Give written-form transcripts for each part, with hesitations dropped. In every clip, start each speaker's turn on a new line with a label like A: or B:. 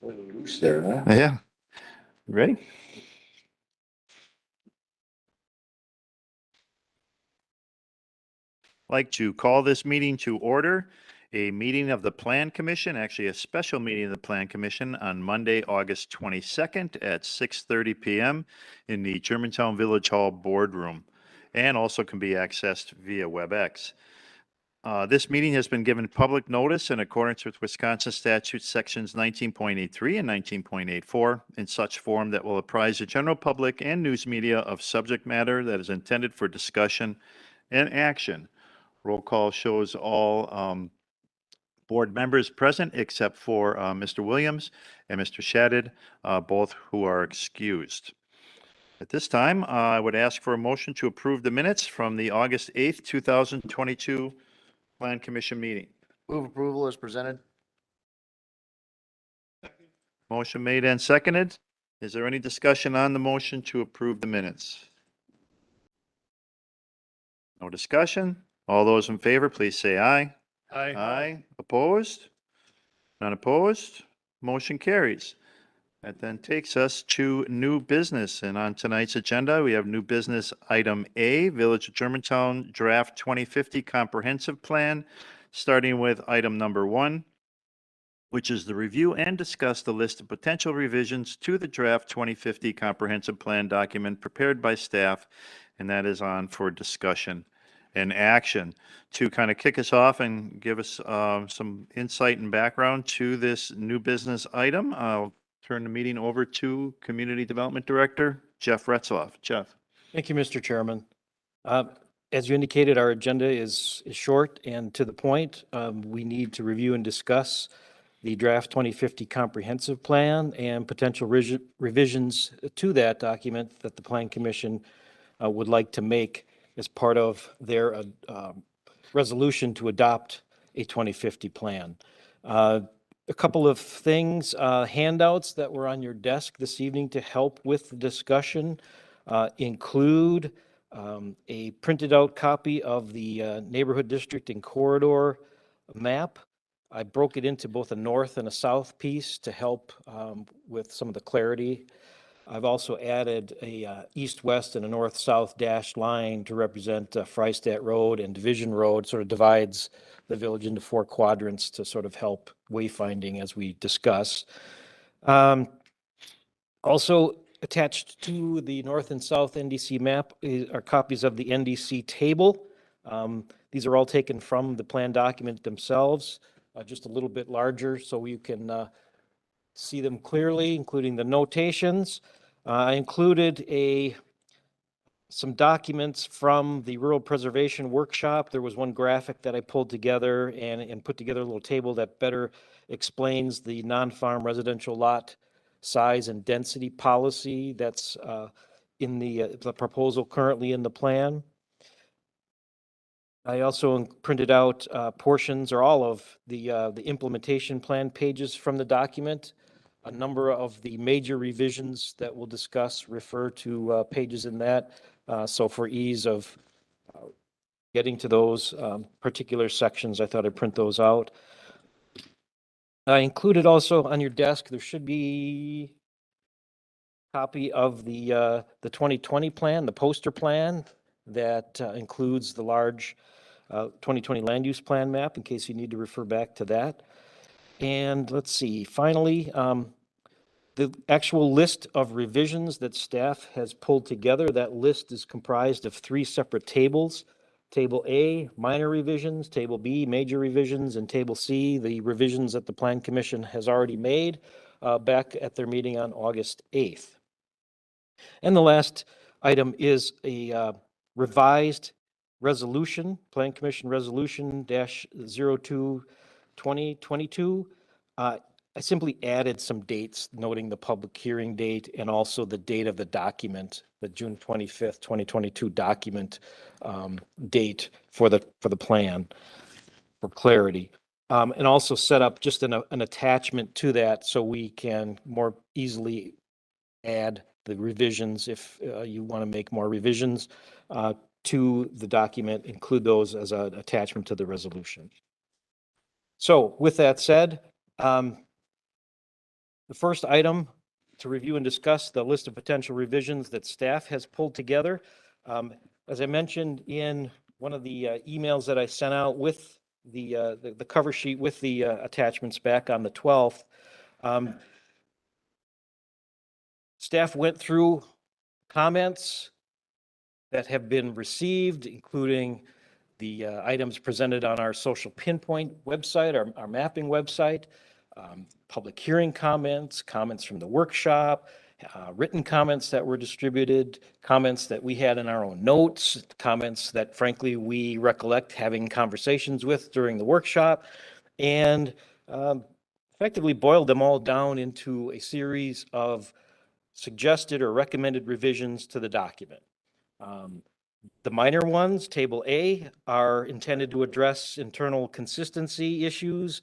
A: Loose there, huh?
B: Yeah. Ready? Like to call this meeting to order, a meeting of the Plan Commission, actually a special meeting of the Plan Commission on Monday, August 22nd at 6:30 PM in the Germantown Village Hall Boardroom, and also can be accessed via WebEx. This meeting has been given public notice in accordance with Wisconsin statute sections 19.83 and 19.84 in such form that will apprise the general public and news media of subject matter that is intended for discussion and action. Roll call shows all board members present except for Mr. Williams and Mr. Shadid, both who are excused. At this time, I would ask for a motion to approve the minutes from the August 8th, 2022 Plan Commission meeting.
A: Move approval as presented.
B: Motion made and seconded. Is there any discussion on the motion to approve the minutes? No discussion? All those in favor, please say aye. Aye. Opposed? None opposed? Motion carries. That then takes us to new business. And on tonight's agenda, we have new business item A, Village of Germantown Draft 2050 Comprehensive Plan, starting with item number 1, which is the review and discuss the list of potential revisions to the draft 2050 Comprehensive Plan document prepared by staff, and that is on for discussion and action. To kind of kick us off and give us some insight and background to this new business item, I'll turn the meeting over to Community Development Director Jeff Retzloff. Jeff.
C: Thank you, Mr. Chairman. As you indicated, our agenda is short and to the point. We need to review and discuss the draft 2050 comprehensive plan and potential revisions to that document that the Plan Commission would like to make as part of their resolution to adopt a 2050 plan. A couple of things, handouts that were on your desk this evening to help with the discussion include a printed out copy of the neighborhood district and corridor map. I broke it into both a north and a south piece to help with some of the clarity. I've also added a east-west and a north-south dashed line to represent Freistadt Road and Division Road, sort of divides the village into 4 quadrants to sort of help wayfinding as we discuss. Also attached to the north and south NDC map are copies of the NDC table. These are all taken from the plan document themselves, just a little bit larger so you can see them clearly, including the notations. I included some documents from the Rural Preservation Workshop. There was one graphic that I pulled together and put together a little table that better explains the non-farm residential lot size and density policy that's in the proposal currently in the plan. I also printed out portions or all of the implementation plan pages from the document. A number of the major revisions that we'll discuss refer to pages in that. So for ease of getting to those particular sections, I thought I'd print those out. I included also on your desk, there should be a copy of the 2020 plan, the poster plan that includes the large 2020 land use plan map in case you need to refer back to that. And let's see, finally, the actual list of revisions that staff has pulled together, that list is comprised of 3 separate tables. Table A, minor revisions, Table B, major revisions, and Table C, the revisions that the Plan Commission has already made back at their meeting on August 8th. And the last item is a revised resolution, Plan Commission Resolution -02 2022. I simply added some dates noting the public hearing date and also the date of the document, the June 25th, 2022 document date for the plan for clarity. And also set up just an attachment to that so we can more easily add the revisions if you want to make more revisions to the document, include those as an attachment to the resolution. So with that said, The first item to review and discuss the list of potential revisions that staff has pulled together. As I mentioned in one of the emails that I sent out with the cover sheet with the attachments back on the 12th, staff went through comments that have been received, including the items presented on our social pinpoint website, our mapping website, public hearing comments, comments from the workshop, written comments that were distributed, comments that we had in our own notes, comments that frankly we recollect having conversations with during the workshop, and effectively boiled them all down into a series of suggested or recommended revisions to the document. The minor ones, Table A, are intended to address internal consistency issues,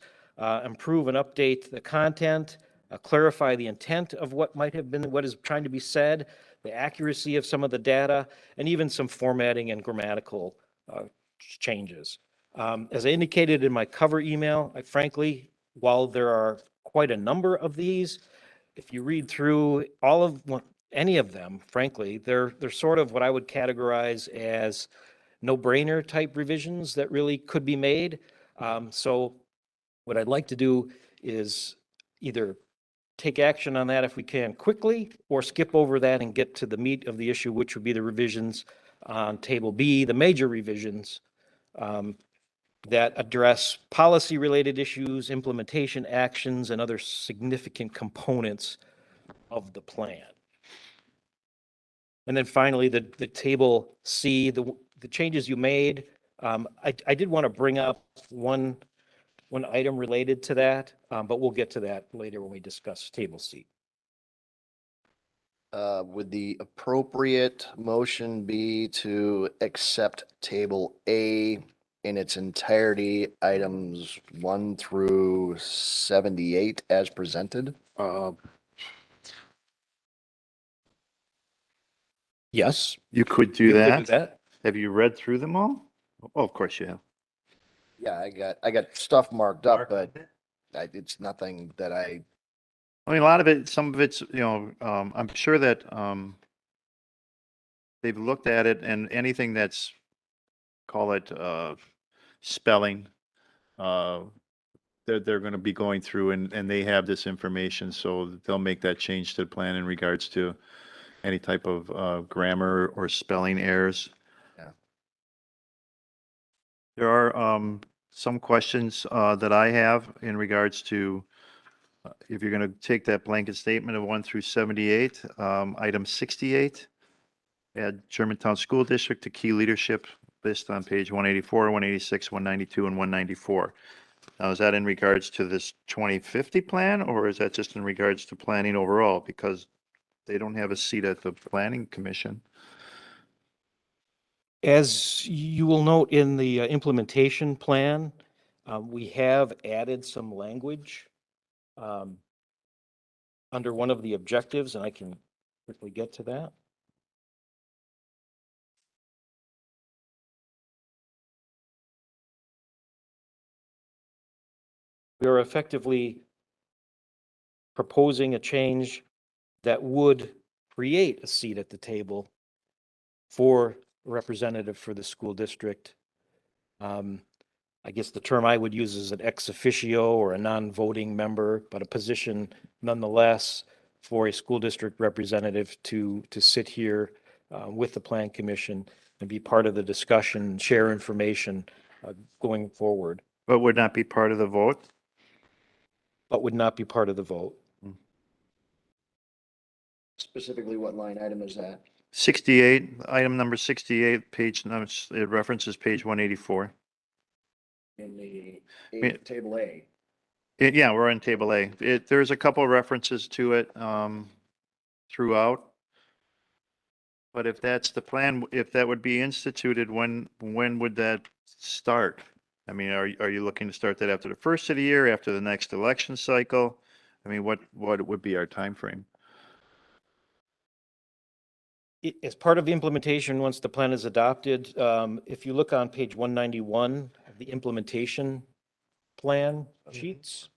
C: improve and update the content, clarify the intent of what might have been, what is trying to be said, the accuracy of some of the data, and even some formatting and grammatical changes. As I indicated in my cover email, I frankly, while there are quite a number of these, if you read through any of them, frankly, they're sort of what I would categorize as no-brainer type revisions that really could be made. So what I'd like to do is either take action on that if we can quickly, or skip over that and get to the meat of the issue, which would be the revisions on Table B, the major revisions that address policy-related issues, implementation actions, and other significant components of the plan. And then finally, the Table C, the changes you made. I did want to bring up one item related to that, but we'll get to that later when we discuss Table C.
A: Would the appropriate motion be to accept Table A in its entirety, items 1 through 78 as presented?
C: Yes.
B: You could do
C: you could
B: that.
C: do that.
B: Have you read through them all? Oh, of course you have.
A: Yeah, I got stuff marked up, but it's nothing that I
B: I mean, a lot of it, some of it's, I'm sure that they've looked at it, and anything that's, call it spelling, they're going to be going through, and they have this information, so they'll make that change to the plan in regards to any type of grammar or spelling errors.
A: Yeah.
B: There are some questions that I have in regards to if you're going to take that blanket statement of 1 through 78, item 68, add Germantown School District to key leadership list on page 184, 186, 192, and 194. Now, is that in regards to this 2050 plan, or is that just in regards to planning overall? Because they don't have a seat at the planning commission.
C: As you will note in the implementation plan, we have added some language under one of the objectives, and I can quickly get to that. We are effectively proposing a change that would create a seat at the table for a representative for the school district. I guess the term I would use is an ex officio or a non-voting member, but a position nonetheless for a school district representative to sit here with the Plan Commission and be part of the discussion, share information going forward,
B: But would not be part of the vote?
C: but would not be part of the vote.
A: specifically, what line item is that?
B: 68, item number 68, page, it references page 184.
A: In the
B: Yeah.
A: Table A.
B: Yeah, we're on table A. There's a couple of references to it throughout. But if that's the plan, if that would be instituted, when would that start? I mean, are you looking to start that after the first of the year, after the next election cycle? I mean, what would be our time frame?
C: As part of the implementation, once the plan is adopted, if you look on page 191 of the implementation plan sheets,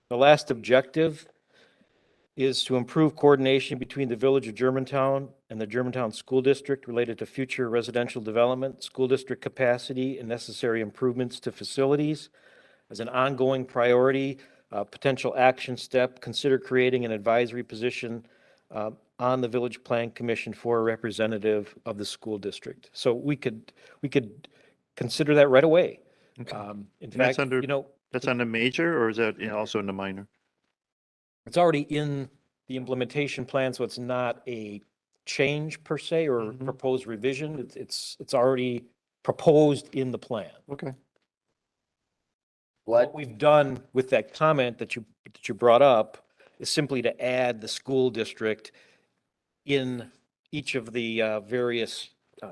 C: the last objective is to improve coordination between the Village of Germantown and the Germantown School District related to future residential development, school district capacity, and necessary improvements to facilities. As an ongoing priority, potential action step, consider creating an advisory position on the Village Plan Commission for a representative of the school district. So we could consider that right away.
B: Okay.
C: In
B: that's
C: fact,
B: under-
C: you know,
B: That's on the major, or is that also in the minor?
C: it's already in the implementation plan, so it's not a change per se or
B: Mhm.
C: proposed revision. It's already proposed in the plan.
B: Okay.
C: What we've done with that comment that you brought up is simply to add the school district in each of the various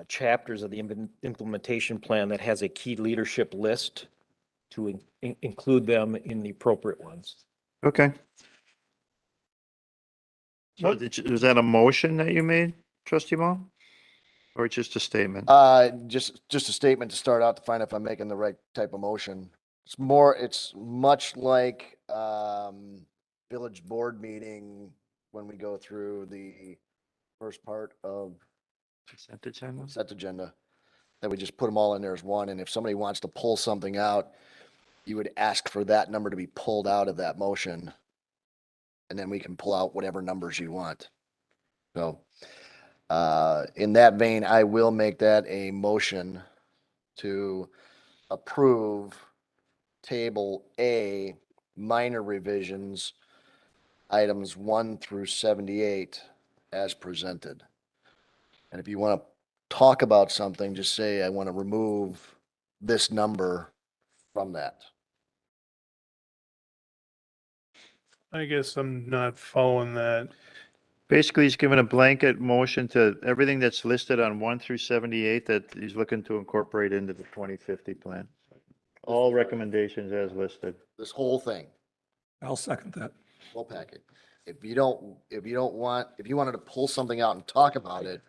C: chapters of the implementation plan that has a key leadership list to include them in the appropriate ones.
B: Okay. So was that a motion that you made, trustee Moe? Or just a statement?
A: Just a statement to start out to find if I'm making the right type of motion. It's much like, village board meeting when we go through the first part of
B: Consent agenda?
A: set agenda. That we just put them all in there as one, and if somebody wants to pull something out, you would ask for that number to be pulled out of that motion. And then we can pull out whatever numbers you want. So, in that vein, I will make that a motion to approve table A, minor revisions, items 1 through 78 as presented. And if you want to talk about something, just say, I want to remove this number from that.
D: I guess I'm not following that.
B: Basically, he's given a blanket motion to everything that's listed on 1 through 78 that he's looking to incorporate into the 2050 plan. All recommendations as listed.
A: This whole thing,
E: I'll second that.
A: whole packet. If you wanted to pull something out and talk about it,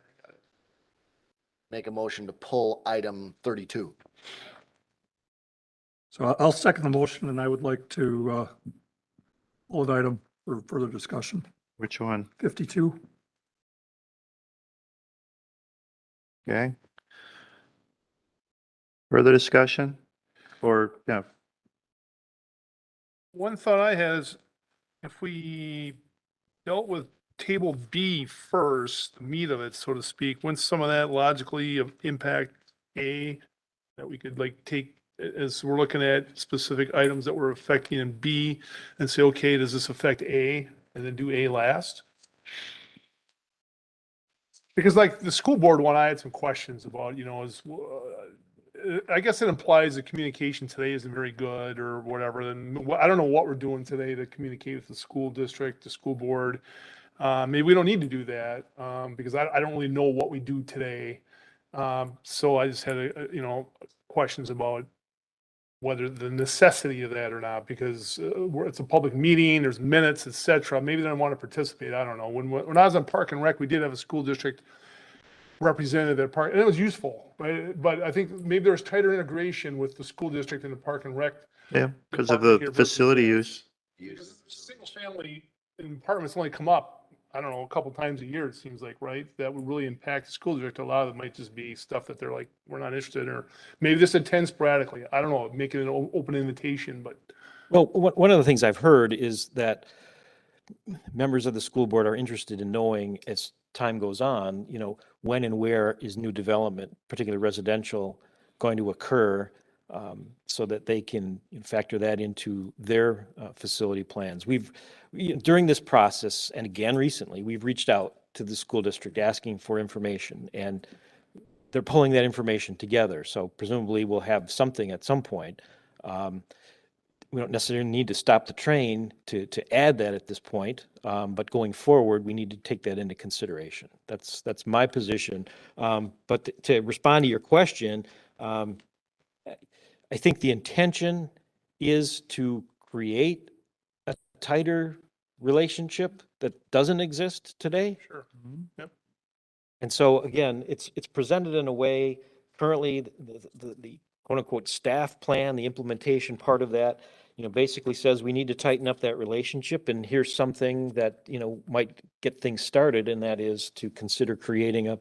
A: make a motion to pull item 32.
E: So I'll second the motion, and I would like to hold item for further discussion.
B: Which one?
E: 52.
B: Okay. Further discussion? Or, yeah,
D: One thought I had is if we dealt with table B first, the meat of it, so to speak, wouldn't some of that logically impact A? That we could like take as we're looking at specific items that we're affecting in B and say, okay, does this affect A? And then do A last? Because like the school board one, I had some questions about, I guess it implies the communication today isn't very good or whatever. Then I don't know what we're doing today to communicate with the school district, the school board. Maybe we don't need to do that because I don't really know what we do today. So I just had, questions about whether the necessity of that or not, because it's a public meeting, there's minutes, et cetera. Maybe they don't want to participate. I don't know. When I was on Park and Rec, we did have a school district representative at Park, and it was useful, right? But I think maybe there's tighter integration with the school district and the Park and Rec.
B: yeah, because of
D: Department here
B: the
D: versus
B: facility
D: there.
B: use.
D: Single family apartments only come up, I don't know, a couple times a year, it seems like, right? That would really impact the school district. A lot of it might just be stuff that they're like, we're not interested in, or maybe this attends sporadically. I don't know, make it an open invitation, but
C: Well, one of the things I've heard is that members of the school board are interested in knowing as time goes on, when and where is new development, particularly residential, going to occur, so that they can factor that into their facility plans. During this process, and again recently, we've reached out to the school district asking for information, and they're pulling that information together. So presumably we'll have something at some point. We don't necessarily need to stop the train to add that at this point, but going forward, we need to take that into consideration. That's my position. But to respond to your question, I think the intention is to create a tighter relationship that doesn't exist today.
D: sure.
C: And so again, it's presented in a way, currently, the quote unquote staff plan, the implementation part of that, basically says we need to tighten up that relationship, and here's something that, might get things started, and that is to consider creating a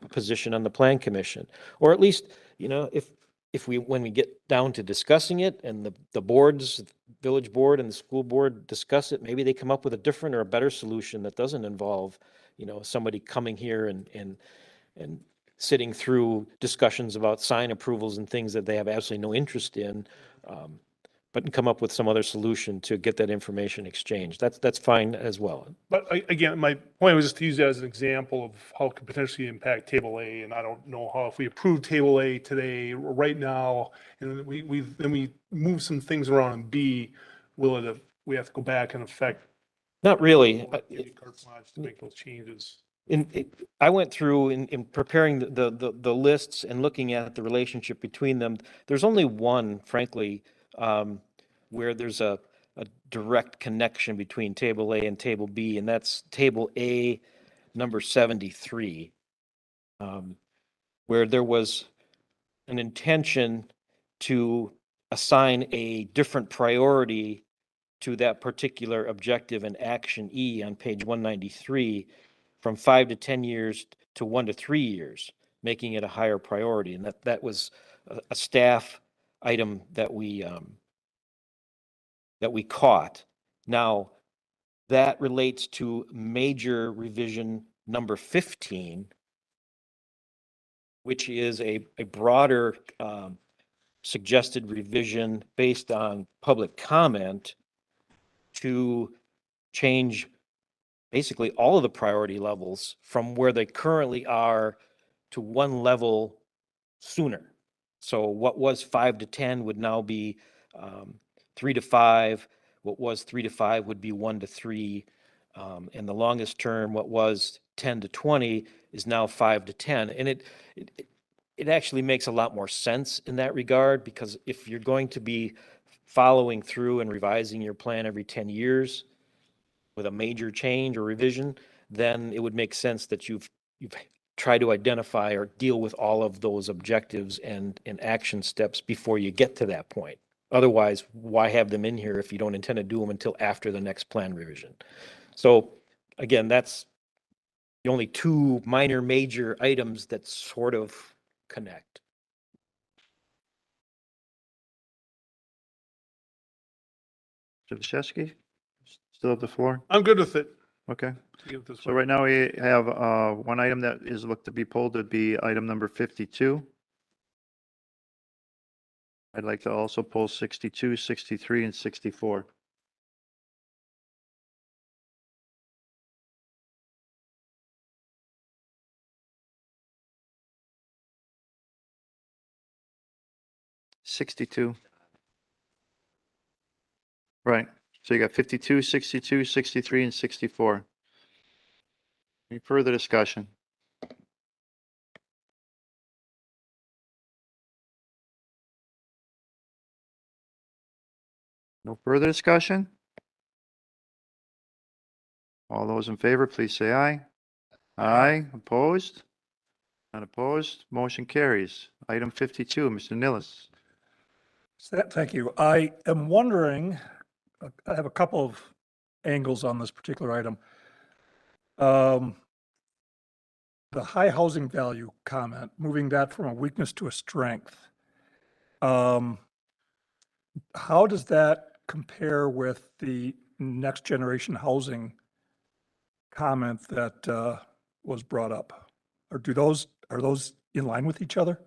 C: position on the plan commission. Or at least, if we, when we get down to discussing it and the boards, village board and the school board discuss it, maybe they come up with a different or a better solution that doesn't involve, somebody coming here and sitting through discussions about sign approvals and things that they have absolutely no interest in. But come up with some other solution to get that information exchanged. That's fine as well.
D: But again, my point was just to use that as an example of how it could potentially impact table A. And I don't know how, if we approve table A today, or right now, and then we move some things around in B, we have to go back and affect.
C: Not really.
D: Give you carte blanche to make those changes.
C: I went through in preparing the lists and looking at the relationship between them. There's only one, frankly, where there's a direct connection between table A and table B, and that's table A number 73, where there was an intention to assign a different priority to that particular objective and action E on page 193 from 5 to 10 years to 1 to 3 years, making it a higher priority. And that was a staff item that we caught. Now, that relates to major revision number 15, which is a broader suggested revision based on public comment to change basically all of the priority levels from where they currently are to one level sooner. So what was 5 to 10 would now be 3 to 5. What was 3 to 5 would be 1 to 3. And the longest term, what was 10 to 20, is now 5 to 10. And it actually makes a lot more sense in that regard, because if you're going to be following through and revising your plan every 10 years with a major change or revision, then it would make sense that you've tried to identify or deal with all of those objectives and action steps before you get to that point. Otherwise, why have them in here if you don't intend to do them until after the next plan revision? So again, that's the only two minor major items that sort of connect.
B: Mr. Vashesky, still have the floor?
D: I'm good with it.
B: Okay.
D: To give it this
B: So
D: way.
B: right now we have one item that is looked to be pulled, would be item number 52. I'd like to also pull 62, 63, and 64. '62. Right. So you got 52, 62, 63, and 64. Any further discussion? No further discussion? All those in favor, please say aye. Aye. Opposed? Not opposed? Motion carries. Item 52, Mr. Nilles.
E: Thank you. I am wondering, I have a couple of angles on this particular item. The high housing value comment, moving that from a weakness to a strength. How does that compare with the next generation housing comment that was brought up? Or are those in line with each other?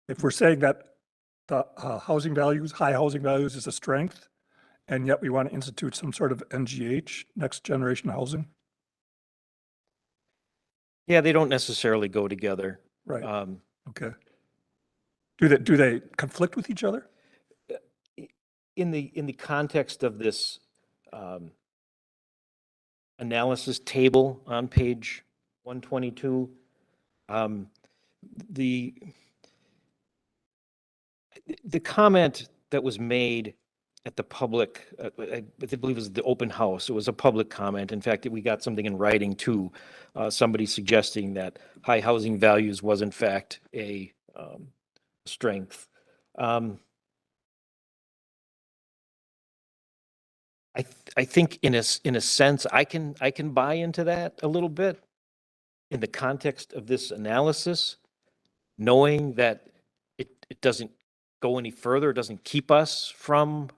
E: If we're saying that the housing values, high housing values is a strength, and yet we want to institute some sort of NGH, next generation housing?
C: Yeah, they don't necessarily go together.
E: Right, okay. Do they conflict with each other?
C: In the context of this analysis table on page 122, the comment that was made at the public, I believe it was the open house. It was a public comment. In fact, we got something in writing too. Somebody suggesting that high housing values was in fact a strength. I think in a sense, I can buy into that a little bit in the context of this analysis, knowing that it doesn't go any further, it doesn't keep us from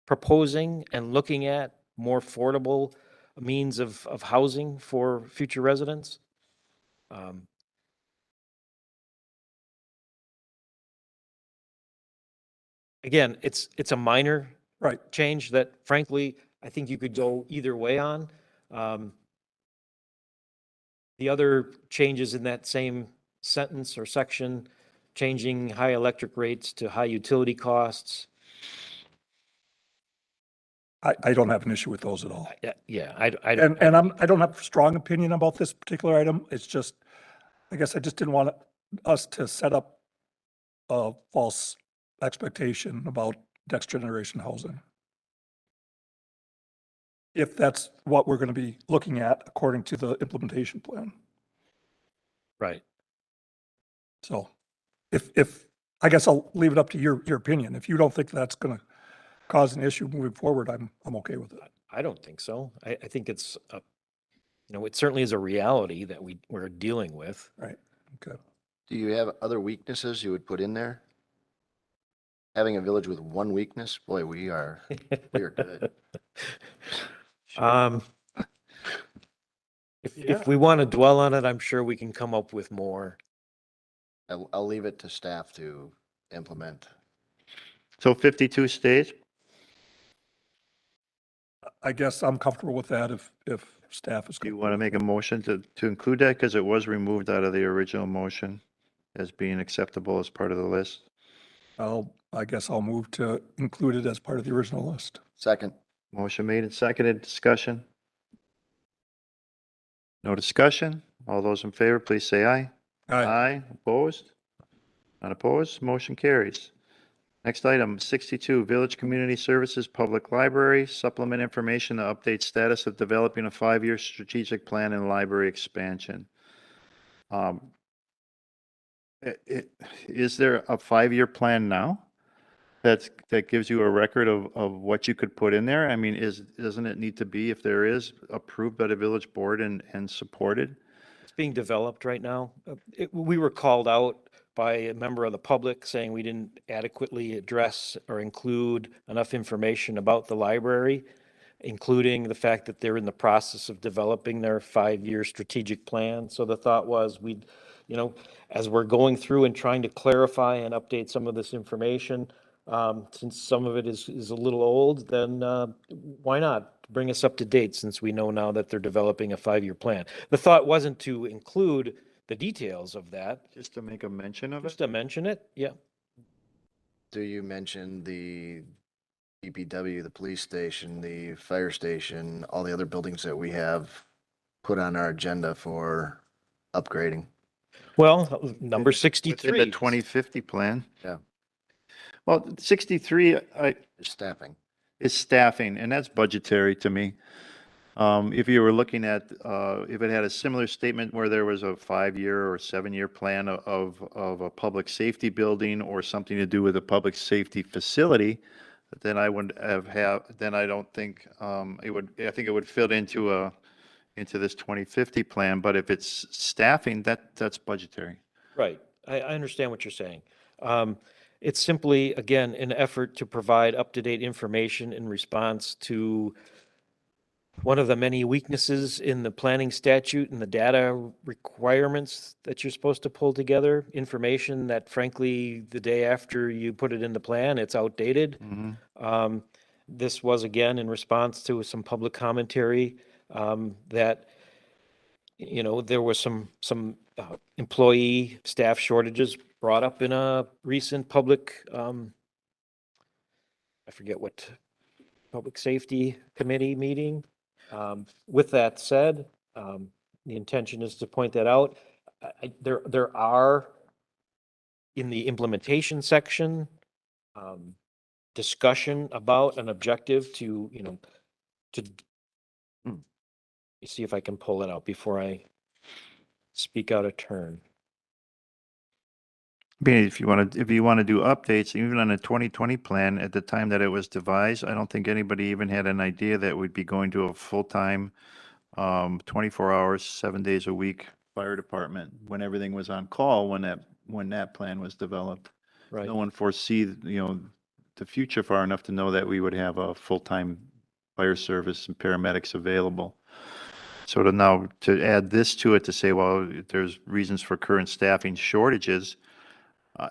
C: proposing and looking at more affordable means of housing for future residents. Again, it's a minor
E: Right.
C: change that frankly, I think you could go either way on. The other changes in that same sentence or section, changing high electric rates to high utility costs.
E: I don't have an issue with those at all.
C: Yeah,
E: And I don't have a strong opinion about this particular item. It's just, I guess I just didn't want us to set up a false expectation about next generation housing. If that's what we're going to be looking at according to the implementation plan.
C: right.
E: So if, I guess I'll leave it up to your opinion. If you don't think that's going to cause an issue moving forward, I'm okay with it.
C: I don't think so. I think it's, it certainly is a reality that we're dealing with.
E: Right. Okay.
A: Do you have other weaknesses you would put in there? Having a village with one weakness, boy, we are good.
C: If we want to dwell on it, I'm sure we can come up with more.
A: I'll leave it to staff to implement.
B: So 52 stays?
E: I guess I'm comfortable with that if staff is.
B: Do you want to make a motion to include that? Because it was removed out of the original motion as being acceptable as part of the list.
E: I guess I'll move to include it as part of the original list.
A: Second,
B: Motion made and seconded. Discussion? No discussion? All those in favor, please say aye. Aye. Opposed? Not opposed? Motion carries. Next item, 62, Village Community Services Public Library, supplement information to update status of developing a 5-year strategic plan and library expansion. Is there a 5-year plan now that gives you a record of what you could put in there? I mean, doesn't it need to be, if there is, approved by the village board and supported?
C: It's being developed right now. We were called out by a member of the public saying we didn't adequately address or include enough information about the library, including the fact that they're in the process of developing their 5-year strategic plan. So the thought was we'd, as we're going through and trying to clarify and update some of this information, since some of it is a little old, then why not bring us up to date since we know now that they're developing a 5-year plan? The thought wasn't to include the details of that,
B: Just to make a mention of
C: just
B: it?
C: to mention it. Yeah.
A: do you mention the DPW, the police station, the fire station, all the other buildings that we have put on our agenda for upgrading?
C: Well, number
B: Within
C: 63.
B: the 2050 plan.
A: Yeah.
B: Well, 63
A: Just staffing.
B: is staffing, and that's budgetary to me. If you were looking at, if it had a similar statement where there was a 5-year or 7-year plan of a public safety building or something to do with a public safety facility, then I would then I don't think, I think it would fit into this 2050 plan, but if it's staffing, that's budgetary.
C: Right. I understand what you're saying. It's simply, again, an effort to provide up-to-date information in response to one of the many weaknesses in the planning statute and the data requirements that you're supposed to pull together, information that frankly, the day after you put it in the plan, it's outdated. This was again in response to some public commentary that, there was some employee staff shortages brought up in a recent public, I forget what, public safety committee meeting. With that said, the intention is to point that out. There are in the implementation section, discussion about an objective to see if I can pull it out before I speak out of turn.
B: I mean, if you want to do updates, even on a 2020 plan, at the time that it was devised, I don't think anybody even had an idea that we'd be going to a full-time, 24 hours, 7 days a week fire department when everything was on call, when that plan was developed.
C: Right.
B: No one foresee, the future far enough to know that we would have a full-time fire service and paramedics available. So to add this to it, to say, well, there's reasons for current staffing shortages,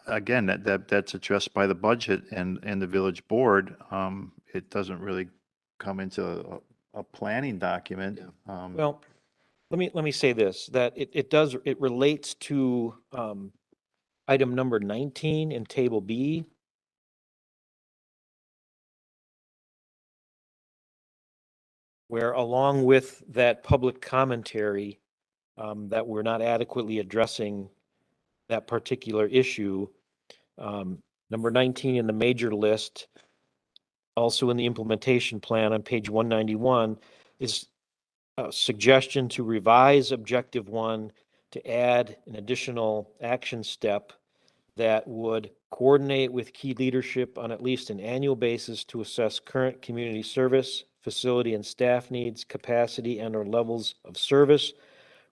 B: again, that's addressed by the budget and the village board. It doesn't really come into a planning document.
C: Well, let me say this, that it relates to, item number 19 in table B. Where along with that public commentary, that we're not adequately addressing that particular issue. Number 19 in the major list, also in the implementation plan on page 191, is a suggestion to revise objective 1 to add an additional action step that would coordinate with key leadership on at least an annual basis to assess current community service, facility and staff needs, capacity and/or levels of service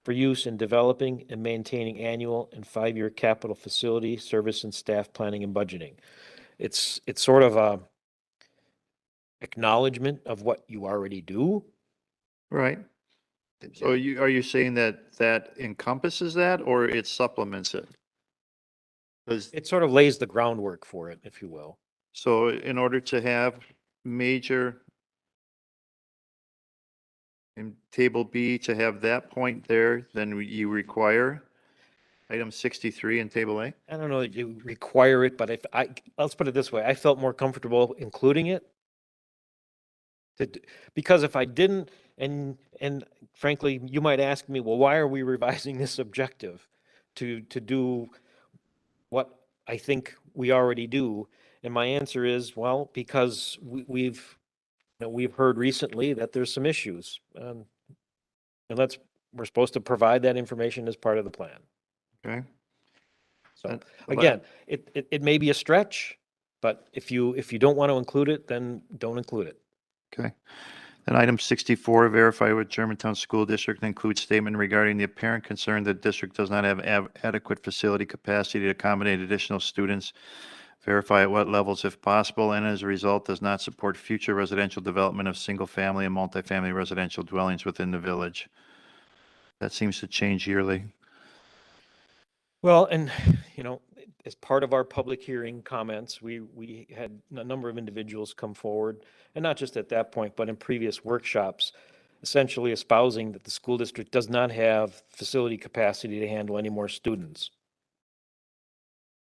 C: for use in developing and maintaining annual and 5-year capital facility, service and staff planning and budgeting. It's sort of a acknowledgement of what you already do.
B: Right. So are you saying that encompasses that, or it supplements it?
C: It sort of lays the groundwork for it, if you will.
B: So in order to have major, in table B, to have that point there, then you require item 63 in table A?
C: I don't know that you require it, but let's put it this way, I felt more comfortable including it. Because if I didn't, and frankly, you might ask me, well, why are we revising this objective to do what I think we already do? And my answer is, well, because we've heard recently that there's some issues. And we're supposed to provide that information as part of the plan.
B: Okay.
C: So
B: Well,
C: again, it may be a stretch, but if you don't want to include it, then don't include it.
B: Okay. Then item 64, verify with Germantown School District includes statement regarding the apparent concern that district does not have adequate facility capacity to accommodate additional students. Verify at what levels if possible, and as a result, does not support future residential development of single-family and multifamily residential dwellings within the village. That seems to change yearly.
C: Well, and, as part of our public hearing comments, we had a number of individuals come forward, and not just at that point, but in previous workshops, essentially espousing that the school district does not have facility capacity to handle any more students.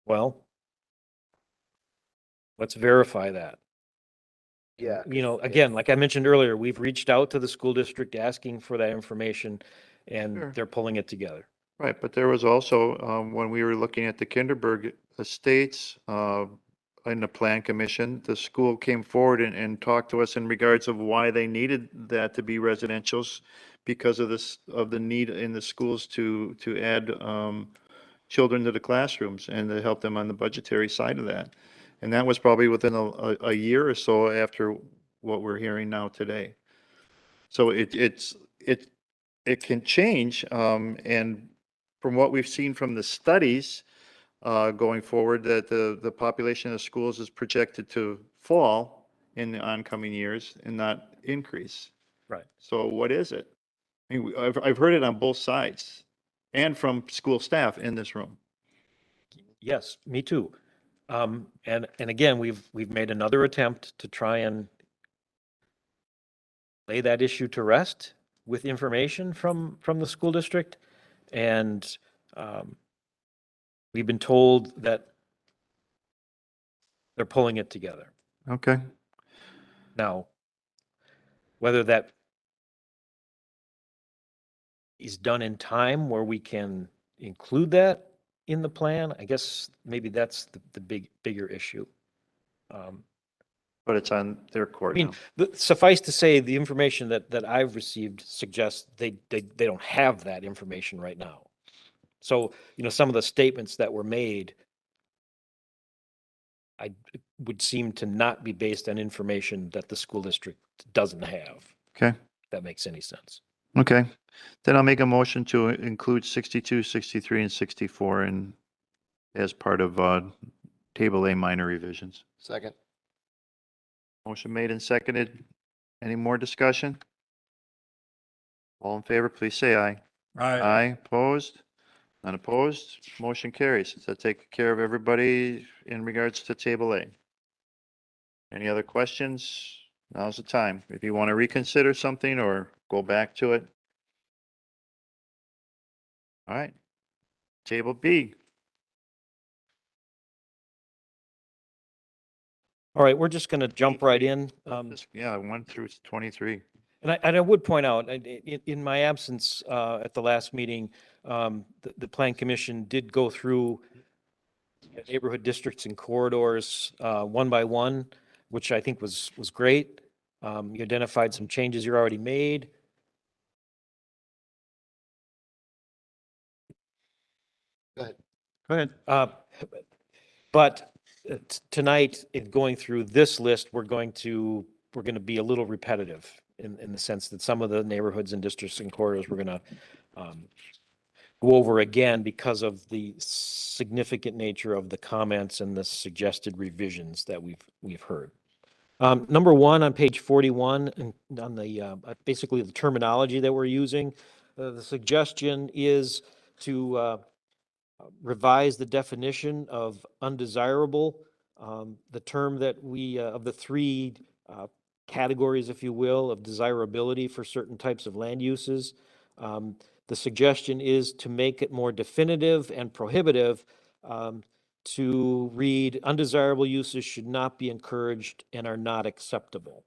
C: Well, let's verify that.
A: Yeah.
C: Again, like I mentioned earlier, we've reached out to the school district asking for that information, and
B: Sure.
C: they're pulling it together.
B: Right, but there was also, when we were looking at the Kinderberg Estates, in the Plan Commission, the school came forward and talked to us in regards of why they needed that to be residentials because of the need in the schools to add, children to the classrooms and to help them on the budgetary side of that. And that was probably within a year or so after what we're hearing now today. So it can change, and from what we've seen from the studies, going forward, that the population of schools is projected to fall in the oncoming years and not increase.
C: Right.
B: So what is it? I mean, I've heard it on both sides and from school staff in this room.
C: Yes, me too. And again, we've made another attempt to try and lay that issue to rest with information from the school district. And we've been told that they're pulling it together.
B: Okay.
C: Now, whether that is done in time where we can include that in the plan, I guess maybe that's the bigger issue.
B: But it's on their court
C: I
B: now.
C: mean, suffice to say, the information that I've received suggests they don't have that information right now. So, some of the statements that were made would seem to not be based on information that the school district doesn't have.
B: Okay,
C: If that makes any sense.
B: okay. Then I'll make a motion to include 62, 63, and 64 in, as part of, Table A minor revisions.
A: Second.
B: Motion made and seconded. Any more discussion? All in favor, please say aye. Aye, opposed? None opposed? Motion carries. Does that take care of everybody in regards to Table A? Any other questions? Now's the time. If you want to reconsider something or go back to it. All right. Table B.
C: All right, we're just going to jump right in.
B: Yeah, 1 through 23.
C: And I would point out, in my absence at the last meeting, the Plan Commission did go through neighborhood districts and corridors one by one, which I think was great. You identified some changes you already made.
A: Go ahead.
B: Go ahead.
C: But tonight, in going through this list, we're going to be a little repetitive in the sense that some of the neighborhoods and districts and corridors we're going to go over again because of the significant nature of the comments and the suggested revisions that we've heard. Number one on page 41, and on the basically the terminology that we're using, the suggestion is to revise the definition of undesirable. The term that we, of the three categories, if you will, of desirability for certain types of land uses. The suggestion is to make it more definitive and prohibitive, to read undesirable uses should not be encouraged and are not acceptable.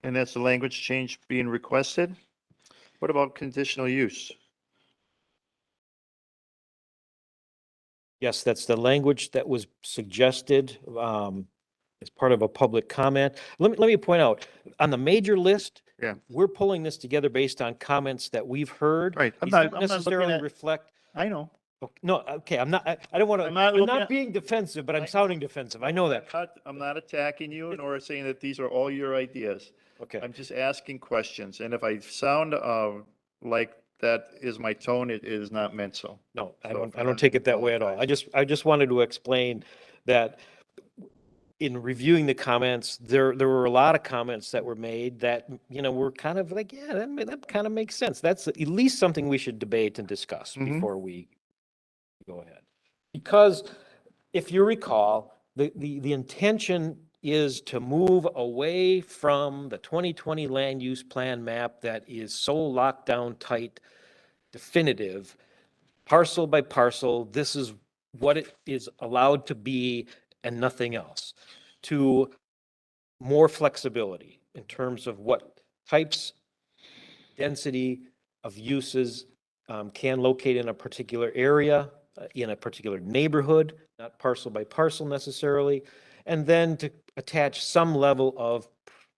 B: And that's the language change being requested? What about conditional use?
C: Yes, that's the language that was suggested as part of a public comment. Let me point out, on the major list,
B: Yeah.
C: we're pulling this together based on comments that we've heard.
B: Right. I'm
C: These
B: not
C: don't
B: looking
C: necessarily
B: at-
C: reflect.
B: I know.
C: No, okay, I'm not, I don't want to,
B: I'm not
C: I'm
B: looking
C: not
B: at-
C: being defensive, but I'm sounding defensive. I know that.
B: I'm not attacking you nor saying that these are all your ideas.
C: Okay.
B: I'm just asking questions. And if I sound like that is my tone, it is not meant so.
C: No, I
B: So
C: don't,
B: if
C: I
B: I'm
C: don't
B: not-
C: take it that way at all. I just wanted to explain that in reviewing the comments, there were a lot of comments that were made that, were kind of like, yeah, that kind of makes sense. That's at least something we should debate and discuss
B: Mhm.
C: before we go ahead. Because if you recall, the intention is to move away from the 2020 land use plan map that is so locked down tight, definitive, parcel by parcel, this is what it is allowed to be and nothing else, to more flexibility in terms of what types, density of uses can locate in a particular area, in a particular neighborhood, not parcel by parcel necessarily, and then to attach some level of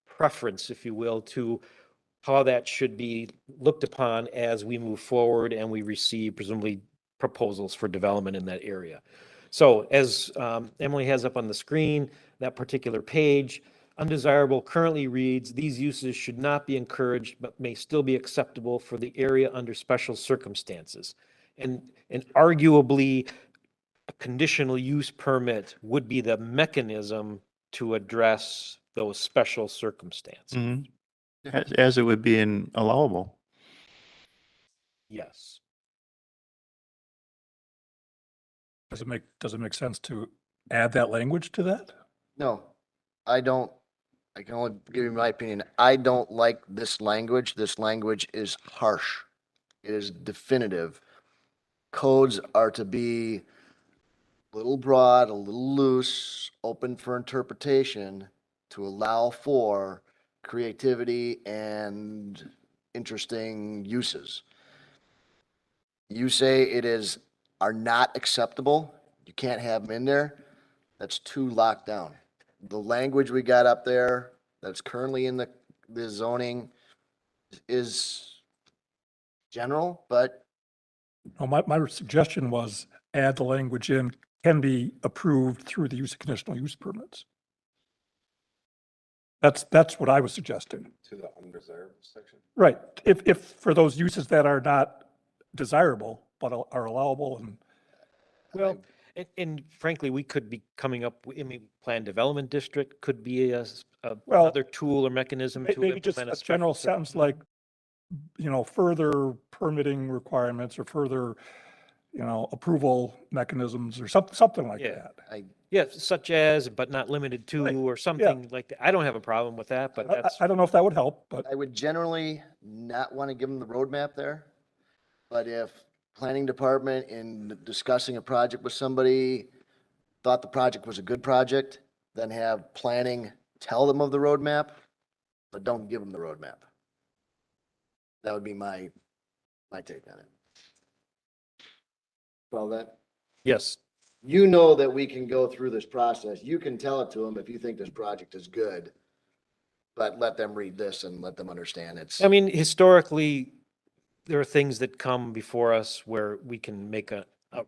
C: preference, if you will, to how that should be looked upon as we move forward and we receive presumably proposals for development in that area. So as Emily has up on the screen, that particular page, undesirable currently reads, these uses should not be encouraged, but may still be acceptable for the area under special circumstances. And arguably, a conditional use permit would be the mechanism to address those special circumstances.
B: Mhm. As it would be in allowable.
C: Yes.
E: Does it make sense to add that language to that?
A: No, I don't. I can only give you my opinion. I don't like this language. This language is harsh. It is definitive. Codes are to be a little broad, a little loose, open for interpretation to allow for creativity and interesting uses. You say it are not acceptable, you can't have them in there, that's too locked down. The language we got up there that's currently in the zoning is general, but
E: No, my suggestion was add the language in, can be approved through the use of conditional use permits. That's what I was suggesting.
F: To the undesirable section.
E: Right. If for those uses that are not desirable, but are allowable and,
C: Well, and frankly, we could be coming up, I mean, plan development district could be
E: Well,
C: another tool or mechanism to
E: maybe just
C: implement
E: a general
C: special
E: sentence like, further permitting requirements or further, approval mechanisms or something like
C: Yeah.
E: that.
C: Yeah, such as, but not limited to,
E: Right,
C: or something like that. I don't have a problem with that, but that's,
E: I don't know if that would help, but
A: I would generally not want to give them the roadmap there. But if planning department in discussing a project with somebody thought the project was a good project, then have planning tell them of the roadmap, but don't give them the roadmap. That would be my take on it. Well, that,
C: yes.
A: you know that we can go through this process. You can tell it to them if you think this project is good. But let them read this and let them understand it's.
C: I mean, historically, there are things that come before us where we can make a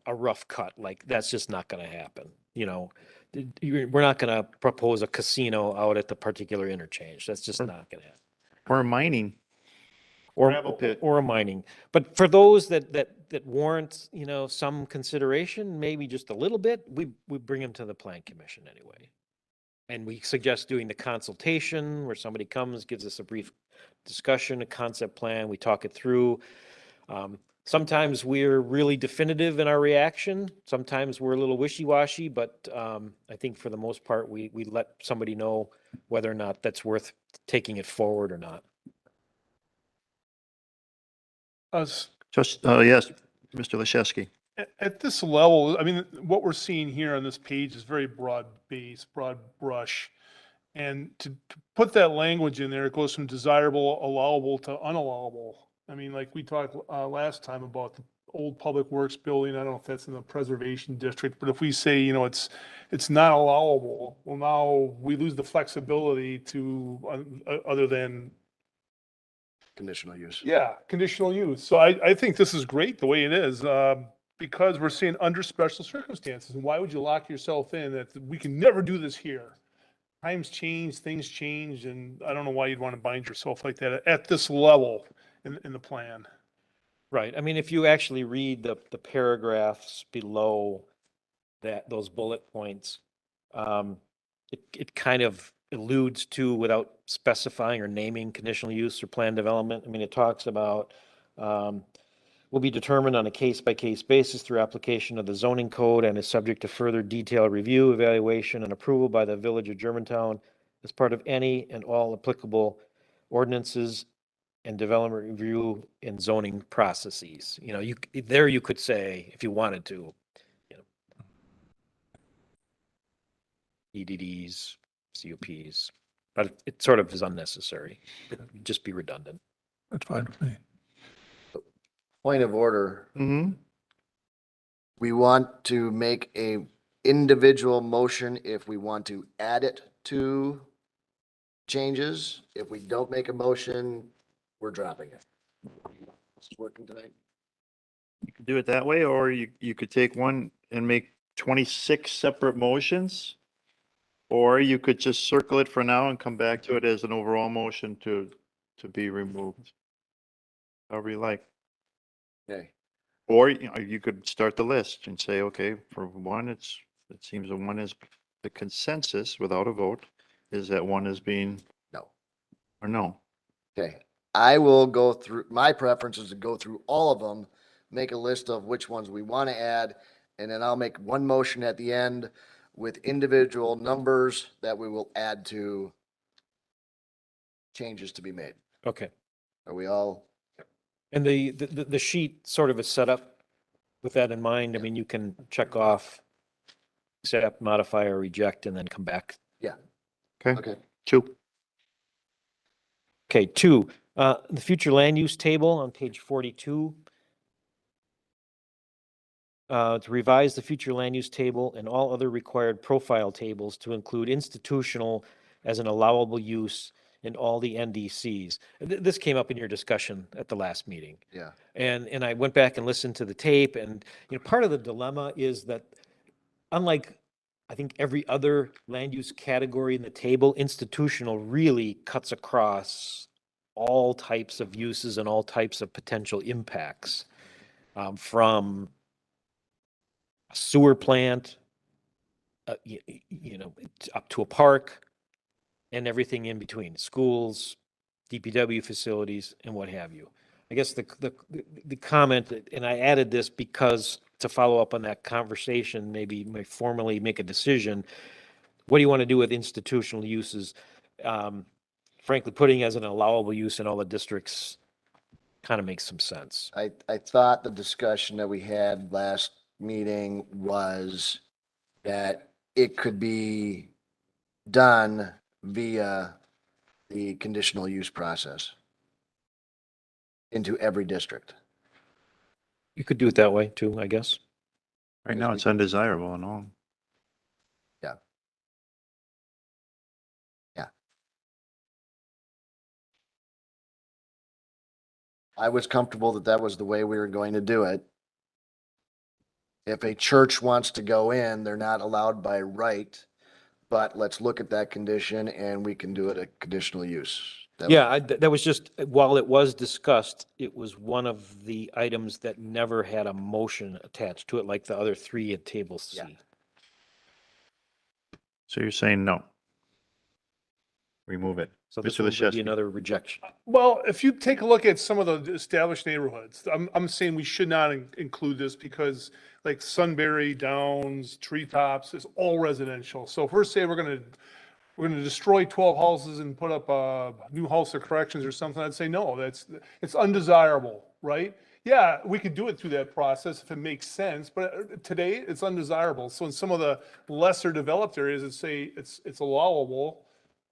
C: rough cut, like that's just not gonna happen, We're not gonna propose a casino out at the particular interchange. That's just not gonna happen.
B: Or mining.
C: Or,
B: Gravel pit.
C: or a mining. But for those that warrant, some consideration, maybe just a little bit, we bring them to the plan commission anyway. And we suggest doing the consultation where somebody comes, gives us a brief discussion, a concept plan, we talk it through. Sometimes we're really definitive in our reaction. Sometimes we're a little wishy-washy, but I think for the most part, we let somebody know whether or not that's worth taking it forward or not.
D: Us,
B: Just, yes, Mr. Lashewski.
D: at this level, I mean, what we're seeing here on this page is very broad base, broad brush. And to put that language in there, it goes from desirable, allowable to unallowable. I mean, like we talked last time about the old public works building. I don't know if that's in the preservation district, but if we say, it's not allowable, well, now we lose the flexibility to, other than,
A: Conditional use.
D: yeah, conditional use. So I think this is great the way it is, because we're seeing under special circumstances. And why would you lock yourself in that we can never do this here? Times change, things change, and I don't know why you'd want to bind yourself like that at this level in the plan.
C: Right. I mean, if you actually read the paragraphs below those bullet points, it kind of alludes to, without specifying or naming, conditional use or plan development. I mean, it talks about, will be determined on a case-by-case basis through application of the zoning code and is subject to further detailed review, evaluation, and approval by the Village of Germantown as part of any and all applicable ordinances and development review and zoning processes. You could say, if you wanted to, EDDs, CUPs, but it sort of is unnecessary. It'd just be redundant.
E: that's fine with me.
A: Point of order.
B: Mm-hmm.
A: We want to make a individual motion if we want to add it to changes. If we don't make a motion, we're dropping it. It's working tonight.
B: You could do it that way, or you could take one and make 26 separate motions. Or you could just circle it for now and come back to it as an overall motion to be removed. However you like.
A: Okay.
B: Or you could start the list and say, okay, for one, it seems that one is the consensus without a vote is that one is being
A: No.
B: or no.
A: Okay. I will go through, my preference is to go through all of them, make a list of which ones we want to add, and then I'll make one motion at the end with individual numbers that we will add to changes to be made.
C: Okay.
A: Are we all?
C: And the sheet sort of is set up with that in mind. I mean, you can check off, accept, modify, or reject, and then come back.
A: Yeah.
B: Okay.
A: Okay.
B: 2.
C: Okay, 2, the future land use table on page 42. To revise the future land use table and all other required profile tables to include institutional as an allowable use in all the NDCs. This came up in your discussion at the last meeting.
A: Yeah.
C: And I went back and listened to the tape, and, part of the dilemma is that unlike, I think, every other land use category in the table, institutional really cuts across all types of uses and all types of potential impacts, from a sewer plant, up to a park and everything in between, schools, DPW facilities, and what have you. I guess the comment, and I added this because to follow up on that conversation, maybe may formally make a decision. What do you want to do with institutional uses? Frankly, putting as an allowable use in all the districts kind of makes some sense.
A: I thought the discussion that we had last meeting was that it could be done via the conditional use process into every district.
C: You could do it that way too, I guess.
B: Right now, it's undesirable and all.
A: I was comfortable that that was the way we were going to do it. If a church wants to go in, they're not allowed by right, but let's look at that condition and we can do it a conditional use.
C: Yeah, that was just, while it was discussed, it was one of the items that never had a motion attached to it, like the other three at table C.
A: Yeah.
B: So you're saying no? Remove it.
C: So this
B: Mr.
C: one would
B: Leshevsky.
C: be another rejection.
D: Well, if you take a look at some of the established neighborhoods, I'm saying we should not include this because like Sunbury, Downs, Treetops is all residential. So if we're saying we're gonna destroy 12 houses and put up a new house of corrections or something, I'd say no, it's undesirable, right? Yeah, we could do it through that process if it makes sense, but today it's undesirable. So in some of the lesser developed areas, it's allowable.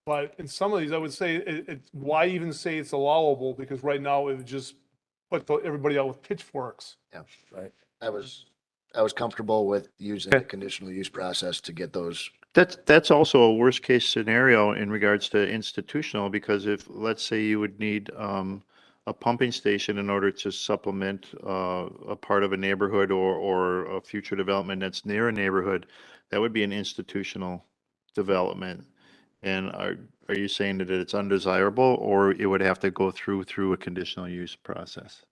D: But in some of these, I would say why even say it's allowable? Because right now it would just put everybody out with pitchforks.
A: Yeah.
C: Right.
A: I was comfortable with using the
C: Okay.
A: conditional use process to get those.
B: That's also a worst case scenario in regards to institutional, because if, let's say you would need a pumping station in order to supplement a part of a neighborhood or a future development that's near a neighborhood, that would be an institutional development. And are you saying that it's undesirable, or it would have to go through a conditional use process?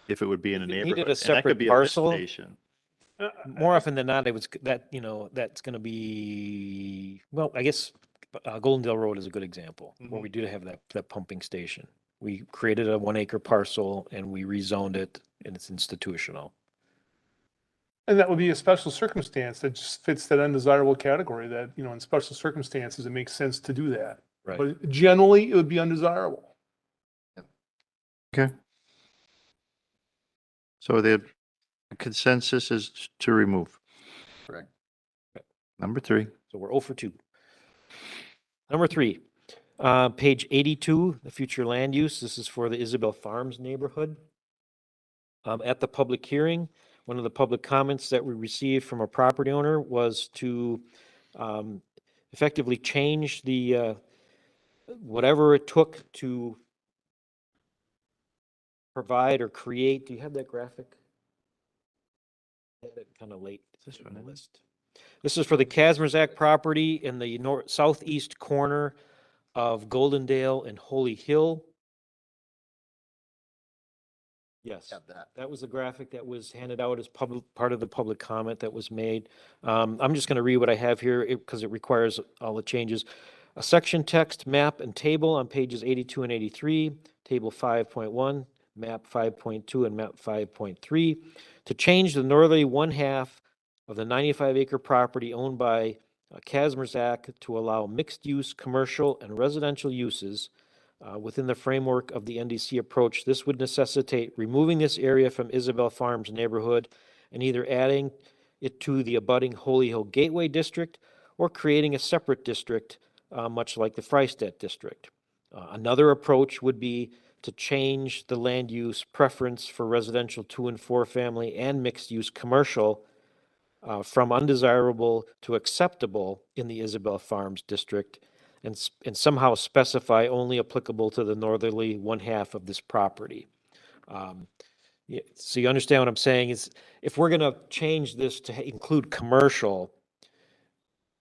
B: If it would be in a
C: If it needed
B: neighborhood.
C: a
B: And that
C: separate
B: could be a lift
C: parcel,
B: station.
C: More often than not, it was that, that's going to be, well, I guess Goldendale Road is a good example where we do have that pumping station. We created a 1 acre parcel and we rezoned it and it's institutional.
D: And that would be a special circumstance that just fits that undesirable category that, in special circumstances, it makes sense to do that.
C: Right.
D: But generally, it would be undesirable.
B: Okay. So the consensus is to remove.
A: Correct.
B: Number 3.
C: So we're 0 for 2. Number 3, page 82, the future land use. This is for the Isabel Farms neighborhood. At the public hearing, one of the public comments that we received from a property owner was to effectively change the whatever it took to provide or create. Do you have that graphic? I had it kind of late
B: This
C: in
B: one,
C: the
B: isn't it?
C: list. This is for the Kazmerzak property in the southeast corner of Goldendale and Holy Hill. Yes.
A: Got that.
C: That was the graphic that was handed out as part of the public comment that was made. I'm just going to read what I have here because it requires all the changes. A section text, map, and table on pages 82 and 83, table 5.1, map 5.2, and map 5.3, to change the northerly 1/2 of the 95-acre property owned by Kazmerzak to allow mixed-use commercial and residential uses within the framework of the NDC approach. This would necessitate removing this area from Isabel Farms neighborhood and either adding it to the abutting Holy Hill Gateway District or creating a separate district, much like the Freistadt District. Another approach would be to change the land use preference for residential 2 and 4 family and mixed-use commercial from undesirable to acceptable in the Isabel Farms District, and somehow specify only applicable to the northerly one half of this property. So you understand what I'm saying is if we're gonna change this to include commercial,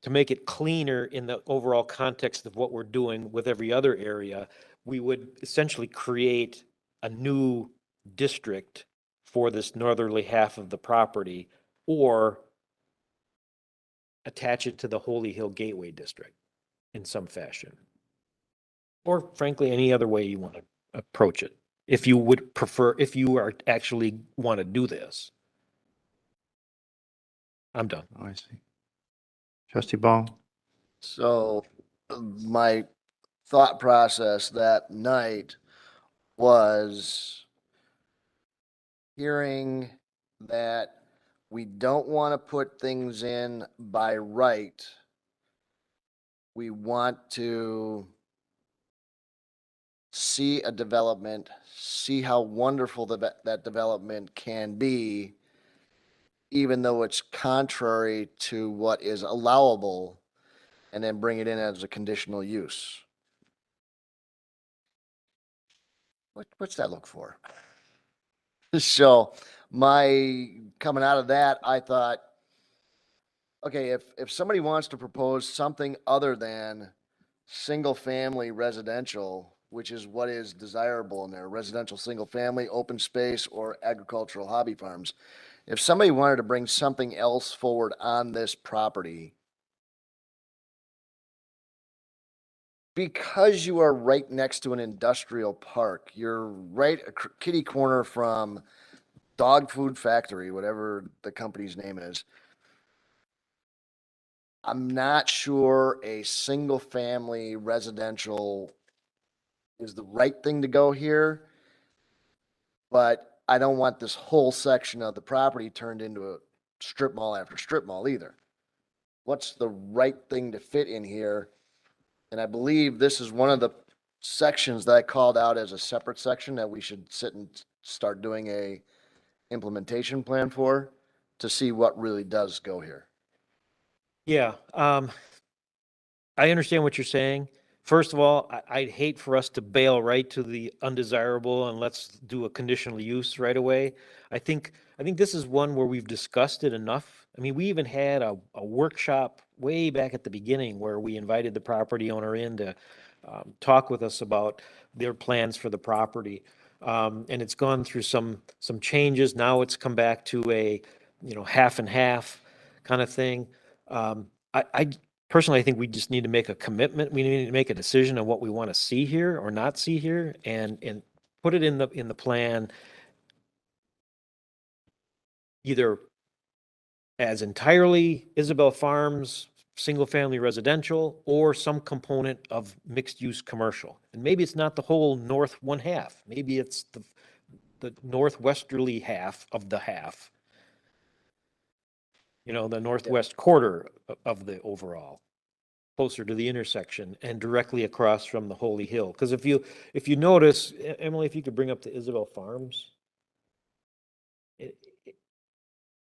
C: to make it cleaner in the overall context of what we're doing with every other area, we would essentially create a new district for this northerly half of the property, or attach it to the Holy Hill Gateway District in some fashion. Or frankly, any other way you want to approach it, if you would prefer, if you are actually want to do this. I'm done.
B: Oh, I see. Trustee Ball?
A: So my thought process that night was hearing that we don't want to put things in by right. We want to see a development, see how wonderful that development can be, even though it's contrary to what is allowable, and then bring it in as a conditional use. What's that look for? So coming out of that, I thought, okay, if somebody wants to propose something other than single-family residential, which is what is desirable in there, residential, single-family, open space, or agricultural hobby farms. If somebody wanted to bring something else forward on this property, because you are right next to an industrial park, you're right kitty corner from Dog Food Factory, whatever the company's name is. I'm not sure a single family residential is the right thing to go here. But I don't want this whole section of the property turned into a strip mall after strip mall either. What's the right thing to fit in here? And I believe this is one of the sections that I called out as a separate section that we should sit and start doing a implementation plan for, to see what really does go here.
C: Yeah, I understand what you're saying. First of all, I'd hate for us to bail right to the undesirable and let's do a conditional use right away. I think this is one where we've discussed it enough. I mean, we even had a workshop way back at the beginning where we invited the property owner in to talk with us about their plans for the property. And it's gone through some changes. Now it's come back to a, half and half kind of thing. I personally, I think we just need to make a commitment. We need to make a decision on what we want to see here or not see here, and put it in the plan, either as entirely Isabel Farms, single-family residential, or some component of mixed-use commercial. And maybe it's not the whole north one half. Maybe it's the northwesterly half of the half. The northwest quarter of the overall, closer to the intersection and directly across from the Holy Hill. Because if you notice, Emily, if you could bring up the Isabel Farms.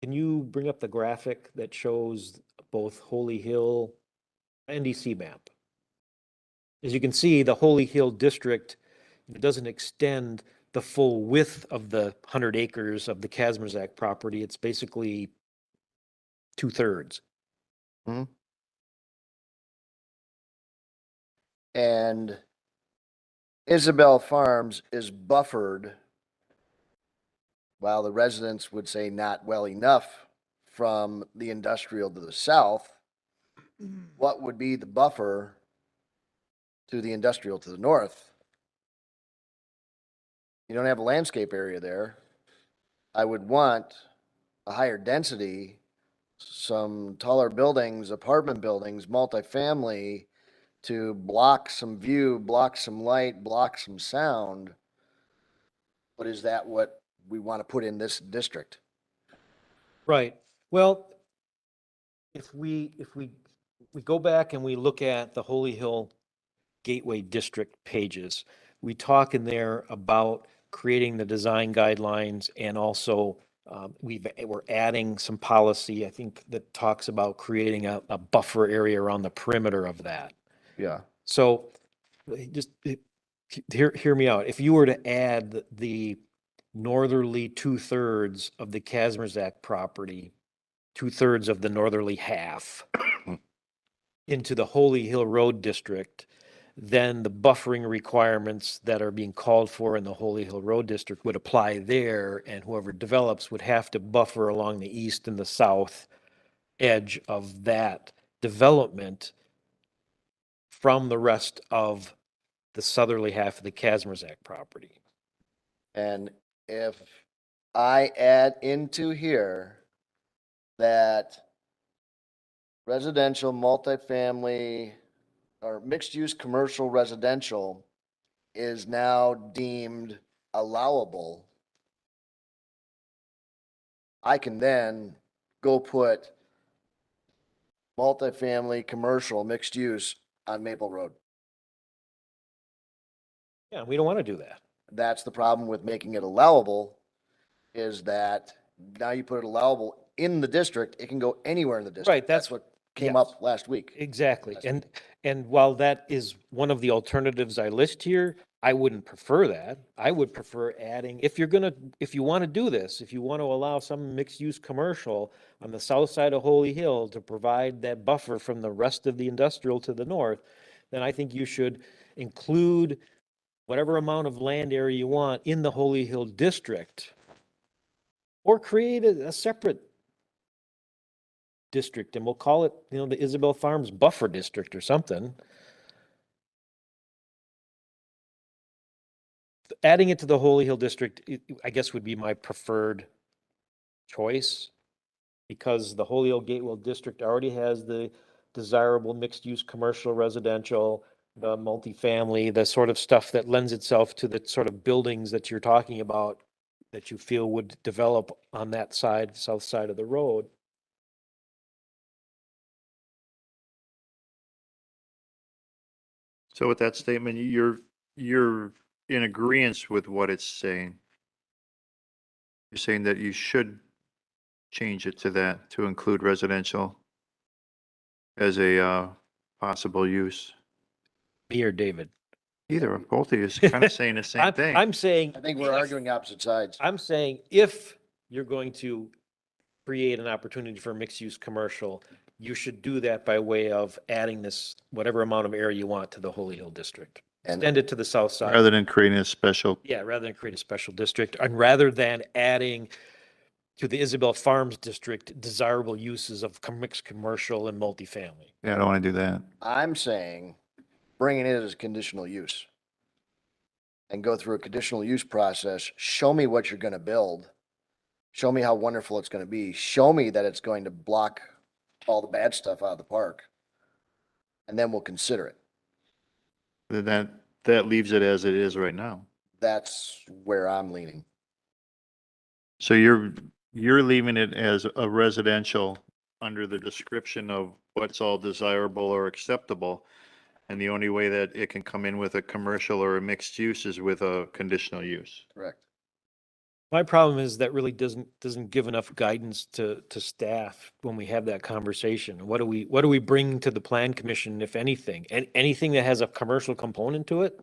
C: Can you bring up the graphic that shows both Holy Hill NDC map? As you can see, the Holy Hill district doesn't extend the full width of the 100 acres of the Kazmierzak property. It's basically 2/3.
A: And Isabel Farms is buffered, while the residents would say not well enough, from the industrial to the south. What would be the buffer to the industrial to the north? You don't have a landscape area there. I would want a higher density, some taller buildings, apartment buildings, multifamily, to block some view, block some light, block some sound. But is that what we want to put in this district?
C: Right. Well, if we go back and we look at the Holy Hill Gateway District pages, we talk in there about creating the design guidelines, and also we're adding some policy, I think, that talks about creating a buffer area around the perimeter of that.
A: Yeah.
C: So just hear me out. If you were to add the northerly 2/3 of the Kazmerzak property, 2/3 of the northerly half into the Holy Hill Road District, then the buffering requirements that are being called for in the Holy Hill Road District would apply there, and whoever develops would have to buffer along the east and the south edge of that development from the rest of the southerly half of the Kazmerzak property.
A: And if I add into here that residential, multifamily, or mixed-use commercial residential is now deemed allowable, I can then go put multifamily, commercial, mixed use on Maple Road.
C: Yeah, we don't want to do that.
A: That's the problem with making it allowable, is that now you put it allowable in the district, it can go anywhere in the district.
C: Right,
A: That's
C: that's-
A: what came
C: yes.
A: up last week.
C: Exactly.
A: Last
C: And while that is one of the alternatives I list here, I wouldn't prefer that. I would prefer adding, if you want to do this, if you want to allow some mixed-use commercial on the south side of Holy Hill to provide that buffer from the rest of the industrial to the north, then I think you should include whatever amount of land area you want in the Holy Hill district, or create a separate district, and we'll call it, the Isabel Farms Buffer District or something. Adding it to the Holy Hill District, I guess, would be my preferred choice, because the Holy Hill Gatewell District already has the desirable mixed-use commercial, residential, the multifamily, the sort of stuff that lends itself to the sort of buildings that you're talking about that you feel would develop on that side, south side of the road.
B: So with that statement, you're in agreement with what it's saying. You're saying that you should change it to that, to include residential as a possible use.
C: Me or David?
B: Either or both of you is kind of saying the same thing.
C: I'm saying.
A: I think we're
C: if-
A: arguing opposite sides.
C: I'm saying if you're going to create an opportunity for mixed-use commercial, you should do that by way of adding this, whatever amount of area you want to the Holy Hill District.
A: And
C: Extend it to the south side.
B: Rather than creating a special,
C: Yeah, rather than create a special district, and rather than adding to the Isabel Farms District desirable uses of mixed commercial and multifamily.
B: yeah, I don't want to do that.
A: I'm saying bringing it as conditional use and go through a conditional use process. Show me what you're going to build. Show me how wonderful it's going to be. Show me that it's going to block all the bad stuff out of the park. And then we'll consider it.
B: Then that leaves it as it is right now.
A: That's where I'm leaning.
B: So you're leaving it as a residential under the description of what's all desirable or acceptable. And the only way that it can come in with a commercial or a mixed use is with a conditional use.
A: Correct.
C: My problem is that really doesn't give enough guidance to staff when we have that conversation. What do we bring to the plan commission, if anything? Anything that has a commercial component to it?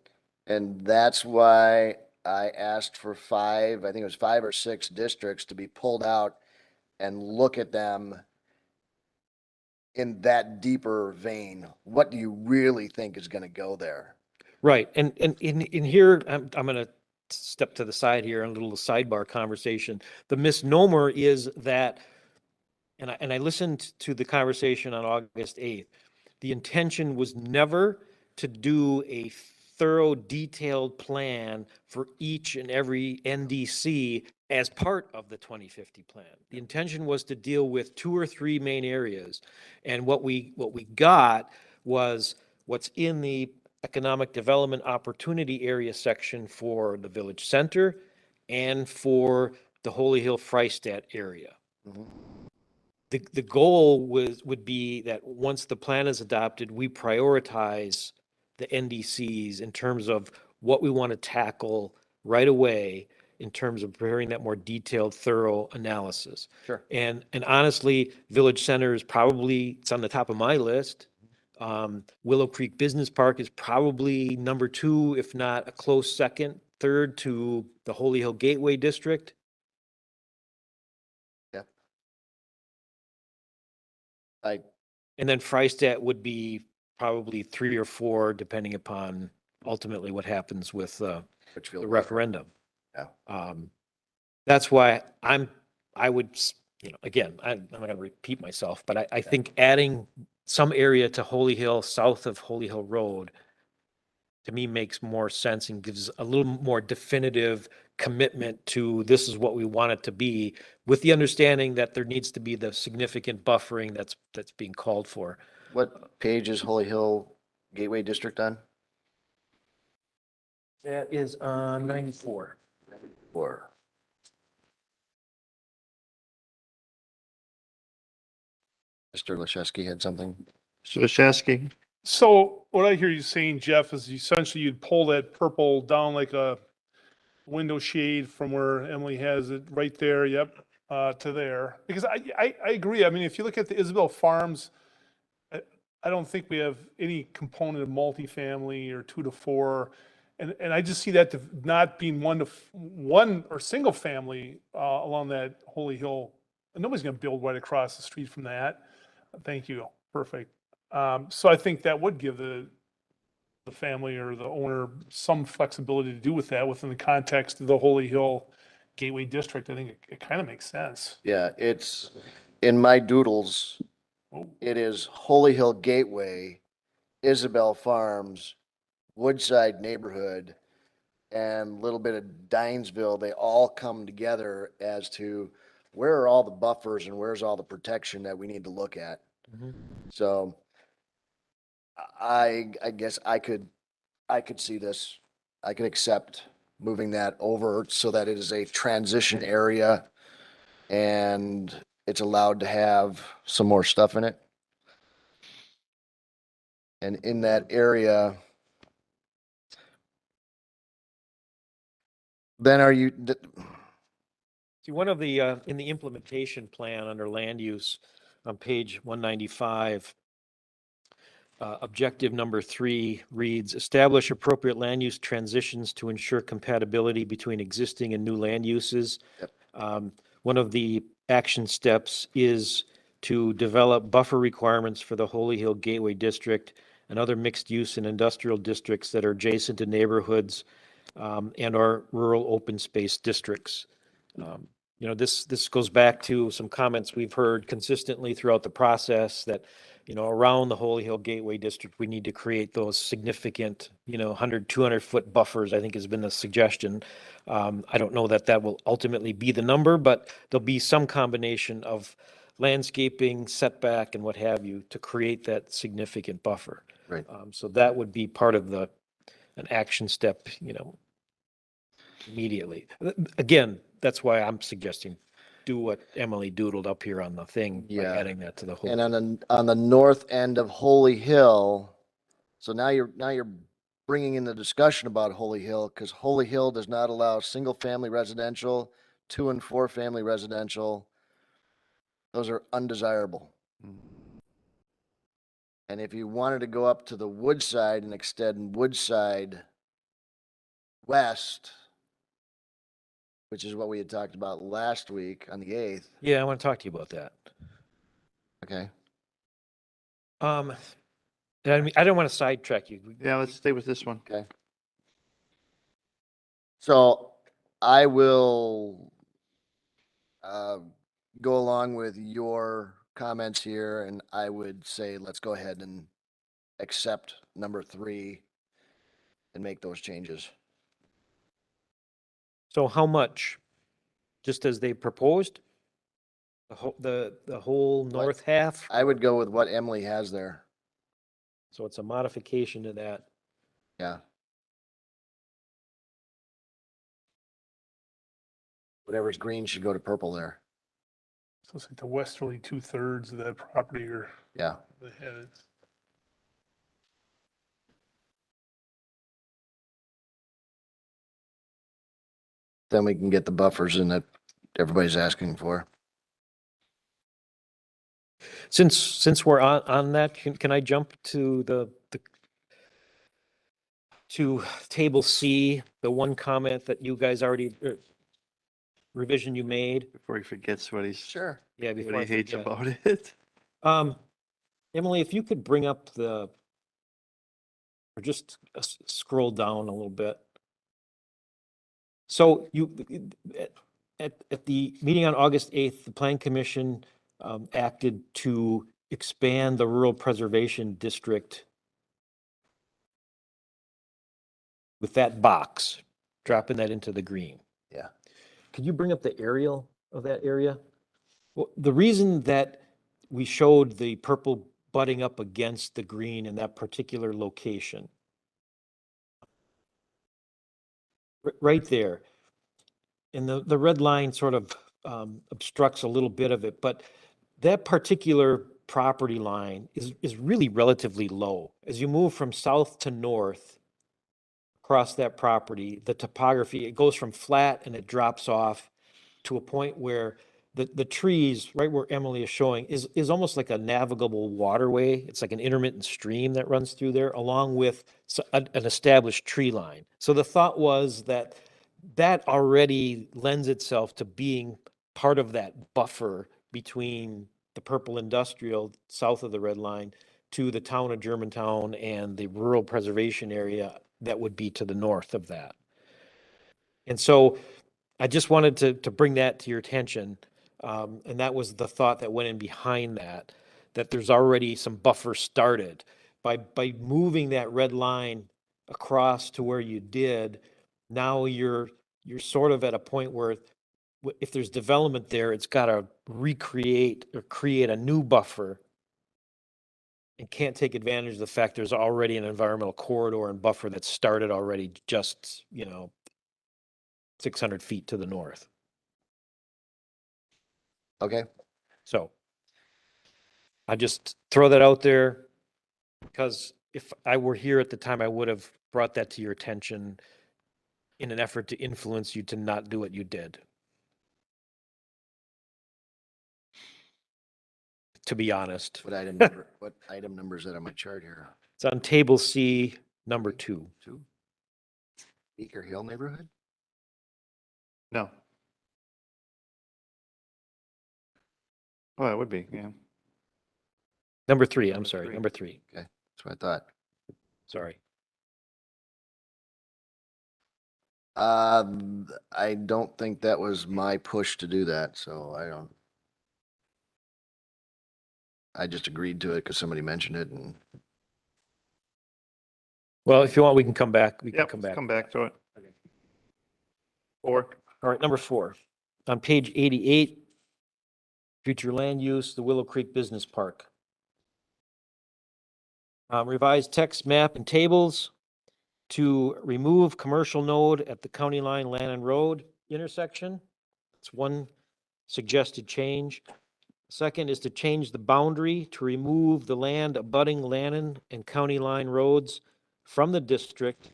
A: And that's why I asked for I think it was 5 or 6 districts to be pulled out and look at them in that deeper vein. What do you really think is going to go there?
C: Right, and in here, I'm gonna step to the side here, a little sidebar conversation. The misnomer is that, and I listened to the conversation on August 8th. The intention was never to do a thorough, detailed plan for each and every NDC as part of the 2050 plan. The intention was to deal with 2 or 3 main areas. And what we got was what's in the Economic Development Opportunity Area section for the Village Center and for the Holy Hill Freistadt area.
A: Mhm.
C: The goal would be that once the plan is adopted, we prioritize the NDCs in terms of what we want to tackle right away in terms of preparing that more detailed, thorough analysis.
A: Sure.
C: And honestly, Village Center is probably, it's on the top of my list. Willow Creek Business Park is probably number 2, if not a close second, third to the Holy Hill Gateway District.
A: I,
C: And then Freistadt would be probably 3 or 4, depending upon ultimately what happens with the
A: Litchfield.
C: referendum.
A: Yeah.
C: That's why I would, again, I'm not gonna repeat myself, but I think adding some area to Holy Hill, south of Holy Hill Road, to me makes more sense and gives a little more definitive commitment to this is what we want it to be, with the understanding that there needs to be the significant buffering that's being called for.
A: What page is Holy Hill Gateway District on?
C: That is on 94.
A: Or, Mr. Lashesky had something?
B: Mr. Lashesky?
D: So what I hear you saying, Jeff, is essentially you'd pull that purple down like a window shade from where Emily has it right there, yep, to there. Because I agree. I mean, if you look at the Isabel Farms, I don't think we have any component of multifamily or 2 to 4. And I just see that not being one or single family along that Holy Hill. Nobody's gonna build right across the street from that. Thank you. Perfect. So I think that would give the family or the owner some flexibility to do with that within the context of the Holy Hill Gateway District. I think it kind of makes sense.
A: Yeah, it's, in my doodles,
D: Oh,
A: it is Holy Hill Gateway, Isabel Farms, Woodside Neighborhood, and a little bit of Dinesville. They all come together as to where are all the buffers and where's all the protection that we need to look at. So I guess I could see this. I could accept moving that over so that it is a transition area and it's allowed to have some more stuff in it. And in that area, then are you,
C: See, one of the, in the implementation plan under land use on page 195, objective number 3 reads, establish appropriate land use transitions to ensure compatibility between existing and new land uses.
A: Yep.
C: One of the action steps is to develop buffer requirements for the Holy Hill Gateway District and other mixed use and industrial districts that are adjacent to neighborhoods and our rural open space districts. This goes back to some comments we've heard consistently throughout the process that, around the Holy Hill Gateway District, we need to create those significant, 100, 200-foot buffers, I think has been the suggestion. I don't know that that will ultimately be the number, but there'll be some combination of landscaping, setback, and what have you to create that significant buffer.
A: Right.
C: So that would be part of an action step, immediately. Again, that's why I'm suggesting do what Emily doodled up here on the thing by
A: Yeah.
C: adding that to the whole.
A: and on the north end of Holy Hill, so now you're bringing in the discussion about Holy Hill, because Holy Hill does not allow single-family residential, 2 and 4 family residential. Those are undesirable. And if you wanted to go up to the Woodside and extend Woodside west, which is what we had talked about last week on the 8th,
C: Yeah, I want to talk to you about that.
A: okay?
C: And I mean, I don't want to sidetrack you.
B: Yeah, let's stay with this one.
A: Okay. So I will go along with your comments here, and I would say, let's go ahead and accept number 3 and make those changes.
C: So how much? Just as they proposed? The whole north half?
A: I would go with what Emily has there.
C: So it's a modification to that.
A: Yeah. Whatever's green should go to purple there.
D: So it's like the westerly 2/3 of that property or
A: Yeah.
D: the head.
A: Then we can get the buffers in that everybody's asking for.
C: Since we're on that, can I jump to to table C, the one comment that you guys already, revision you made?
B: Before he forgets what
A: Sure.
C: Yeah,
B: what
C: before
B: he
C: I
B: hates
C: forget.
B: about it.
C: Emily, if you could bring up or just scroll down a little bit. So at the meeting on August 8th, the Plan Commission acted to expand the Rural Preservation District with that box, dropping that into the green.
A: Yeah.
C: Could you bring up the aerial of that area? Well, the reason that we showed the purple butting up against the green in that particular location, right there, and the red line sort of obstructs a little bit of it, but that particular property line is really relatively low. As you move from south to north across that property, the topography, it goes from flat and it drops off to a point where the trees, right where Emily is showing, is almost like a navigable waterway. It's like an intermittent stream that runs through there, along with an established tree line. So the thought was that that already lends itself to being part of that buffer between the purple industrial south of the red line to the town of Germantown and the rural preservation area that would be to the north of that. And so I just wanted to bring that to your attention. And that was the thought that went in behind that, that there's already some buffer started. By moving that red line across to where you did, now you're sort of at a point where if there's development there, it's got to recreate or create a new buffer and can't take advantage of the fact there's already an environmental corridor and buffer that started already just, 600 feet to the north.
A: Okay.
C: So I just throw that out there because if I were here at the time, I would have brought that to your attention in an effort to influence you to not do what you did. To be honest,
A: What item number is that on my chart here?
C: it's on table C, number 2.
A: 2? Beaker Hill neighborhood?
B: No. Well, it would be, yeah.
C: Number 3, I'm
B: Number
C: sorry,
B: 3.
C: number 3.
A: That's what I thought.
C: Sorry.
A: I don't think that was my push to do that, so I just agreed to it because somebody mentioned it and
C: Well, if you want, we can come back. We can
B: Yep,
C: come
B: let's
C: back.
B: come back to it. 4.
C: All right, number 4. On page 88, future land use, the Willow Creek Business Park. Revised text, map, and tables to remove commercial node at the County Line Lannon Road intersection. That's one suggested change. Second is to change the boundary to remove the land abutting Lannon and County Line roads from the district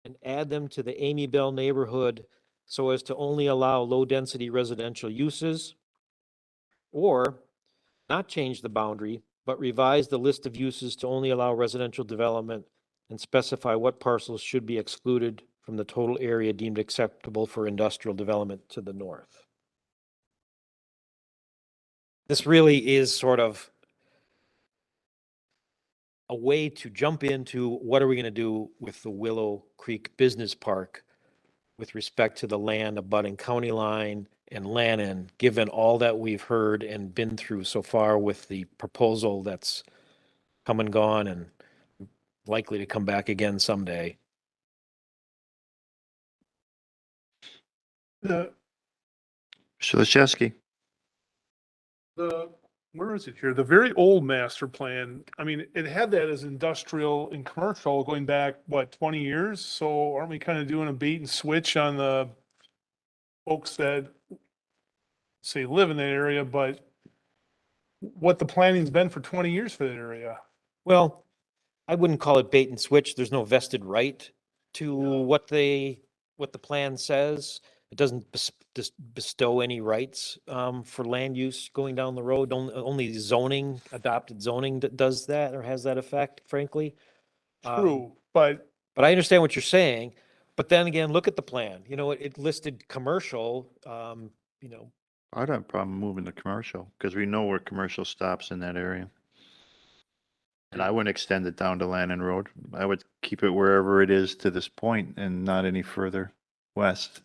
C: and add them to the Amy Bell neighborhood so as to only allow low-density residential uses. Or not change the boundary, but revise the list of uses to only allow residential development and specify what parcels should be excluded from the total area deemed acceptable for industrial development to the north. This really is sort of a way to jump into what are we going to do with the Willow Creek Business Park with respect to the land abutting County Line and Lannon, given all that we've heard and been through so far with the proposal that's come and gone and likely to come back again someday.
D: The,
B: Szeliszewski.
D: where is it here? The very old master plan, I mean, it had that as industrial and commercial going back, what, 20 years? So aren't we kind of doing a bait and switch on the folks that say live in that area, but what the planning's been for 20 years for that area?
C: Well, I wouldn't call it bait and switch. There's no vested right to what the plan says. It doesn't bestow any rights for land use going down the road. Only zoning, adopted zoning that does that or has that effect, frankly.
D: True, but
C: But I understand what you're saying. But then again, look at the plan. You know, it listed commercial, you know,
B: I don't have a problem moving to commercial because we know where commercial stops in that area. And I wouldn't extend it down to Lannon Road. I would keep it wherever it is to this point and not any further west.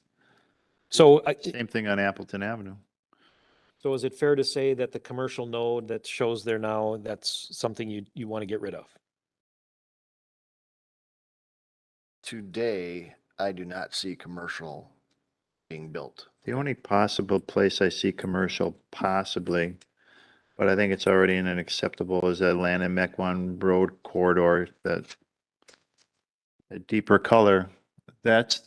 C: so,
B: Same thing on Appleton Avenue.
C: so is it fair to say that the commercial node that shows there now, that's something you want to get rid of?
A: Today, I do not see commercial being built.
B: The only possible place I see commercial possibly, but I think it's already in an acceptable, is that Lannon Mequon Road corridor, that a deeper color. That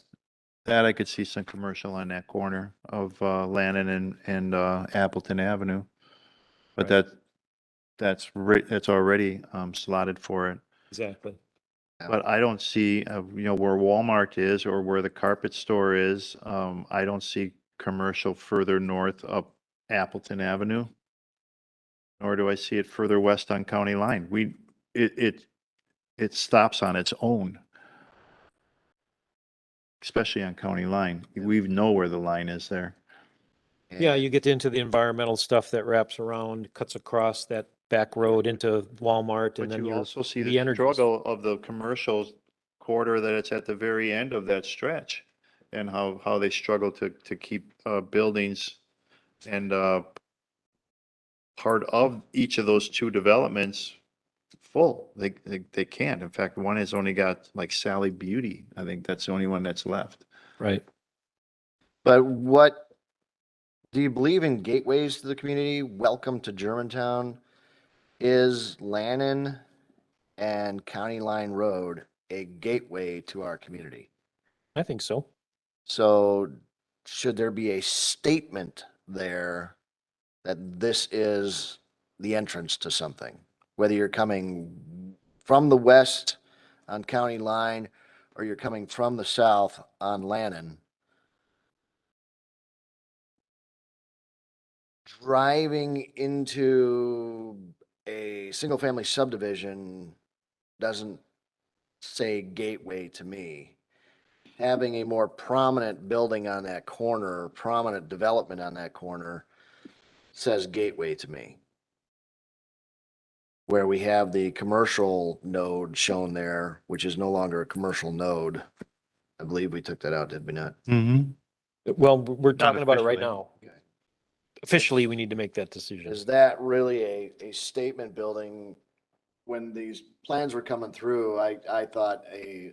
B: I could see some commercial on that corner of Lannon and Appleton Avenue. But that's already slotted for it.
C: Exactly.
B: But I don't see, where Walmart is or where the carpet store is, I don't see commercial further north up Appleton Avenue. Nor do I see it further west on County Line. It stops on its own. Especially on County Line. We know where the line is there.
C: Yeah,
A: And
C: you get into the environmental stuff that wraps around, cuts across that back road into Walmart and
B: But
C: then
B: you
C: you're
B: also see
C: the
B: the
C: energy.
B: struggle of the commercial corridor that it's at the very end of that stretch. And how they struggle to keep buildings and part of each of those two developments full. They can't. In fact, one has only got like Sally Beauty. I think that's the only one that's left.
C: Right.
A: But what, do you believe in gateways to the community? Welcome to Germantown. Is Lannon and County Line Road a gateway to our community?
C: I think so.
A: So should there be a statement there that this is the entrance to something? Whether you're coming from the west on County Line or you're coming from the south on Lannon. Driving into a single-family subdivision doesn't say gateway to me. Having a more prominent building on that corner, prominent development on that corner says gateway to me. Where we have the commercial node shown there, which is no longer a commercial node. I believe we took that out, did we not?
B: Mm-hmm.
C: Well, we're
B: Not
C: talking about it right
B: officially.
C: now.
A: Okay.
C: Officially, we need to make that decision.
A: Is that really a statement building? When these plans were coming through, I thought a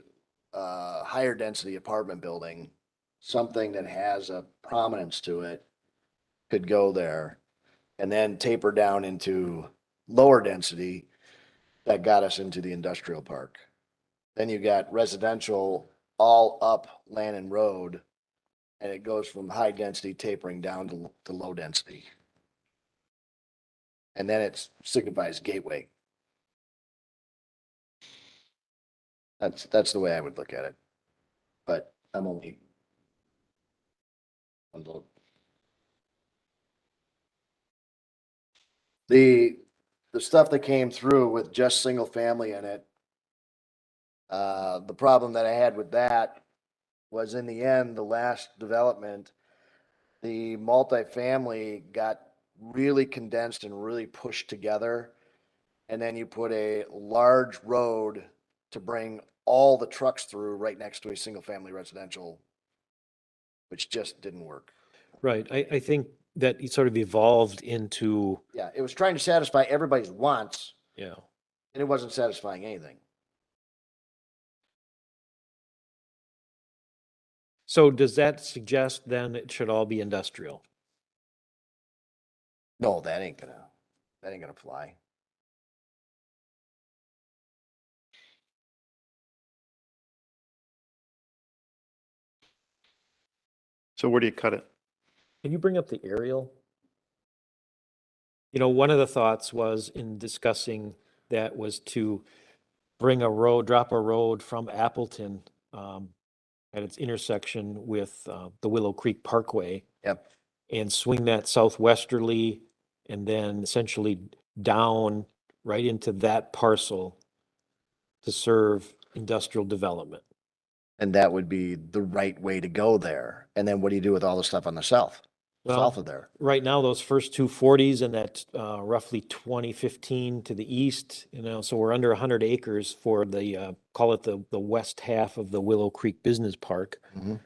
A: higher density apartment building, something that has a prominence to it, could go there and then taper down into lower density that got us into the industrial park. Then you got residential all up Lannon Road, and it goes from high density tapering down to low density. And then it signifies gateway. That's the way I would look at it. But I'm only one vote. The stuff that came through with just single family in it, the problem that I had with that was in the end, the last development, the multifamily got really condensed and really pushed together. And then you put a large road to bring all the trucks through right next to a single family residential, which just didn't work.
C: Right. I think that it sort of evolved into,
A: Yeah, it was trying to satisfy everybody's wants
C: yeah.
A: and it wasn't satisfying anything.
C: So does that suggest then it should all be industrial?
A: No, that ain't gonna fly.
B: So where do you cut it?
C: Can you bring up the aerial? You know, one of the thoughts was in discussing that was to bring a road, drop a road from Appleton at its intersection with the Willow Creek Parkway.
A: Yep.
C: And swing that southwesterly and then essentially down right into that parcel to serve industrial development.
A: And that would be the right way to go there. And then what do you do with all the stuff on the south,
C: Well,
A: south of there?
C: Right now, those first 240s and that roughly 2015 to the east, so we're under 100 acres for the, call it the west half of the Willow Creek Business Park.
A: Mhm.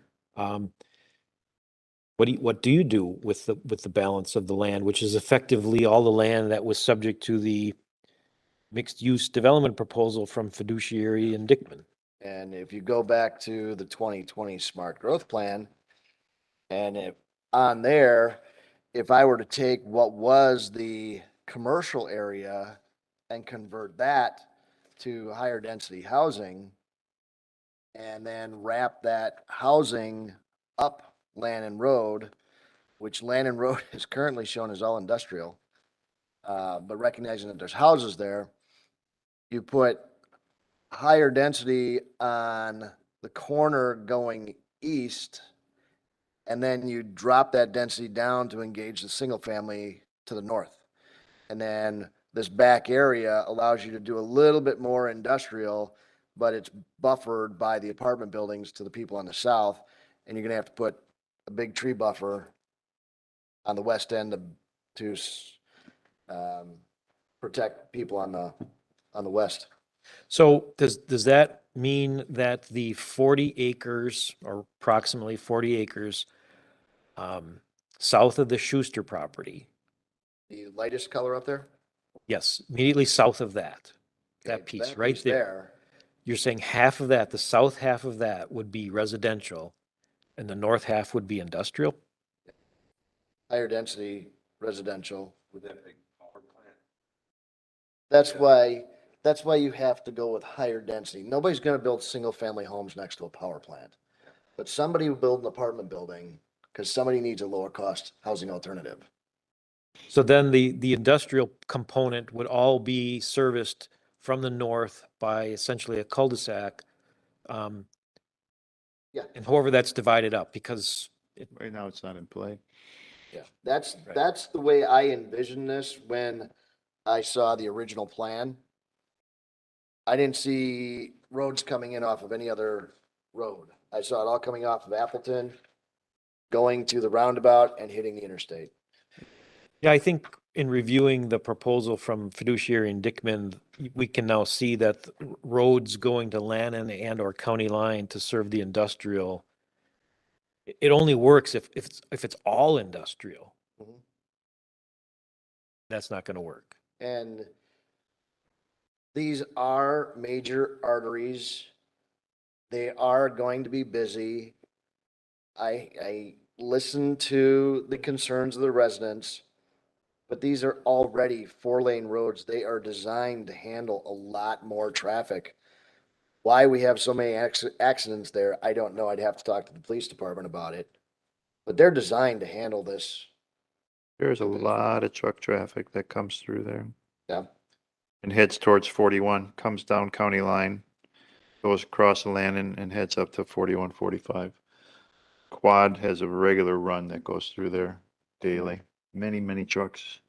C: What do you do with the balance of the land, which is effectively all the land that was subject to the mixed-use development proposal from Fiduciary and Dickman?
A: And if you go back to the 2020 Smart Growth Plan, and if on there, if I were to take what was the commercial area and convert that to higher density housing, and then wrap that housing up Lannon Road, which Lannon Road is currently shown as all industrial, but recognizing that there's houses there, you put higher density on the corner going east, and then you drop that density down to engage the single family to the north. And then this back area allows you to do a little bit more industrial, but it's buffered by the apartment buildings to the people on the south. And you're gonna have to put a big tree buffer on the west end to protect people on the west.
C: So does that mean that the 40 acres or approximately 40 acres south of the Schuster property,
A: The lightest color up there?
C: yes, immediately south of that
A: Okay,
C: piece right
A: piece
C: there, you're saying half of that, the south half of that would be residential and the north half would be industrial?
A: Higher density residential.
F: With that big power plant.
A: That's why you have to go with higher density. Nobody's gonna build single family homes next to a power plant. But somebody will build an apartment building because somebody needs a lower cost housing alternative.
C: So then the industrial component would all be serviced from the north by essentially a cul-de-sac.
A: Yeah.
C: And however that's divided up, because
B: Right now, it's not in play.
A: Yeah, that's the way I envisioned this when I saw the original plan. I didn't see roads coming in off of any other road. I saw it all coming off of Appleton, going to the roundabout and hitting the interstate.
C: yeah, I think in reviewing the proposal from Fiduciary and Dickman, we can now see that roads going to Lannon and or county line to serve the industrial, it only works if it's all industrial.
A: Mhm.
C: That's not going to work.
A: And these are major arteries. They are going to be busy. I listen to the concerns of the residents, but these are already 4-lane roads. They are designed to handle a lot more traffic. Why we have so many accidents there, I don't know. I'd have to talk to the police department about it. But they're designed to handle this.
B: There's a lot of truck traffic that comes through there
A: Yeah.
B: and heads towards 41, comes down county line, goes across the land and heads up to 41, 45. Quad has a regular run that goes through there daily. Many, many trucks.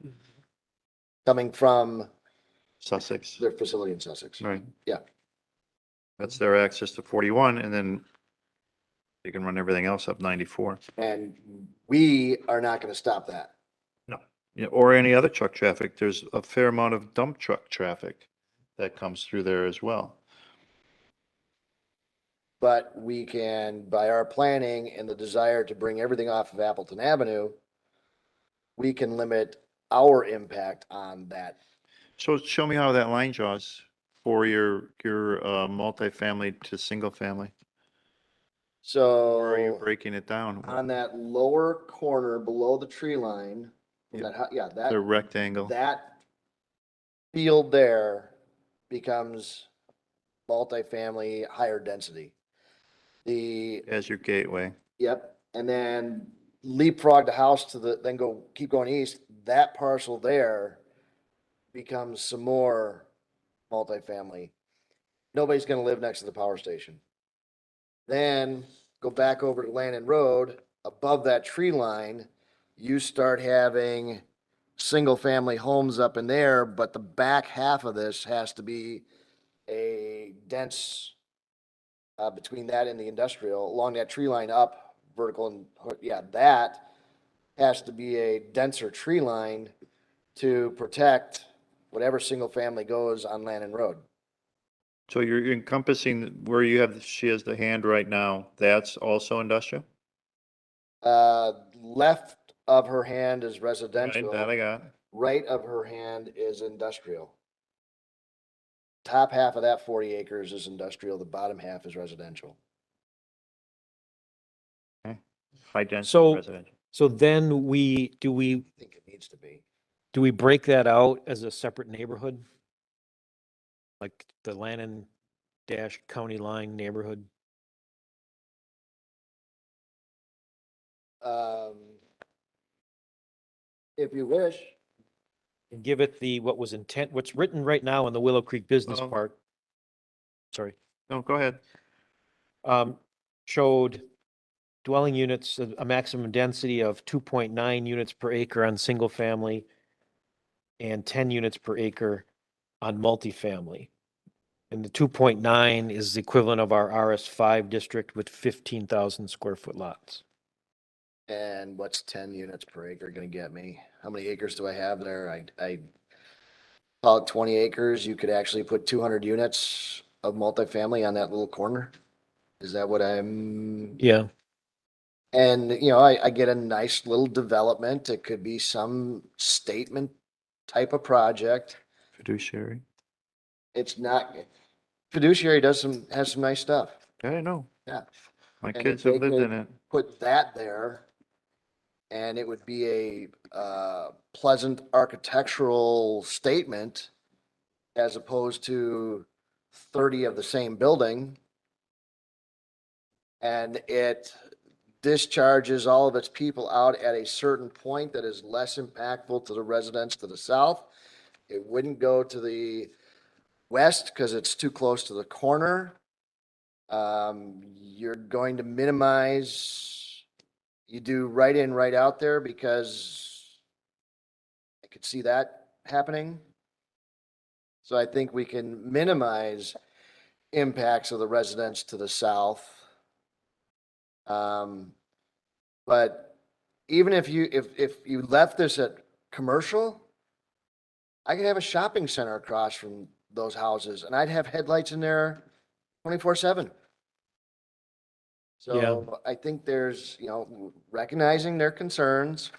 A: Coming from
B: Sussex,
A: their facility in Sussex.
B: right?
A: Yeah.
B: That's their access to 41, and then they can run everything else up 94.
A: And we are not gonna stop that.
B: Yeah, or any other truck traffic. There's a fair amount of dump truck traffic that comes through there as well.
A: But we can, by our planning and the desire to bring everything off of Appleton Avenue, we can limit our impact on that.
B: So show me how that line draws for your multifamily to single family. Where are you
A: So
B: breaking it down?
A: on that lower corner below the tree line, from
B: Yep.
A: that, yeah,
B: The rectangle.
A: that field there becomes multifamily, higher density. The,
B: As your gateway.
A: yep, and then leapfrog the house to then keep going east, that parcel there becomes some more multifamily. Nobody's gonna live next to the power station. Then go back over to Landon Road, above that tree line, you start having single-family homes up in there, but the back half of this has to be a dense, between that and the industrial, along that tree line up, vertical and, yeah, that has to be a denser tree line to protect whatever single family goes on Landon Road.
B: So you're encompassing where you have, she has the hand right now, that's also industrial?
A: Left of her hand is
B: Right,
A: residential.
B: that I got.
A: Right of her hand is industrial. Top half of that 40 acres is industrial, the bottom half is residential.
B: High density
C: So-
B: residential.
C: So then do
A: I think it needs to be.
C: we break that out as a separate neighborhood? Like the Lannon dash county line neighborhood?
A: Um, if you wish,
C: And give it what's written right now in the Willow Creek Business
B: Well-
C: Park. Sorry,
B: No, go ahead.
C: showed dwelling units, a maximum density of 2.9 units per acre on single family and 10 units per acre on multifamily. And the 2.9 is the equivalent of our RS5 district with 15,000 square foot lots.
A: and what's 10 units per acre gonna get me? How many acres do I have there? I call it 20 acres. You could actually put 200 units of multifamily on that little corner. Is that what I'm?
C: Yeah,
A: And, you know, I get a nice little development. It could be some statement type of project.
B: Fiduciary.
A: It's not, fiduciary has some nice stuff.
B: Yeah, I know.
A: Yeah.
B: My
A: And
B: kids
A: if
B: have
A: they
B: lived in
A: could
B: it.
A: Put that there and it would be a pleasant architectural statement as opposed to 30 of the same building. And it discharges all of its people out at a certain point that is less impactful to the residents to the south. It wouldn't go to the west because it's too close to the corner. You're going to minimize, you do right in, right out there because I could see that happening. So I think we can minimize impacts of the residents to the south. But even if you left this at commercial, I could have a shopping center across from those houses and I'd have headlights in there 24/7. So I think there's, you know, recognizing their concerns.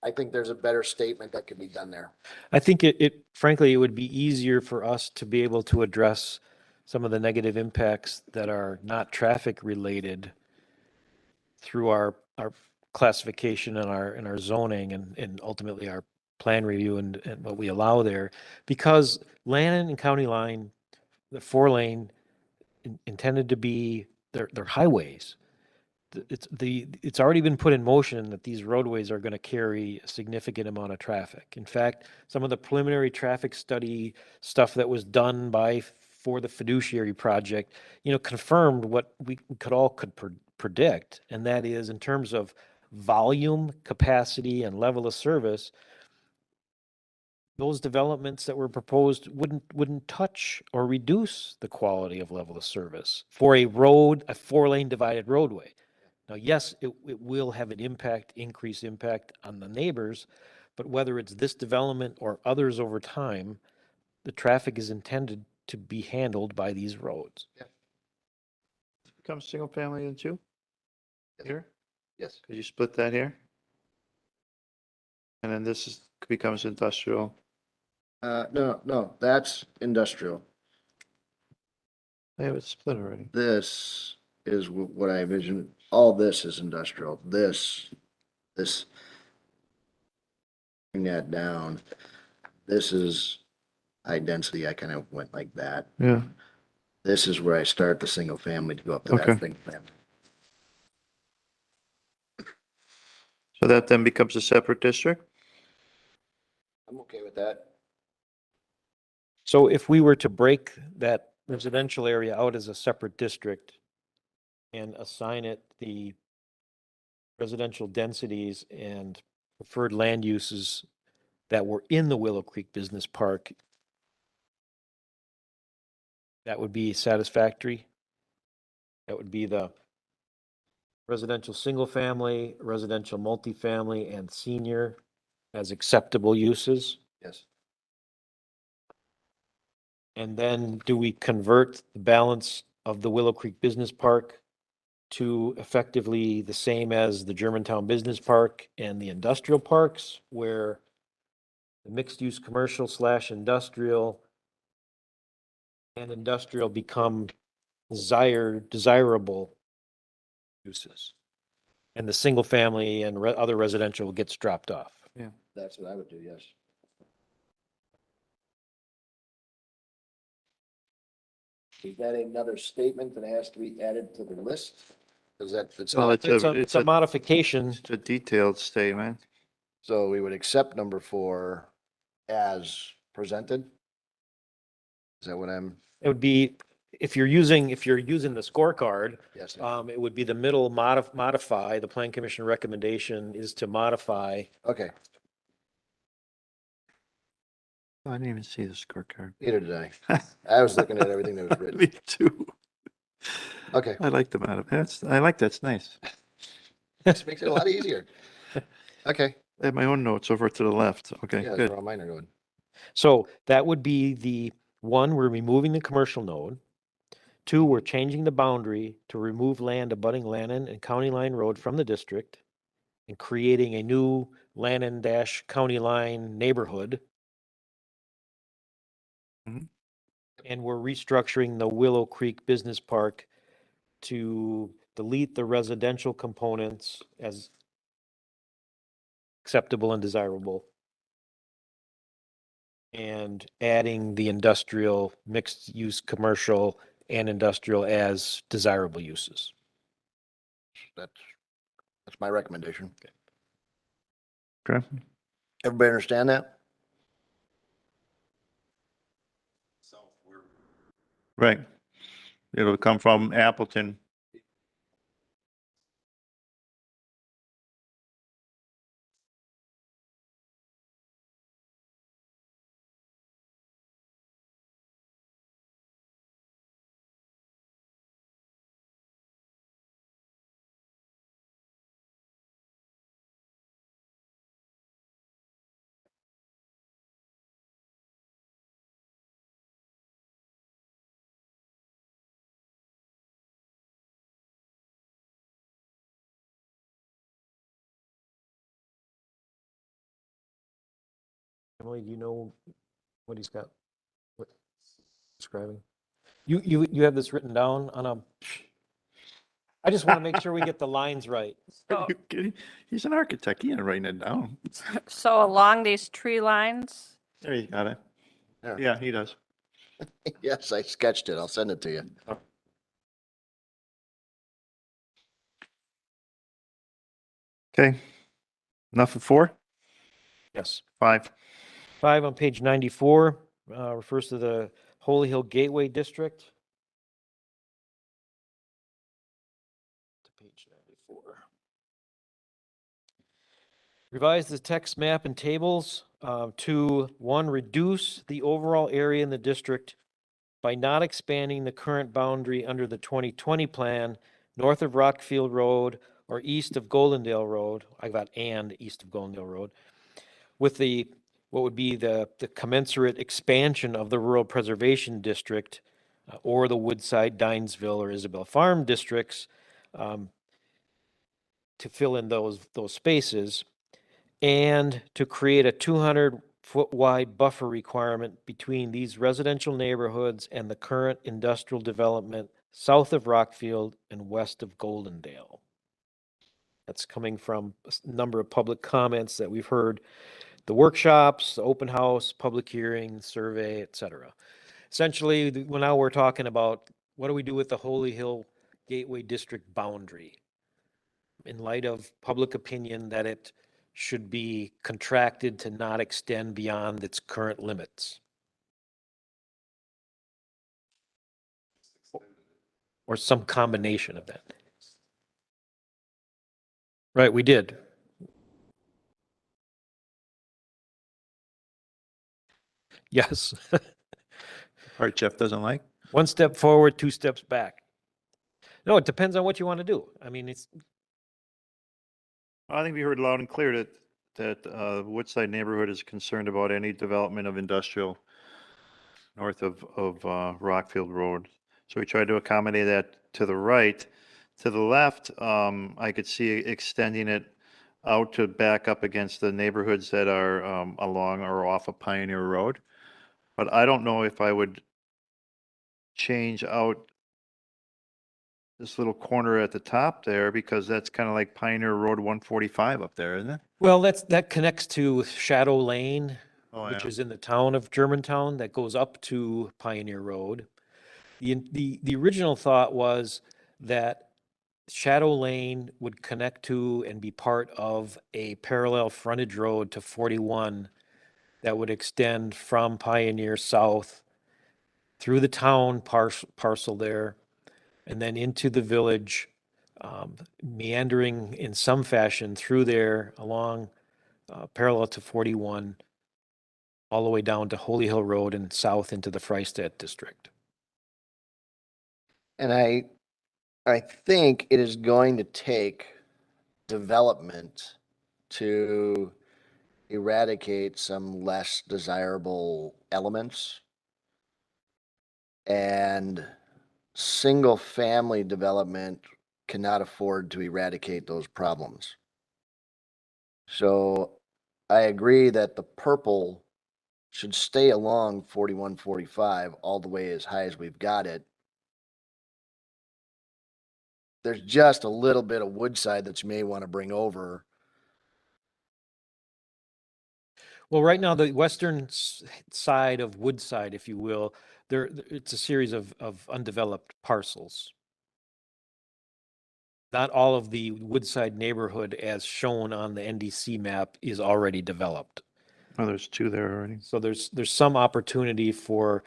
A: I think there's a better statement that could be done there.
C: I think frankly, it would be easier for us to be able to address some of the negative impacts that are not traffic related through our classification and our zoning and ultimately our plan review and what we allow there. Because Lannon and County Line, the 4-lane intended to be, they're highways. It's already been put in motion that these roadways are going to carry a significant amount of traffic. In fact, some of the preliminary traffic study stuff that was done for the fiduciary project, you know, confirmed what we could predict, and that is in terms of volume, capacity, and level of service, those developments that were proposed wouldn't touch or reduce the quality of level of service for a 4-lane divided roadway. Now, yes, it will have an increased impact on the neighbors, but whether it's this development or others over time, the traffic is intended to be handled by these roads.
B: Becomes single family in two?
A: Yes.
B: Here?
A: Yes.
B: Could you split that here? And then becomes industrial.
A: No, that's industrial.
B: I have it split already.
A: This is what I envision. All this is industrial. This, bring that down. This is high density. I kind of went like that.
B: Yeah.
A: This is where I start the single family to go up to
B: Okay.
A: that single family.
B: So that then becomes a separate district?
A: I'm okay with that.
C: So if we were to break that residential area out as a separate district, and assign it the residential densities and preferred land uses that were in the Willow Creek Business Park, that would be satisfactory. That would be the residential single family, residential multifamily, and senior as acceptable uses.
A: Yes.
C: And then do we convert the balance of the Willow Creek Business Park to effectively the same as the Germantown Business Park and the industrial parks, where the mixed-use commercial / industrial and industrial become desirable uses? And the single family and other residential gets dropped off.
A: That's what I would do, yes. Is that another statement that has to be added to the list? Is that, it's
B: Well,
A: not,
C: It's a modification.
B: It's a detailed statement.
A: so we would accept number 4 as presented? Is that what I'm,
C: It would be, if you're using the scorecard,
A: yes,
C: it would be the middle modify, the plan commission recommendation is to modify.
A: okay,
B: I didn't even see the scorecard.
A: neither did I. I was looking at everything that was written.
B: Me too.
A: Okay,
B: I like the amount I like that's nice.
A: this makes it a lot easier. Okay,
B: I have my own notes over to the left. Okay,
A: yeah, that's
B: good.
A: where all mine are going.
C: So that would be the one, we're removing the commercial node. 2, we're changing the boundary to remove land abutting Lannon and County Line Road from the district and creating a new Lannon-County Line neighborhood.
B: Mhm.
C: And we're restructuring the Willow Creek Business Park to delete the residential components as acceptable and desirable, and adding the industrial, mixed-use commercial and industrial as desirable uses.
A: That's my recommendation.
B: Okay.
A: Everybody understand that?
B: Right. It'll come from Appleton.
C: Emily, do you know what he's got? What describing? You have this written down on a, I just want to make sure we get the lines right.
B: Are you kidding? He's an architect. He ain't writing it down.
G: So along these tree lines,
B: There you got it.
A: There.
B: Yeah, he does.
A: Yes, I sketched it. I'll send it to you.
B: Okay. Enough of 4?
C: Yes.
B: 5.
C: 5 on page 94 refers to the Holy Hill Gateway District. To page 94. Revise the text map and tables to, 1, reduce the overall area in the district by not expanding the current boundary under the 2020 plan north of Rockfield Road or east of Goldendale Road. I got and east of Goldendale Road, with the what would be the commensurate expansion of the Rural Preservation District or the Woodside, Dinesville, or Isabel Farm districts to fill in those spaces, and to create a 200-foot wide buffer requirement between these residential neighborhoods and the current industrial development south of Rockfield and west of Goldendale. That's coming from a number of public comments that we've heard, the workshops, the open house, public hearing, survey, et cetera. Essentially, now we're talking about what do we do with the Holy Hill Gateway District boundary in light of public opinion that it should be contracted to not extend beyond its current limits. Or some combination of that. Right, we did. Yes.
B: Part Jeff doesn't like?
C: One step forward, two steps back. No, it depends on what you want to do. I mean, it's,
B: I think we heard loud and clear that Woodside neighborhood is concerned about any development of industrial north of Rockfield Road. So we tried to accommodate that to the right. To the left, I could see extending it out to back up against the neighborhoods that are along or off of Pioneer Road. But I don't know if I would change out this little corner at the top there, because that's kind of like Pioneer Road 145 up there, isn't it?
C: well, that connects to Shadow Lane,
B: Oh,
C: which
B: yeah.
C: is in the town of Germantown, that goes up to Pioneer Road. The original thought was that Shadow Lane would connect to and be part of a parallel frontage road to 41 that would extend from Pioneer south through the town parcel there, and then into the village, meandering in some fashion through there along parallel to 41, all the way down to Holy Hill Road and south into the Freistadt district.
A: And I think it is going to take development to eradicate some less desirable elements. And single-family development cannot afford to eradicate those problems. So I agree that the purple should stay along 4145 all the way as high as we've got it. There's just a little bit of Woodside that you may want to bring over.
C: Well, right now, the western side of Woodside, if you will, it's a series of undeveloped parcels. Not all of the Woodside neighborhood as shown on the NDC map is already developed.
B: Oh, there's two there already.
C: So there's some opportunity for,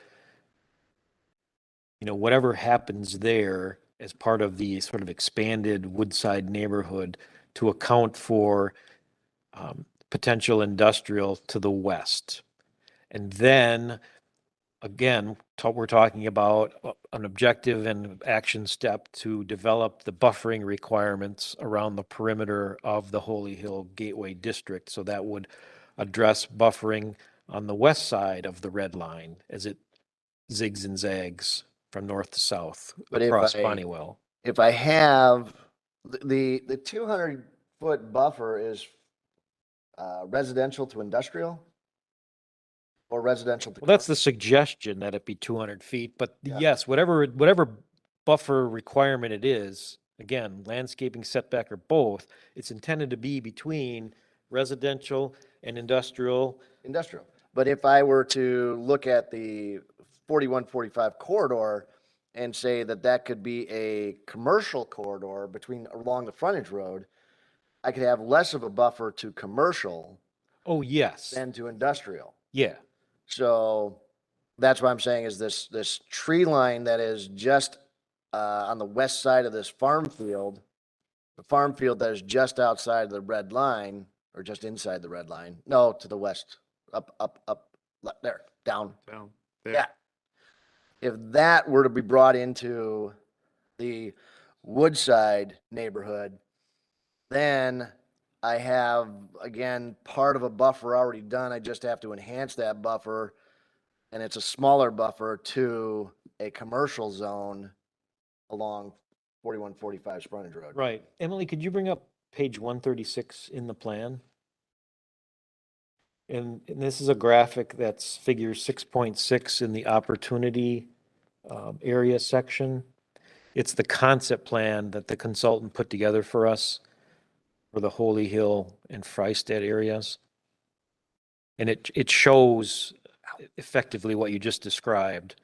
C: whatever happens there as part of the sort of expanded Woodside neighborhood to account for potential industrial to the west. And then, again, we're talking about an objective and action step to develop the buffering requirements around the perimeter of the Holy Hill Gateway District. So that would address buffering on the west side of the red line as it zigs and zags from north to south
A: But if
C: across
A: I-
C: Bonnywell.
A: If I have, the 200-foot buffer is residential to industrial? Or residential to?
C: Well, that's the suggestion, that it be 200 feet, but
A: Yeah.
C: yes, whatever buffer requirement it is, again, landscaping, setback, or both, it's intended to be between residential and industrial.
A: Industrial. But if I were to look at the 4145 corridor and say that that could be a commercial corridor along the frontage road, I could have less of a buffer to commercial
C: Oh, yes,
A: than to industrial.
C: yeah.
A: So that's what I'm saying is this tree line that is just on the west side of this farm field, the farm field that is just outside of the red line, or just inside the red line. No, to the west, up, there, down.
B: Down there.
A: Yeah. If that were to be brought into the Woodside neighborhood, then I have, again, part of a buffer already done. I just have to enhance that buffer. And it's a smaller buffer to a commercial zone along 4145 frontage road.
C: Right. Emily, could you bring up page 136 in the plan? And this is a graphic that's figure 6.6 in the opportunity area section. It's the concept plan that the consultant put together for us for the Holy Hill and Freistadt areas. And it shows effectively what you just described.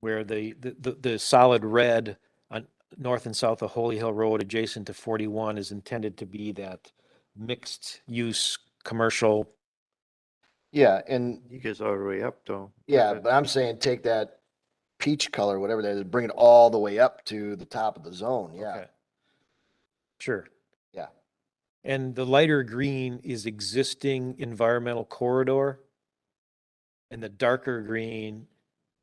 C: Where the solid red on north and south of Holy Hill Road adjacent to 41 is intended to be that mixed use commercial.
A: Yeah, and
B: You guys all the way up though.
A: yeah, but I'm saying take that peach color, whatever that is, bring it all the way up to the top of the zone, yeah.
C: Okay. Sure.
A: Yeah.
C: And the lighter green is existing environmental corridor. And the darker green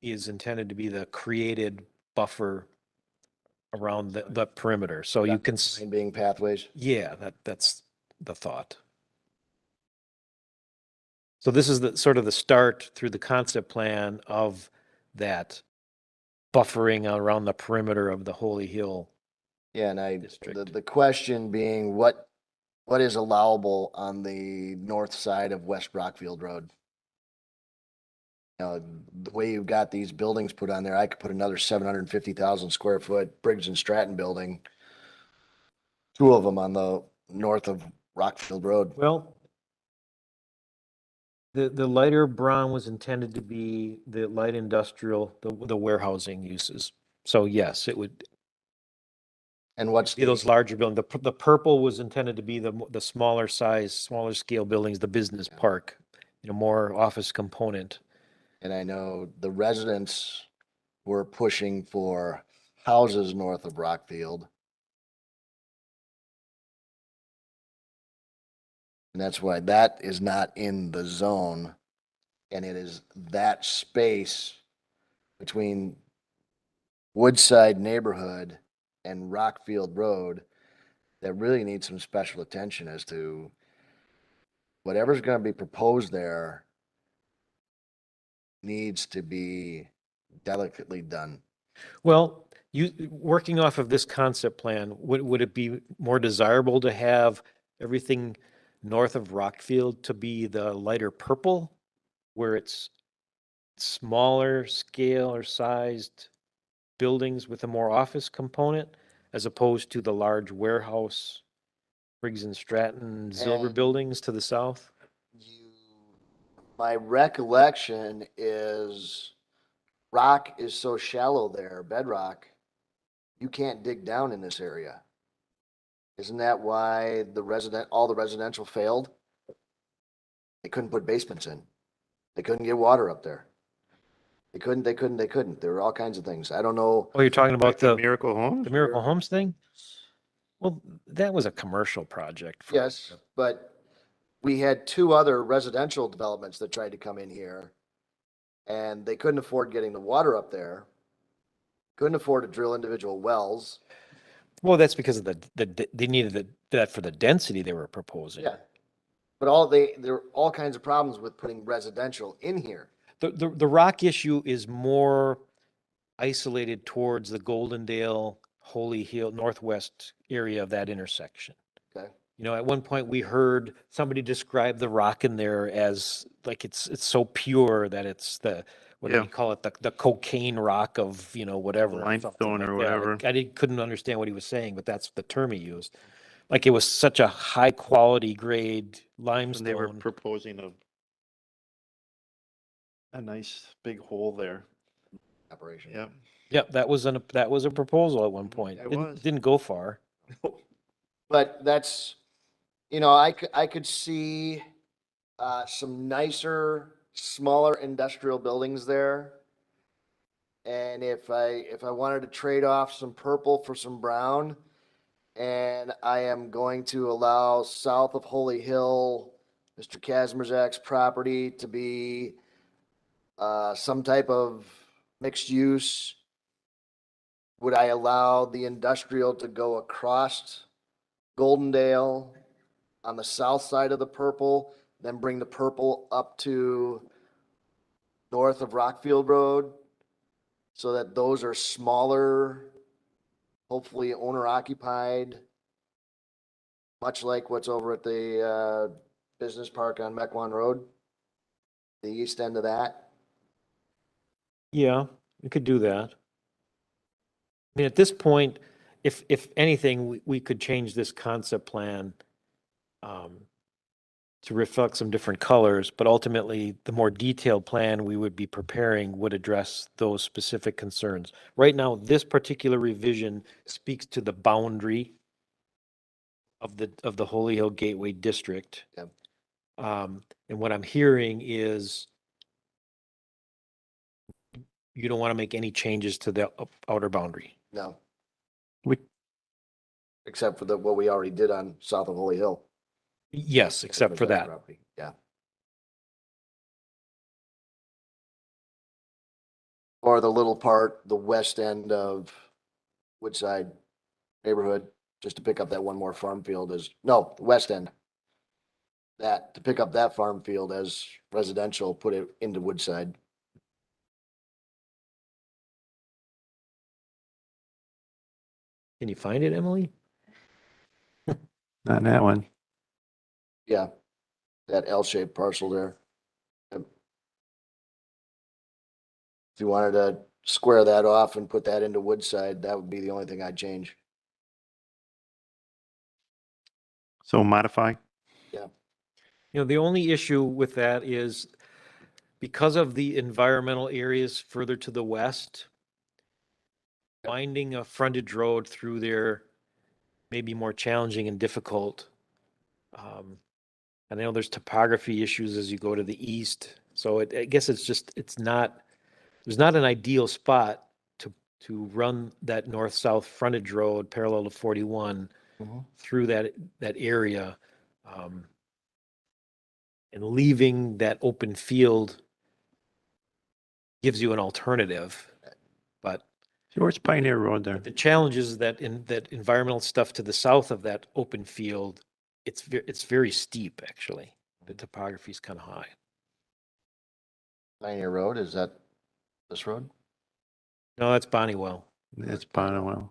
C: is intended to be the created buffer around the perimeter. So you can,
A: And being pathways.
C: yeah, that's the thought. So this is the sort of the start through the concept plan of that buffering around the perimeter of the Holy Hill.
A: Yeah, and the
C: District.
A: question being, what is allowable on the north side of West Brockfield Road? You know, the way you've got these buildings put on there, I could put another 750,000 square foot Briggs and Stratton building. Two of them on the north of Rockfield Road.
C: Well, the lighter brown was intended to be the light industrial, the warehousing uses. So yes, it would
A: And what's
C: be those
A: the,
C: larger buildings. The purple was intended to be the smaller size, smaller scale buildings, the business park, more office component.
A: and I know the residents were pushing for houses north of Rockfield. And that's why that is not in the zone. And it is that space between Woodside neighborhood and Rockfield Road that really needs some special attention as to whatever's gonna be proposed there needs to be delicately done.
C: Well, working off of this concept plan, would it be more desirable to have everything north of Rockfield to be the lighter purple, where it's smaller scale or sized buildings with a more office component, as opposed to the large warehouse, Briggs and Stratton, Zilber
A: And-
C: buildings to the south?
A: My recollection is rock is so shallow there, bedrock, you can't dig down in this area. Isn't that why all the residential failed? They couldn't put basements in. They couldn't get water up there. They couldn't. There were all kinds of things. I don't know.
C: Oh, you're talking about
B: Like the
C: the
B: Miracle Homes?
C: Miracle Homes thing? Well, that was a commercial project.
A: Yes, but we had two other residential developments that tried to come in here. And they couldn't afford getting the water up there. Couldn't afford to drill individual wells.
C: Well, that's because of they needed that for the density they were proposing.
A: Yeah. But there were all kinds of problems with putting residential in here.
C: The rock issue is more isolated towards the Goldendale, Holy Hill, northwest area of that intersection.
A: Okay.
C: At one point we heard somebody describe the rock in there as like it's so pure that it's what do
B: Yeah.
C: you call it? The cocaine rock of, whatever.
B: Limestone
C: something
B: or
C: like that.
B: whatever.
C: I couldn't understand what he was saying, but that's the term he used. Like it was such a high quality grade
B: And they were
C: limestone.
B: proposing a nice big hole there.
A: Operation.
B: Yep.
C: Yep, that was a proposal at one point.
B: It
C: Didn't
B: was.
C: didn't go far.
A: But that's, I could see some nicer, smaller industrial buildings there. And if I wanted to trade off some purple for some brown, and I am going to allow south of Holy Hill, Mr. Kazmierzak's property to be some type of mixed use, would I allow the industrial to go across Goldendale on the south side of the purple, then bring the purple up to north of Rockfield Road? So that those are smaller, hopefully owner occupied, much like what's over at the business park on Mequon Road, the east end of that.
C: Yeah, we could do that. I mean, at this point, if anything, we could change this concept plan to reflect some different colors, but ultimately, the more detailed plan we would be preparing would address those specific concerns. Right now, this particular revision speaks to the boundary of the Holy Hill Gateway District.
A: Yep.
C: And what I'm hearing is you don't want to make any changes to the outer boundary.
A: No,
B: We,
A: except for what we already did on south of Holy Hill.
C: Yes, except for that.
A: Property. Yeah. Or the little part, the west end of Woodside neighborhood, just to pick up that one more farm field no, west end. That, to pick up that farm field as residential, put it into Woodside.
C: Can you find it, Emily?
B: not that one.
A: Yeah, that L-shaped parcel there. Yep. If you wanted to square that off and put that into Woodside, that would be the only thing I'd change.
B: So modify.
C: You know, the only issue with that is because of the environmental areas further to the west, finding a frontage road through there may be more challenging and difficult. And I know there's topography issues as you go to the east. So I guess there's not an ideal spot to run that north-south frontage road parallel to 41 through that area. And leaving that open field gives you an alternative. But
B: Where's Pioneer Road there?
C: the challenge is that that environmental stuff to the south of that open field, it's very steep, actually. The topography is kind of high.
A: Pioneer Road, is that this road?
C: No, that's Bonnywell.
B: It's Bonnewell.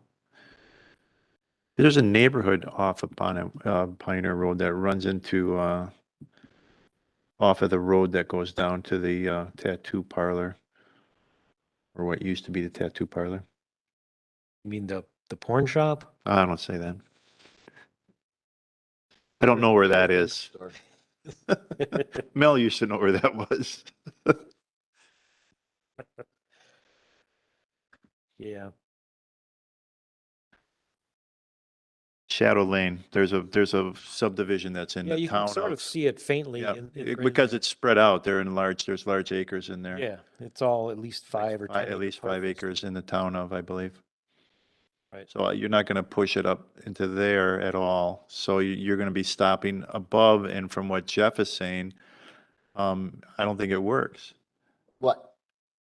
B: There's a neighborhood off of Pioneer Road that runs into, off of the road that goes down to the tattoo parlor. Or what used to be the tattoo parlor.
C: You mean the porn shop?
B: I don't say that. I don't know where that is. Mel used to know where that was.
C: Yeah.
B: Shadow Lane. There's a subdivision that's in
C: Yeah,
B: the
C: you can
B: town
C: sort of see it faintly.
B: Yeah,
C: in
B: because
C: Greenville.
B: it's spread out. There's large acres in there.
C: Yeah, it's all at least 5 or 10.
B: At least 5 acres in the town of, I believe.
C: Right.
B: So you're not going to push it up into there at all. So you're going to be stopping above. And from what Jeff is saying, I don't think it works.
A: What?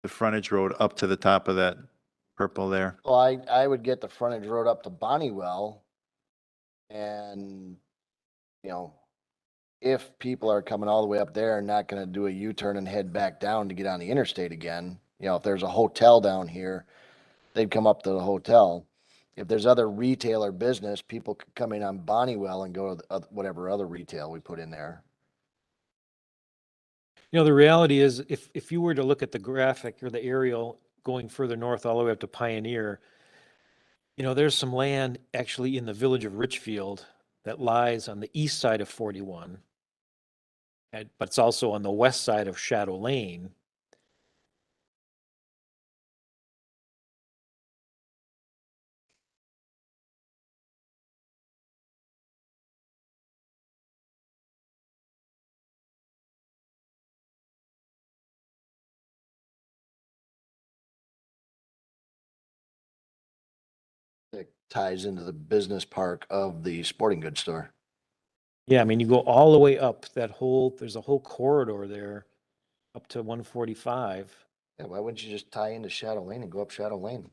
B: The frontage road up to the top of that purple there.
A: Well, I would get the frontage road up to Bonnywell. And, you know, if people are coming all the way up there and not gonna do a U-turn and head back down to get on the interstate again, you know, if there's a hotel down here, they'd come up to the hotel. If there's other retail or business, people could come in on Bonnywell and go to whatever other retail we put in there.
C: You know, the reality is if you were to look at the graphic or the aerial going further north all the way up to Pioneer, you know, there's some land actually in the village of Richfield that lies on the east side of 41. But it's also on the west side of Shadow Lane.
A: That ties into the business park of the sporting goods store.
C: Yeah, I mean, you go all the way up there's a whole corridor there up to 145.
A: Yeah, why wouldn't you just tie into Shadow Lane and go up Shadow Lane?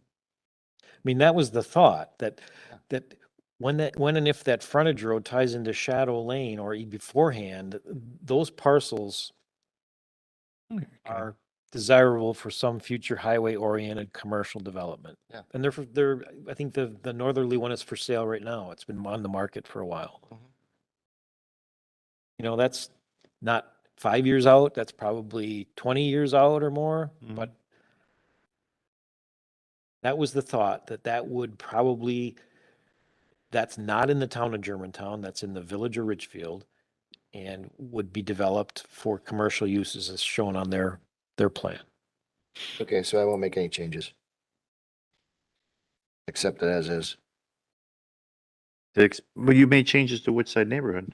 C: I mean, that was the thought that,
A: Yeah.
C: that when and if that frontage road ties into Shadow Lane or beforehand, those parcels are desirable for some future highway-oriented commercial development.
A: Yeah.
C: And I think the northerly one is for sale right now. It's been on the market for a while.
A: Mhm.
C: You know, that's not 5 years out, that's probably 20 years out or more,
B: Mhm.
C: but that was the thought, that would probably, that's not in the town of Germantown, that's in the village of Richfield, and would be developed for commercial uses as shown on their plan.
A: Okay, so I won't make any changes. Accept it as is.
B: Well, you made changes to Woodside neighborhood,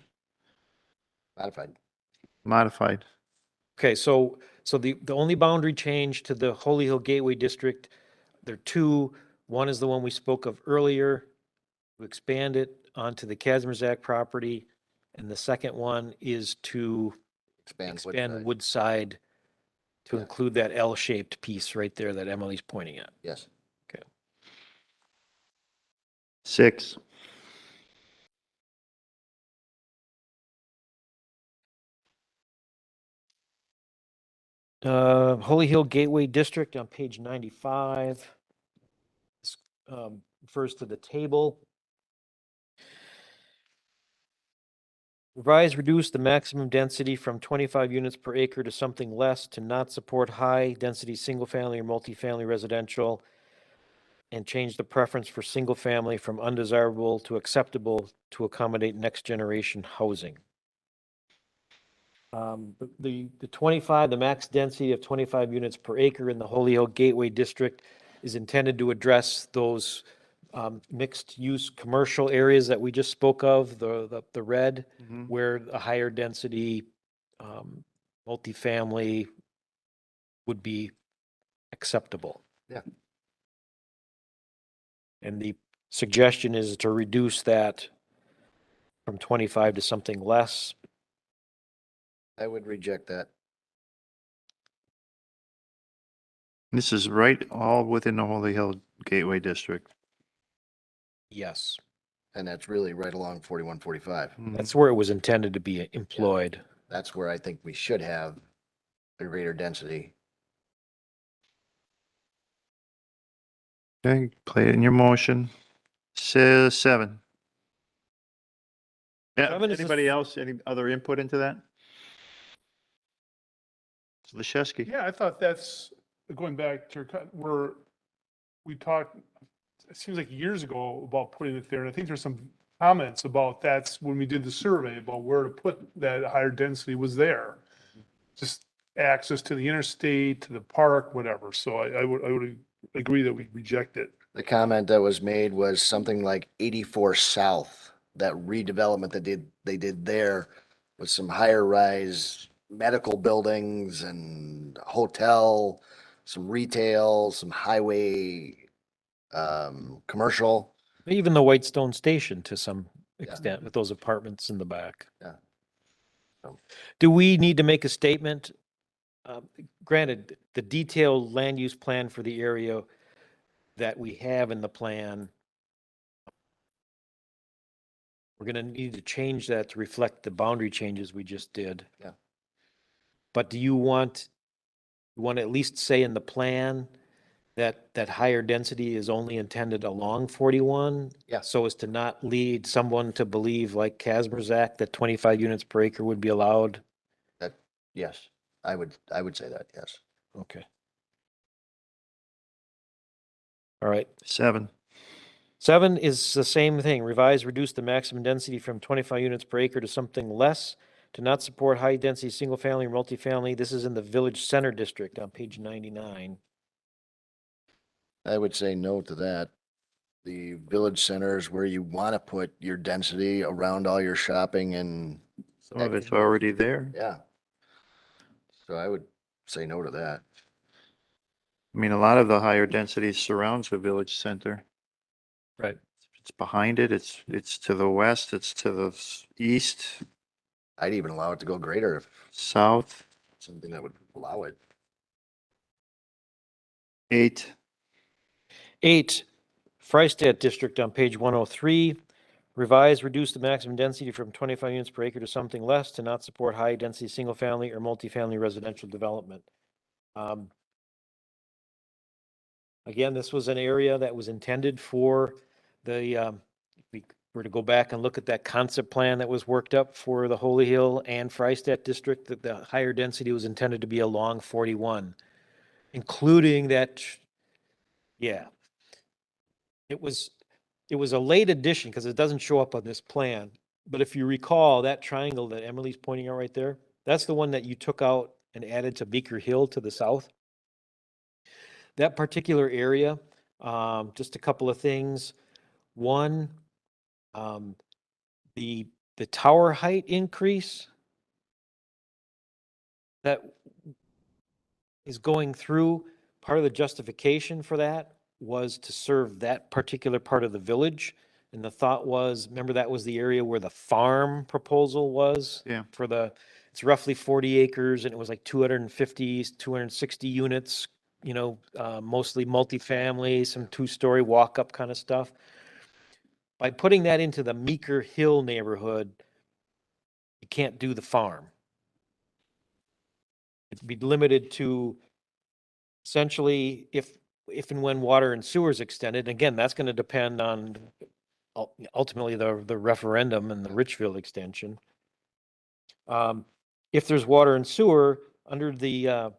A: Modified.
B: modified.
C: Okay, so the only boundary change to the Holy Hill Gateway District, there are two. One is the one we spoke of earlier, to expand it onto the Kazmierzak property. And the second one is to
A: Expand
C: expand
A: Woodside.
C: Woodside to
A: Yeah.
C: include that L-shaped piece right there that Emily's pointing at.
A: Yes.
B: 6.
C: Holy Hill Gateway District on page 95. This, refers to the table. Revise, reduce the maximum density from 25 units per acre to something less to not support high-density, single-family or multifamily residential, and change the preference for single-family from undesirable to acceptable to accommodate next-generation housing. The 25, the max density of 25 units per acre in the Holy Hill Gateway District is intended to address those mixed-use commercial areas that we just spoke of, the red, where a higher density multifamily would be acceptable.
A: Yeah.
C: And the suggestion is to reduce that from 25 to something less.
A: I would reject that.
B: This is right all within the Holy Hill Gateway District.
C: Yes,
A: And that's really right along 4145.
C: that's where it was intended to be employed.
A: That's where I think we should have a greater density.
B: Okay, play it in your motion. Says 7. Yeah,
C: 7 is the-
B: anybody else, any other input into that? Lashesky?
D: Yeah, I thought that's, going back to, where we talked, it seems like years ago about putting it there. And I think there's some comments about that's when we did the survey about where to put that higher density was there. Just access to the interstate, to the park, whatever. So I would agree that we reject it.
A: The comment that was made was something like 84 South, that redevelopment that they did there with some higher rise medical buildings and hotel, some retail, some highway, commercial.
C: Even the Whitestone Station to some
A: Yeah.
C: extent with those apartments in the back.
A: Yeah. So-
C: Do we need to make a statement? Granted, the detailed land use plan for the area that we have in the plan, we're gonna need to change that to reflect the boundary changes we just did.
A: Yeah.
C: But do you want to at least say in the plan that higher density is only intended along 41?
A: Yeah.
C: So as to not lead someone to believe, like Kazmierzak, that 25 units per acre would be allowed?
A: Yes, I would say that, yes.
C: Okay. All right.
B: 7.
C: 7 is the same thing. Revise, reduce the maximum density from 25 units per acre to something less to not support high-density, single-family or multifamily. This is in the Village Center District on page 99.
A: I would say no to that. The village center is where you want to put your density around all your shopping and,
B: Some of it's already there.
A: yeah. So I would say no to that.
B: I mean, a lot of the higher density surrounds the village center.
C: Right.
B: It's behind it, it's to the west, it's to the east,
A: I'd even allow it to go greater if
B: south.
A: something that would allow it.
B: 8.
C: 8, Freistadt District on page 103. Revise, reduce the maximum density from 25 units per acre to something less to not support high-density, single-family or multifamily residential development. Again, this was an area that was intended for the, if we were to go back and look at that concept plan that was worked up for the Holy Hill and Freistadt District, that the higher density was intended to be along 41, including that, yeah. It was a late addition because it doesn't show up on this plan. But if you recall, that triangle that Emily's pointing out right there, that's the one that you took out and added to Beaker Hill to the south. That particular area, just a couple of things. One, the tower height increase that is going through, part of the justification for that was to serve that particular part of the village. And the thought was, remember that was the area where the farm proposal was?
B: Yeah.
C: For the, it's roughly 40 acres and it was like 250, 260 units, mostly multifamily, some two-story walk-up kind of stuff. By putting that into the Meeker Hill neighborhood, you can't do the farm. It'd be limited to essentially if and when water and sewer is extended. Again, that's going to depend on ultimately the referendum and the Richfield extension. If there's water and sewer under the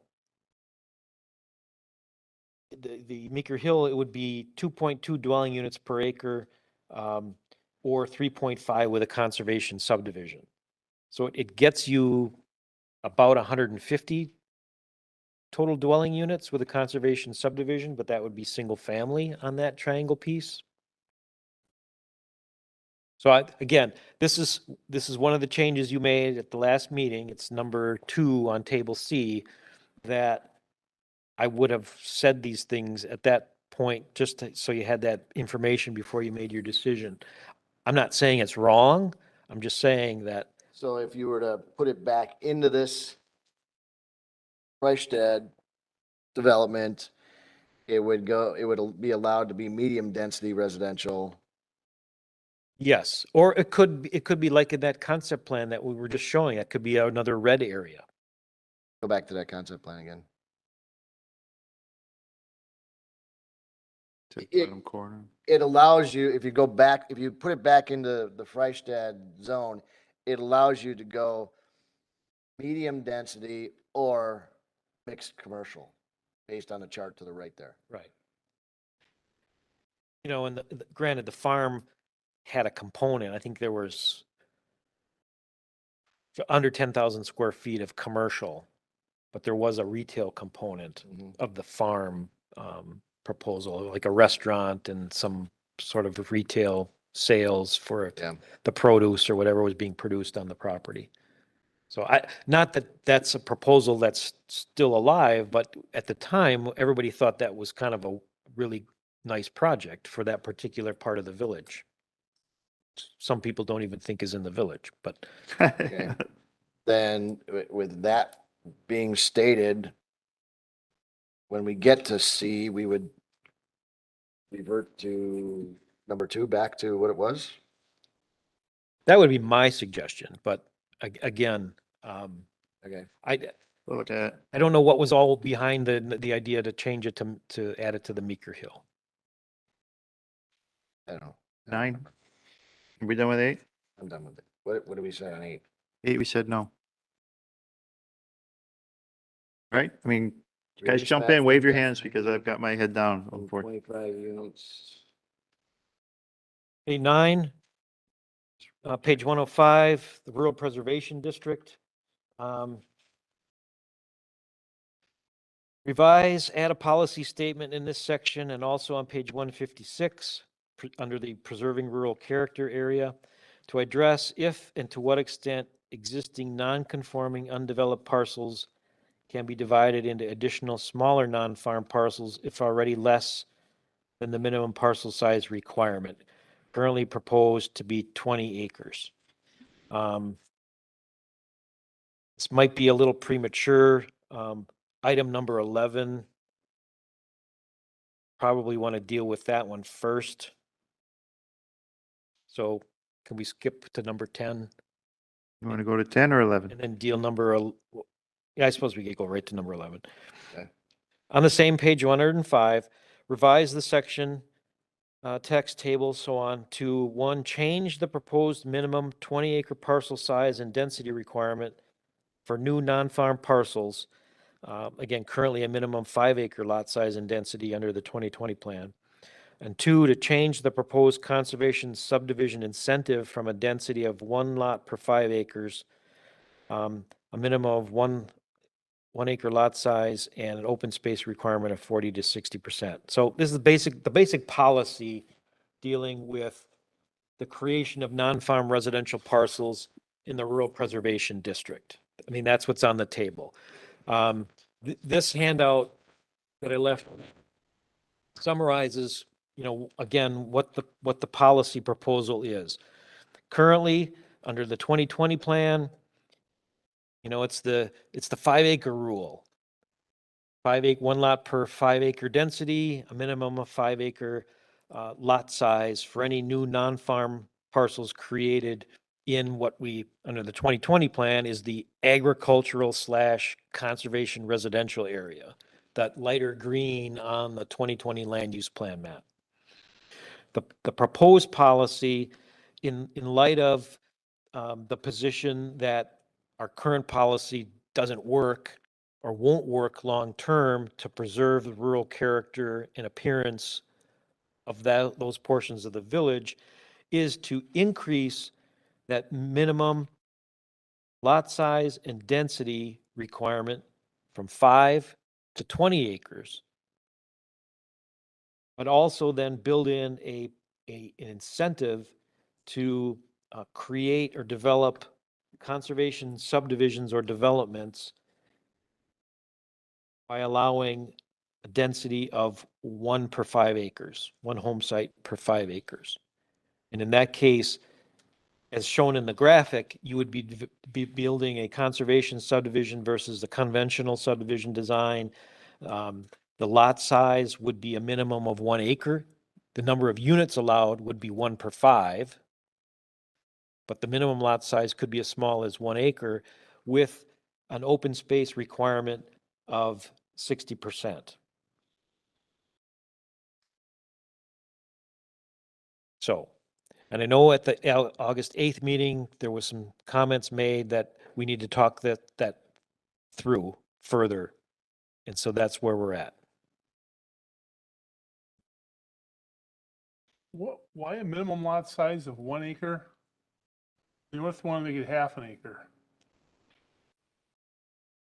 C: Meeker Hill, it would be 2.2 dwelling units per acre, or 3.5 with a conservation subdivision. So it gets you about 150 total dwelling units with a conservation subdivision, but that would be single family on that triangle piece. So again, this is one of the changes you made at the last meeting. It's number 2 on table C, that I would have said these things at that point, so you had that information before you made your decision. I'm not saying it's wrong. I'm just saying that,
A: So if you were to put it back into this Reichstad development, it would be allowed to be medium density residential.
C: yes, or it could be like in that concept plan that we were just showing. It could be another red area.
A: Go back to that concept plan again.
B: To
A: It-
B: bottom corner.
A: It allows you, if you put it back into the Freistadt zone, it allows you to go medium density or mixed commercial, based on the chart to the right there.
C: Right. And granted, the farm had a component. I think there was under 10,000 square feet of commercial, but there was a retail component
A: Mhm.
C: of the farm proposal, like a restaurant and some sort of retail sales for
A: Yeah.
C: the produce or whatever was being produced on the property. So not that that's a proposal that's still alive, but at the time, everybody thought that was kind of a really nice project for that particular part of the village. Some people don't even think is in the village, but
A: Okay. Then with that being stated, when we get to C, we would revert to number 2, back to what it was.
C: that would be my suggestion. But again,
A: Okay.
B: Look at,
C: I don't know what was all behind the idea to change it to add it to the Meeker Hill.
A: I don't know.
B: 9. Are we done with 8?
A: I'm done with it. What do we say on 8?
B: 8, we said no. Right? I mean, guys
A: Reduce
B: jump in,
A: maximum
B: wave your
A: density
B: hands because I've got my head down.
A: from 25 units.
C: Page 9, page 105, the Rural Preservation District. Revise, add a policy statement in this section and also on page 156, under the preserving rural character area, to address if and to what extent existing non-conforming undeveloped parcels can be divided into additional smaller non-farm parcels if already less than the minimum parcel size requirement, currently proposed to be 20 acres. This might be a little premature. Item number 11, probably want to deal with that one first. So can we skip to number 10
B: You want to go to 10 or 11?
C: and then deal yeah, I suppose we could go right to number 11.
A: Okay.
C: On the same page, 105, revise the section, text table, so on, to 1, change the proposed minimum 20 acre parcel size and density requirement for new non-farm parcels. Again, currently a minimum 5 acre lot size and density under the 2020 plan. And 2, to change the proposed conservation subdivision incentive from a density of 1 lot per 5 acres, a minimum of 1 acre lot size and an open space requirement of 40 to 60%. So this is the basic policy dealing with the creation of non-farm residential parcels in the rural preservation district. I mean, that's what's on the table. This handout that I left summarizes, again, what the policy proposal is. Currently, under the 2020 plan, it's the 5-acre rule. 1 lot per 5-acre density, a minimum of 5-acre lot size for any new non-farm parcels created in what we, under the 2020 plan, is the agricultural / conservation residential area, that lighter green on the 2020 land use plan map. The proposed policy, in light of the position that our current policy doesn't work or won't work long-term to preserve the rural character and appearance of those portions of the village, is to increase that minimum lot size and density requirement from 5 to 20 acres. But also then build in an incentive to create or develop conservation subdivisions or developments by allowing a density of 1 per 5 acres, 1 home site per 5 acres. And in that case, as shown in the graphic, you would be building a conservation subdivision versus the conventional subdivision design. The lot size would be a minimum of 1 acre. The number of units allowed would be 1 per 5. But the minimum lot size could be as small as 1 acre with an open space requirement of 60%. So, and I know at the August 8th meeting, there was some comments made that we need to talk that through further. And so that's where we're at.
D: Why a minimum lot size of 1 acre? You want to make it half an acre?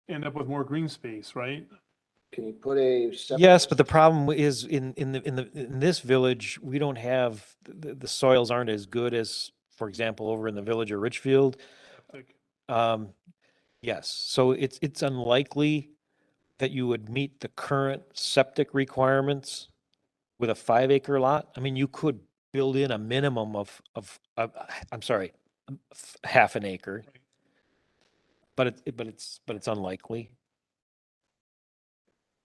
D: End up with more green space, right?
A: Can you put a?
C: Yes, but the problem is in this village, we don't have, the soils aren't as good as, for example, over in the village of Richfield.
D: Like,
C: Yes, so it's unlikely that you would meet the current septic requirements with a 5-acre lot. I mean, you could build in a minimum of I'm sorry, half an acre, but it's unlikely.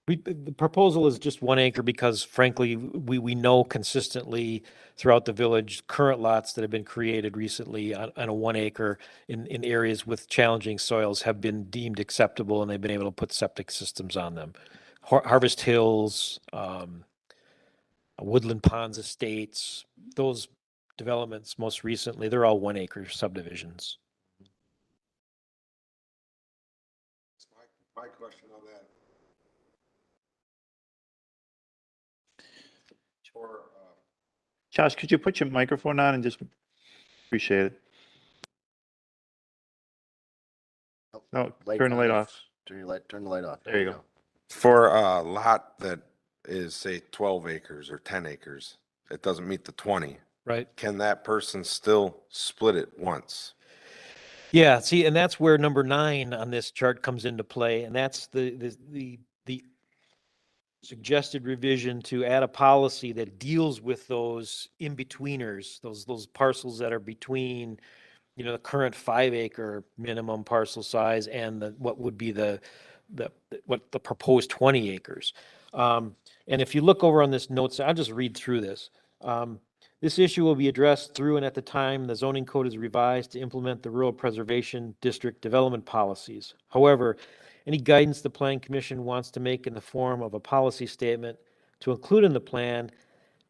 C: The proposal is just 1 acre because frankly, we know consistently throughout the village, current lots that have been created recently on a 1 acre in areas with challenging soils have been deemed acceptable and they've been able to put septic systems on them. Harvest Hills, Woodland Ponds Estates, those developments most recently, they're all 1 acre subdivisions.
F: My question on that. For,
B: Josh, could you put your microphone on and just appreciate it? No, turn the light off.
A: Turn the light off.
B: There you go.
F: for a lot that is, say, 12 acres or 10 acres, it doesn't meet the 20,
C: Right.
F: can that person still split it once?
C: Yeah, see, and that's where number 9 on this chart comes into play, and that's the suggested revision to add a policy that deals with those in-betweeners, those parcels that are between, the current 5-acre minimum parcel size and what would be the proposed 20 acres. And if you look over on this notes, I'll just read through this. This issue will be addressed through and at the time the zoning code is revised to implement the rural preservation district development policies. However, any guidance the Plan Commission wants to make in the form of a policy statement to include in the plan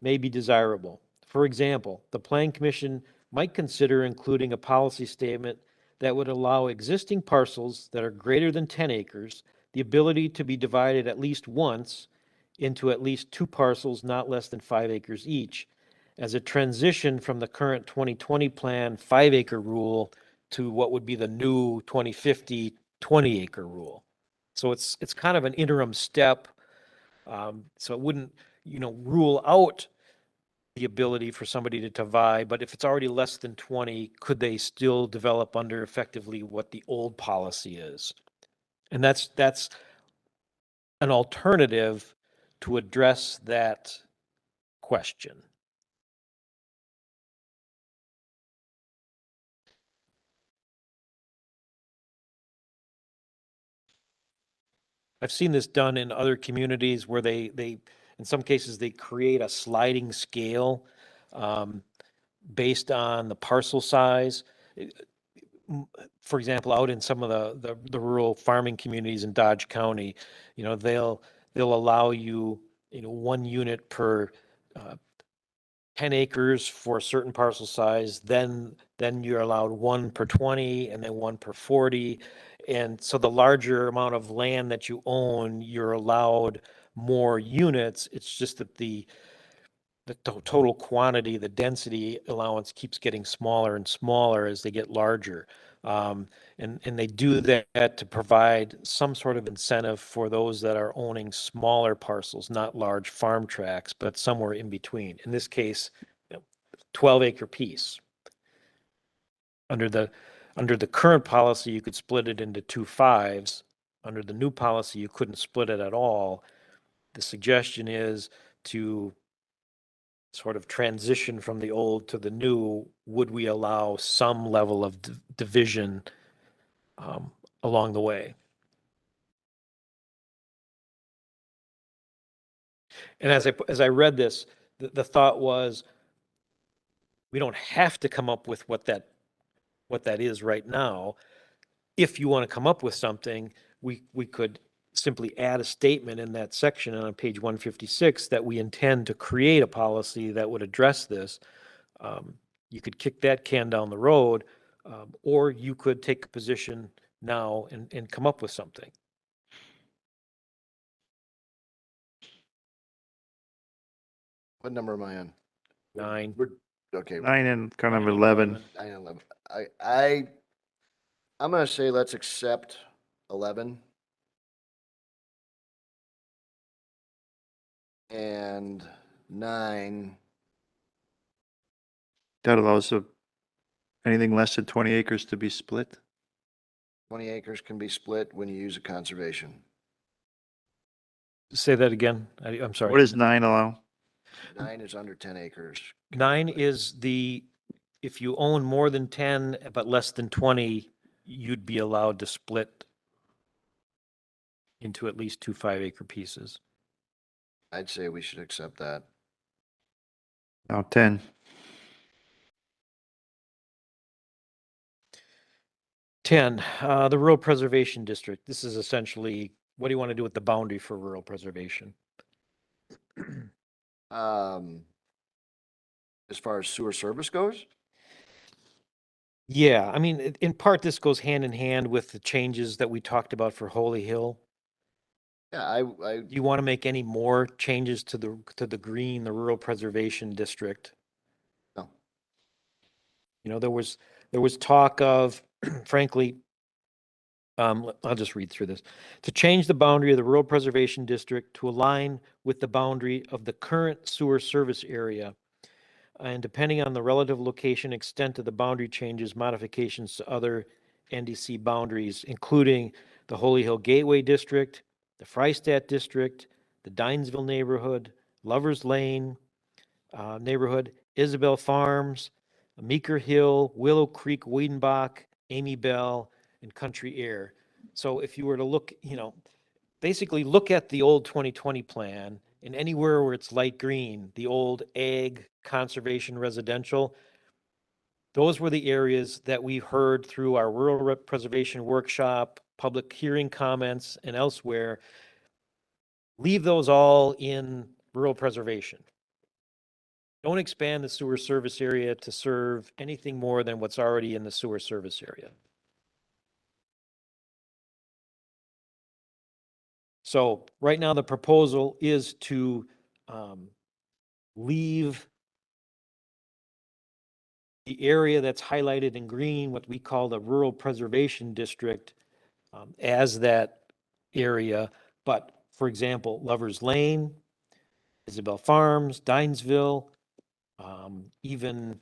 C: may be desirable. For example, the Plan Commission might consider including a policy statement that would allow existing parcels that are greater than 10 acres the ability to be divided at least once into at least 2 parcels not less than 5 acres each, as a transition from the current 2020 plan 5-acre rule to what would be the new 2050 20-acre rule. So it's kind of an interim step. So it wouldn't, rule out the ability for somebody to divide, but if it's already less than 20, could they still develop under effectively what the old policy is? And that's an alternative to address that question. I've seen this done in other communities where they in some cases, they create a sliding scale based on the parcel size. For example, out in some of the rural farming communities in Dodge County, they'll allow you, 1 unit per 10 acres for a certain parcel size, then you're allowed 1 per 20 and then 1 per 40. And so the larger amount of land that you own, you're allowed more units. It's just that the total quantity, the density allowance keeps getting smaller and smaller as they get larger. And they do that to provide some sort of incentive for those that are owning smaller parcels, not large farm tracts, but somewhere in between. In this case, 12-acre piece. Under the current policy, you could split it into 2 5s. Under the new policy, you couldn't split it at all. The suggestion is to sort of transition from the old to the new. Would we allow some level of division along the way? And as I read this, the thought was, we don't have to come up with what that is right now. If you want to come up with something, we could simply add a statement in that section on page 156 that we intend to create a policy that would address this. You could kick that can down the road, or you could take a position now and come up with something.
A: What number am I on?
C: 9.
A: Okay.
B: 9 and kind of 11.
A: 9 and 11. I'm gonna say let's accept 11. And 9,
B: That allows anything less than 20 acres to be split.
A: 20 acres can be split when you use a conservation.
C: Say that again. I'm sorry.
B: What does 9 allow?
A: 9 is under 10 acres.
C: 9 is if you own more than 10 but less than 20, you'd be allowed to split into at least 2 5-acre pieces.
A: I'd say we should accept that.
B: Now 10.
C: The Rural Preservation District. This is essentially, what do you want to do with the boundary for rural preservation?
A: As far as sewer service goes,
C: Yeah, I mean, in part, this goes hand in hand with the changes that we talked about for Holy Hill.
A: yeah,
C: Do you want to make any more changes to the green, the Rural Preservation District?
A: No.
C: There was talk of, frankly, I'll just read through this. To change the boundary of the Rural Preservation District to align with the boundary of the current sewer service area. And depending on the relative location, extent of the boundary changes, modifications to other NDC boundaries, including the Holy Hill Gateway District, the Freistadt District, the Dinesville neighborhood, Lovers Lane neighborhood, Isabel Farms, Meeker Hill, Willow Creek, Wiedenbach, Amy Bell, and Country Air. So if you were to look, basically look at the old 2020 plan, and anywhere where it's light green, the old ag conservation residential, those were the areas that we heard through our rural preservation workshop, public hearing comments, and elsewhere. Leave those all in rural preservation. Don't expand the sewer service area to serve anything more than what's already in the sewer service area. So right now, the proposal is to leave the area that's highlighted in green, what we call the Rural Preservation District, as that area. But for example, Lovers Lane, Isabel Farms, Dinesville, Even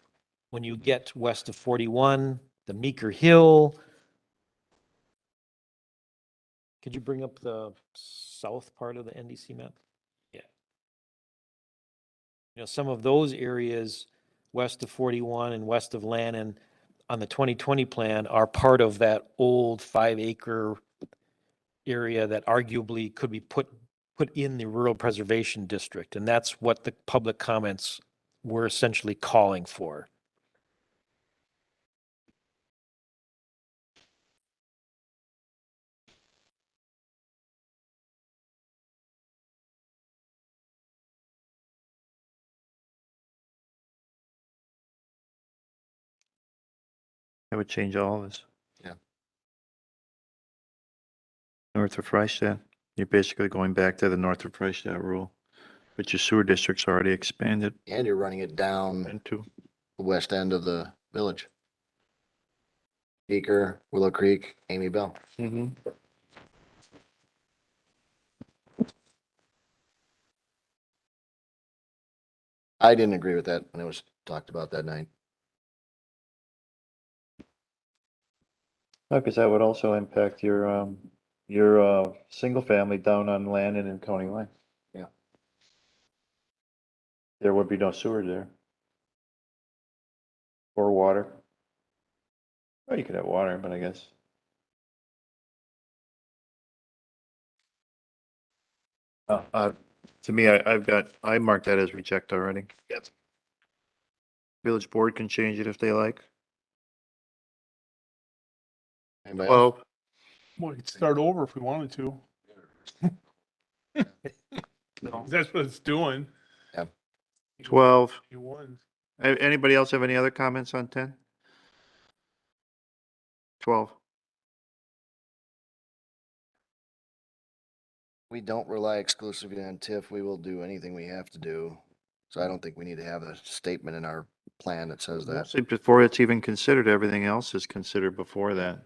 C: when you get west of 41, the Meeker Hill. Could you bring up the south part of the NDC map? Yeah. Some of those areas west of 41 and west of Lannon on the 2020 plan are part of that old 5-acre area that arguably could be put in the rural preservation district. And that's what the public comments were essentially calling for.
B: That would change all of this.
A: Yeah.
B: North of Freistadt, you're basically going back to the north of Freistadt rule, but your sewer district's already expanded
A: And you're running it down
B: into.
A: the west end of the village. Beaker, Willow Creek, Amy Bell. I didn't agree with that when it was talked about that night.
B: No, because that would also impact your single family down on Lannon and County Line.
A: Yeah.
B: There would be no sewer there. Or water. Well, you could have water, but I guess. To me, I marked that as reject already.
A: Yes.
B: Village board can change it if they like.
A: Anybody else?
B: Well,
D: Well, we could start over if we wanted to. That's what it's doing.
B: 12.
D: You won.
B: Anybody else have any other comments on 10? 12.
A: We don't rely exclusively on TIF. We will do anything we have to do. So I don't think we need to have a statement in our plan that says that.
B: See, before it's even considered, everything else is considered before that.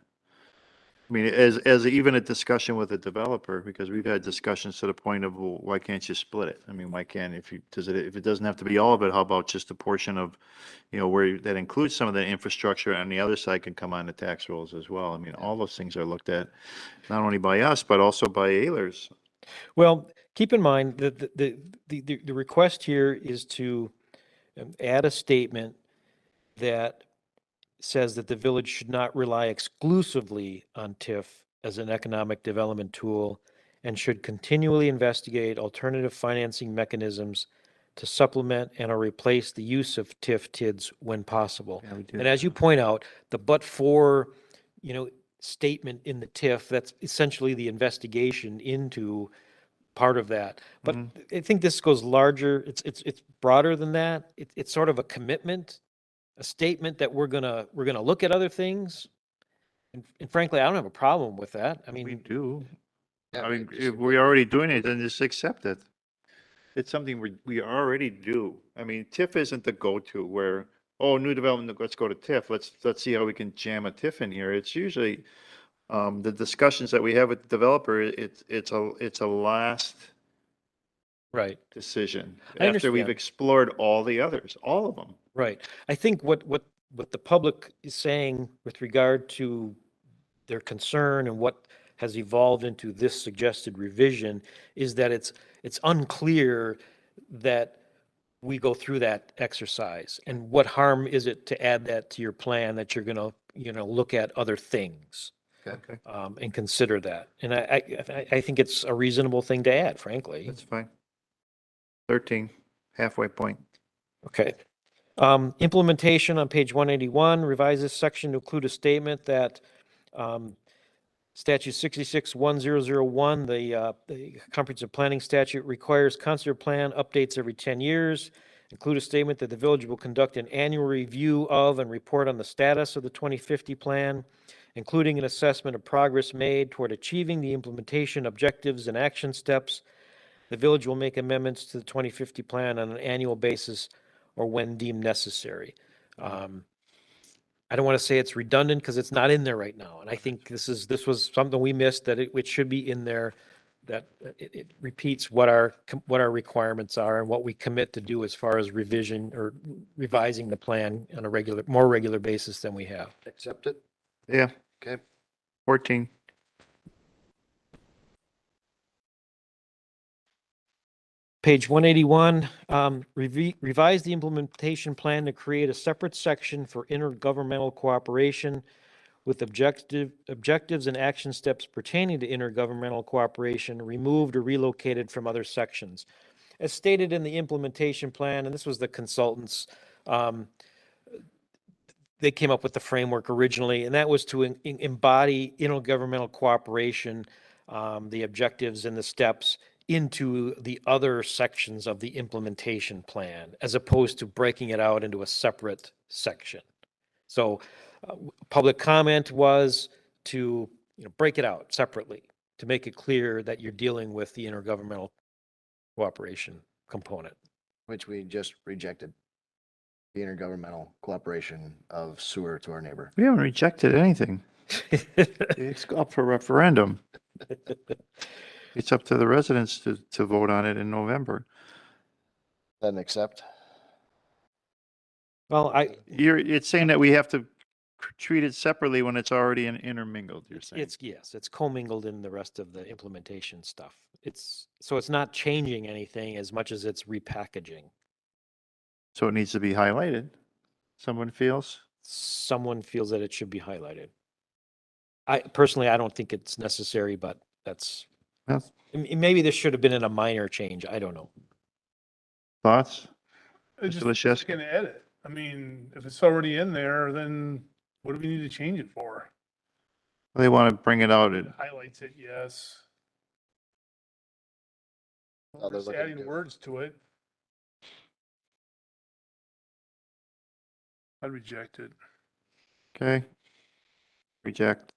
B: I mean, as even a discussion with a developer, because we've had discussions to the point of, well, why can't you split it? I mean, why can't, if it doesn't have to be all of it, how about just a portion of, where that includes some of the infrastructure and the other side can come on the tax rolls as well. I mean, all those things are looked at, not only by us, but also by Ehlers.
C: Well, keep in mind that the request here is to add a statement that says that the village should not rely exclusively on TIF as an economic development tool and should continually investigate alternative financing mechanisms to supplement and or replace the use of TIF TIDs when possible.
B: Yeah, we did.
C: And as you point out, the but for, statement in the TIF, that's essentially the investigation into part of that. But I think this goes larger. It's broader than that. It's sort of a commitment, a statement that we're gonna look at other things. And frankly, I don't have a problem with that. I
B: We
C: mean,
B: do.
A: Yeah,
B: I mean,
A: just-
B: if we're already doing it, then just accept it. It's something we already do. I mean, TIF isn't the go-to where, oh, new development, let's go to TIF. Let's see how we can jam a TIF in here. It's usually, the discussions that we have with the developer, it's a last
C: right.
B: decision.
C: I
B: After we've
C: understand.
B: explored all the others, all of them.
C: Right. I think what the public is saying with regard to their concern and what has evolved into this suggested revision is that it's unclear that we go through that exercise. And what harm is it to add that to your plan that you're gonna, look at other things
B: Okay.
C: and consider that? And I think it's a reasonable thing to add, frankly.
B: That's fine. 13, halfway point.
C: Okay. Implementation on page 181, revise this section to include a statement that statute 661001, the comprehensive planning statute requires concept plan updates every 10 years. Include a statement that the village will conduct an annual review of and report on the status of the 2050 plan, including an assessment of progress made toward achieving the implementation objectives and action steps. The village will make amendments to the 2050 plan on an annual basis or when deemed necessary. I don't want to say it's redundant because it's not in there right now. And I think this was something we missed, that it should be in there that it repeats what our requirements are and what we commit to do as far as revision or revising the plan on a more regular basis than we have.
A: Accept it?
B: Yeah,
A: Okay.
B: 14.
C: Page 181, revise the implementation plan to create a separate section for intergovernmental cooperation with objectives and action steps pertaining to intergovernmental cooperation removed or relocated from other sections. As stated in the implementation plan, and this was the consultants, they came up with the framework originally, and that was to embody intergovernmental cooperation, the objectives and the steps into the other sections of the implementation plan, as opposed to breaking it out into a separate section. So public comment was to break it out separately, to make it clear that you're dealing with the intergovernmental cooperation component.
A: Which we just rejected. The intergovernmental cooperation of sewer to our neighbor.
B: We haven't rejected anything. It's up for referendum. It's up to the residents to vote on it in November.
A: Then accept.
C: Well,
B: It's saying that we have to treat it separately when it's already intermingled, you're saying.
C: it's commingled in the rest of the implementation stuff. So it's not changing anything as much as it's repackaging.
B: So it needs to be highlighted, someone feels?
C: Someone feels that it should be highlighted. I personally don't think it's necessary, but
B: Yes.
C: maybe this should have been in a minor change. I don't know.
B: Thoughts?
D: It's
B: Mr.
D: just
B: Leshevsky?
D: an edit. I mean, if it's already in there, then what do we need to change it for?
B: They want to bring it out.
D: It highlights it, yes.
A: Oh, they're
D: Just
A: looking
D: adding
A: good.
D: words to it. I'd reject it.
B: Okay. Reject.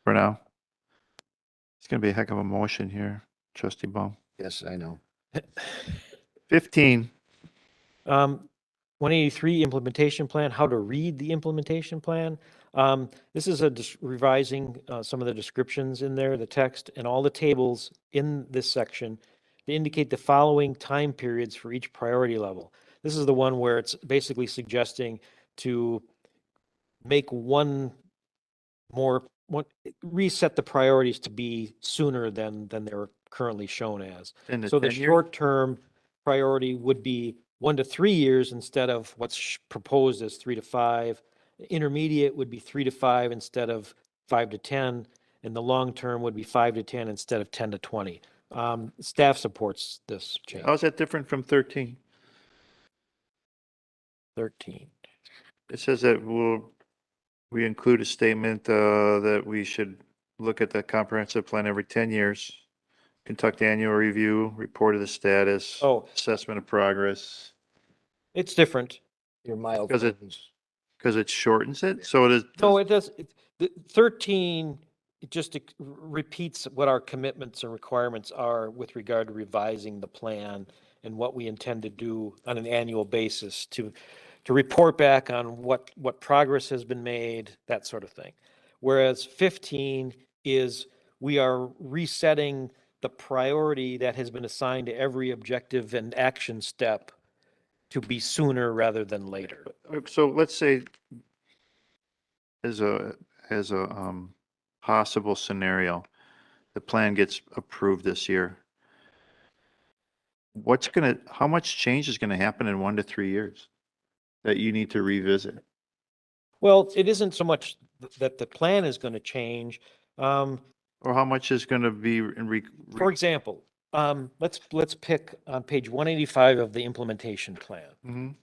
B: For now. It's going to be a heck of a motion here, trustee Baum.
A: Yes, I know.
B: 15.
C: 183 implementation plan, how to read the implementation plan. This is revising some of the descriptions in there, the text, and all the tables in this section to indicate the following time periods for each priority level. This is the one where it's basically suggesting to make reset the priorities to be sooner than they're currently shown as.
B: In
C: So the
B: 10 years?
C: short-term priority would be 1 to 3 years instead of what's proposed as 3 to 5. Intermediate would be 3 to 5 instead of 5 to 10, and the long-term would be 5 to 10 instead of 10 to 20. Staff supports this change.
B: How's that different from 13?
C: 13.
B: It says that we include a statement that we should look at the comprehensive plan every 10 years, conduct annual review, report of the status,
C: Oh,
B: assessment of progress,
C: it's different.
A: Your mild.
B: Because it shortens it. So it is.
C: No, it does. The 13, it just repeats what our commitments and requirements are with regard to revising the plan and what we intend to do on an annual basis to report back on what progress has been made, that sort of thing. Whereas 15 is we are resetting the priority that has been assigned to every objective and action step to be sooner rather than later.
B: So let's say as a possible scenario, the plan gets approved this year. How much change is going to happen in 1 to 3 years that you need to revisit?
C: Well, it isn't so much that the plan is going to change.
B: Or how much is going to be
C: For example, let's pick on page 185 of the implementation plan.
B: Mhm.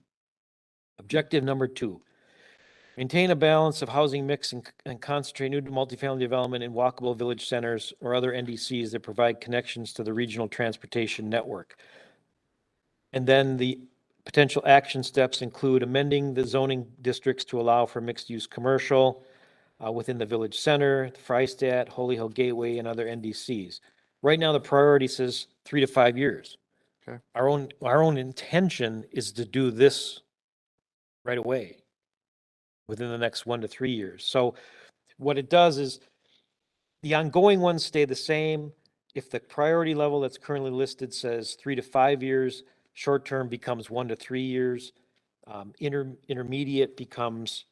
C: Objective number 2, maintain a balance of housing mix and concentrate new multifamily development in walkable village centers or other NDCs that provide connections to the regional transportation network. And then the potential action steps include amending the zoning districts to allow for mixed-use commercial within the village center, Freistadt, Holy Hill Gateway, and other NDCs. Right now, the priority says 3 to 5 years.
B: Okay.
C: Our own intention is to do this right away within the next 1 to 3 years. So what it does is the ongoing ones stay the same. if the priority level that's currently listed says 3 to 5 years, short-term becomes 1 to 3 years, intermediate becomes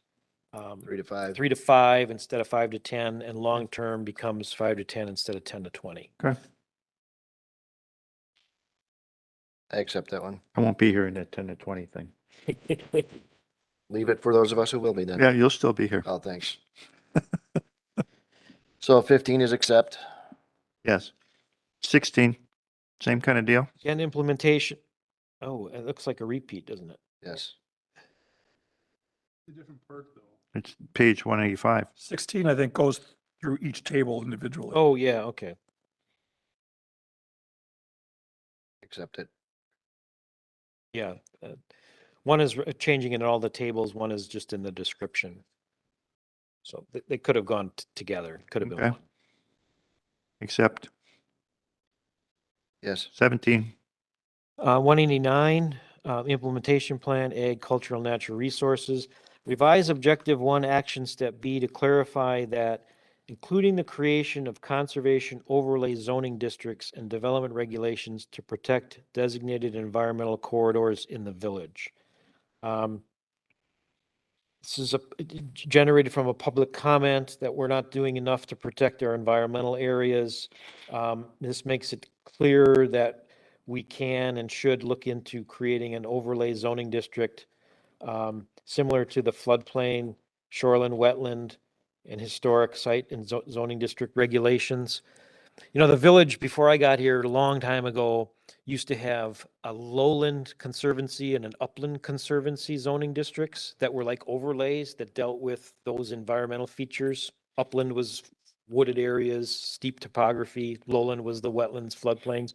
A: 3 to 5.
C: 3 to 5 instead of 5 to 10, and long-term becomes 5 to 10 instead of 10 to 20.
B: Okay.
A: I accept that one.
B: I won't be here in that 10 to 20 thing.
A: Leave it for those of us who will be then.
B: Yeah, you'll still be here.
A: Oh, thanks. So 15 is accept.
B: Yes. 16, same kind of deal.
C: And implementation, oh, it looks like a repeat, doesn't it?
A: Yes.
D: A different perk though.
B: It's page 185.
E: 16, I think, goes through each table individually.
C: Oh, yeah, okay.
A: Accept it.
C: Yeah. One is changing in all the tables, one is just in the description. So they could have gone together, could have been
B: Okay.
C: one.
B: Except
A: Yes.
B: 17.
C: 189, implementation plan, ag, cultural, natural resources. Revise objective 1, action step B to clarify that including the creation of conservation overlay zoning districts and development regulations to protect designated environmental corridors in the village. This is generated from a public comment that we're not doing enough to protect our environmental areas. This makes it clear that we can and should look into creating an overlay zoning district similar to the floodplain, shoreline, wetland, and historic site and zoning district regulations. You know, the village, before I got here a long time ago, used to have a lowland conservancy and an upland conservancy zoning districts that were like overlays that dealt with those environmental features. Upland was wooded areas, steep topography. Lowland was the wetlands, floodplains.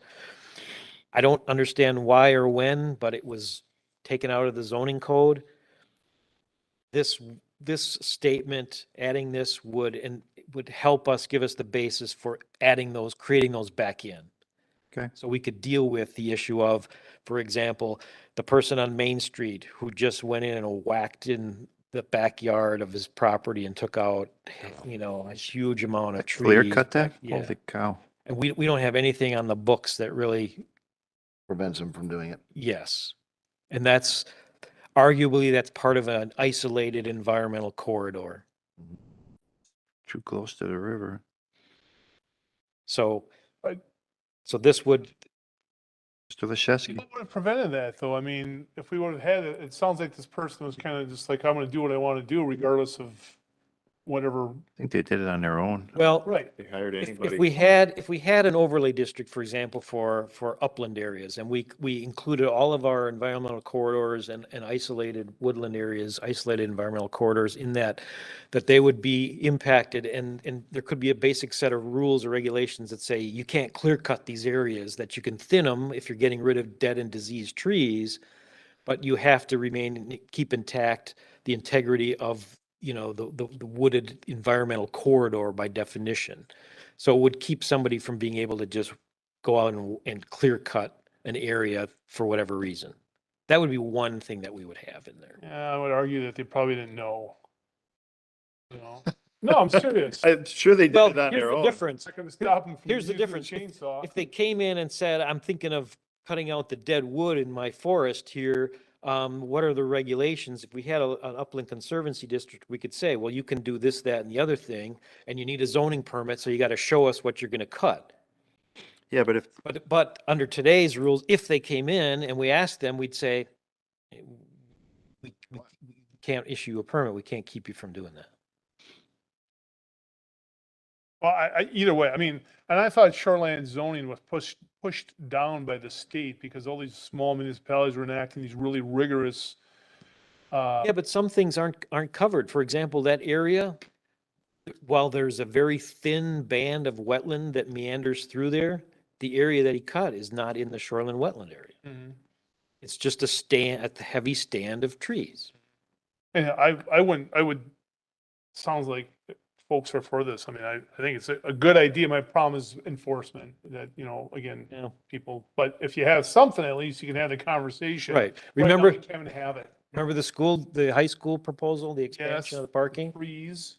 C: I don't understand why or when, but it was taken out of the zoning code. This statement, adding this would help us, give us the basis for creating those back in.
B: Okay.
C: So we could deal with the issue of, for example, the person on Main Street who just went in and whacked in the backyard of his property and took out, a huge amount of trees.
B: Clear cut that?
C: Yeah.
B: Holy cow.
C: And we don't have anything on the books that really,
A: Prevents them from doing it.
C: yes. And that's arguably, that's part of an isolated environmental corridor.
B: Too close to the river.
C: So,
D: Right.
C: so this would,
B: Mr. Leshesky.
D: What would have prevented that though? I mean, if we would have had it, it sounds like this person was kind of just like, I'm gonna do what I want to do regardless of whatever.
B: I think they did it on their own.
C: well,
D: Right.
B: They hired
C: if we had an overlay district, for example, for upland areas, and we included all of our environmental corridors and isolated woodland areas, isolated environmental corridors in that they would be impacted, and there could be a basic set of rules or regulations that say you can't clear cut these areas, that you can thin them if you're getting rid of dead and diseased trees, but you have to keep intact the integrity of the wooded environmental corridor by definition. So it would keep somebody from being able to just go out and clear cut an area for whatever reason. That would be one thing that we would have in there.
D: Yeah, I would argue that they probably didn't know. No, I'm serious.
B: I'm sure they did
C: Well,
B: it on
C: here's
B: their
C: the
B: own.
C: difference.
D: Not gonna stop them from
C: Here's the
D: using
C: difference.
D: chainsaw.
C: If they came in and said, I'm thinking of cutting out the dead wood in my forest here, what are the regulations? If we had an upland conservancy district, we could say, well, you can do this, that, and the other thing, and you need a zoning permit, so you got to show us what you're going to cut.
B: Yeah, but if,
C: But under today's rules, if they came in and we asked them, we'd say, we can't issue a permit. We can't keep you from doing that.
D: Well, either way, I mean, and I thought shoreline zoning was pushed down by the state because all these small municipalities were enacting these really rigorous.
C: Yeah, but some things aren't covered. For example, that area, while there's a very thin band of wetland that meanders through there, the area that he cut is not in the shoreline wetland area.
D: Mhm.
C: It's just a heavy stand of trees.
D: And I would, sounds like folks are for this. I mean, I think it's a good idea. My problem is enforcement that, again,
C: Yeah.
D: people, but if you have something, at least you can have the conversation.
C: Right.
D: now,
C: Remember,
D: we can't have it.
C: remember the high school proposal, the expansion of the parking?
D: Trees,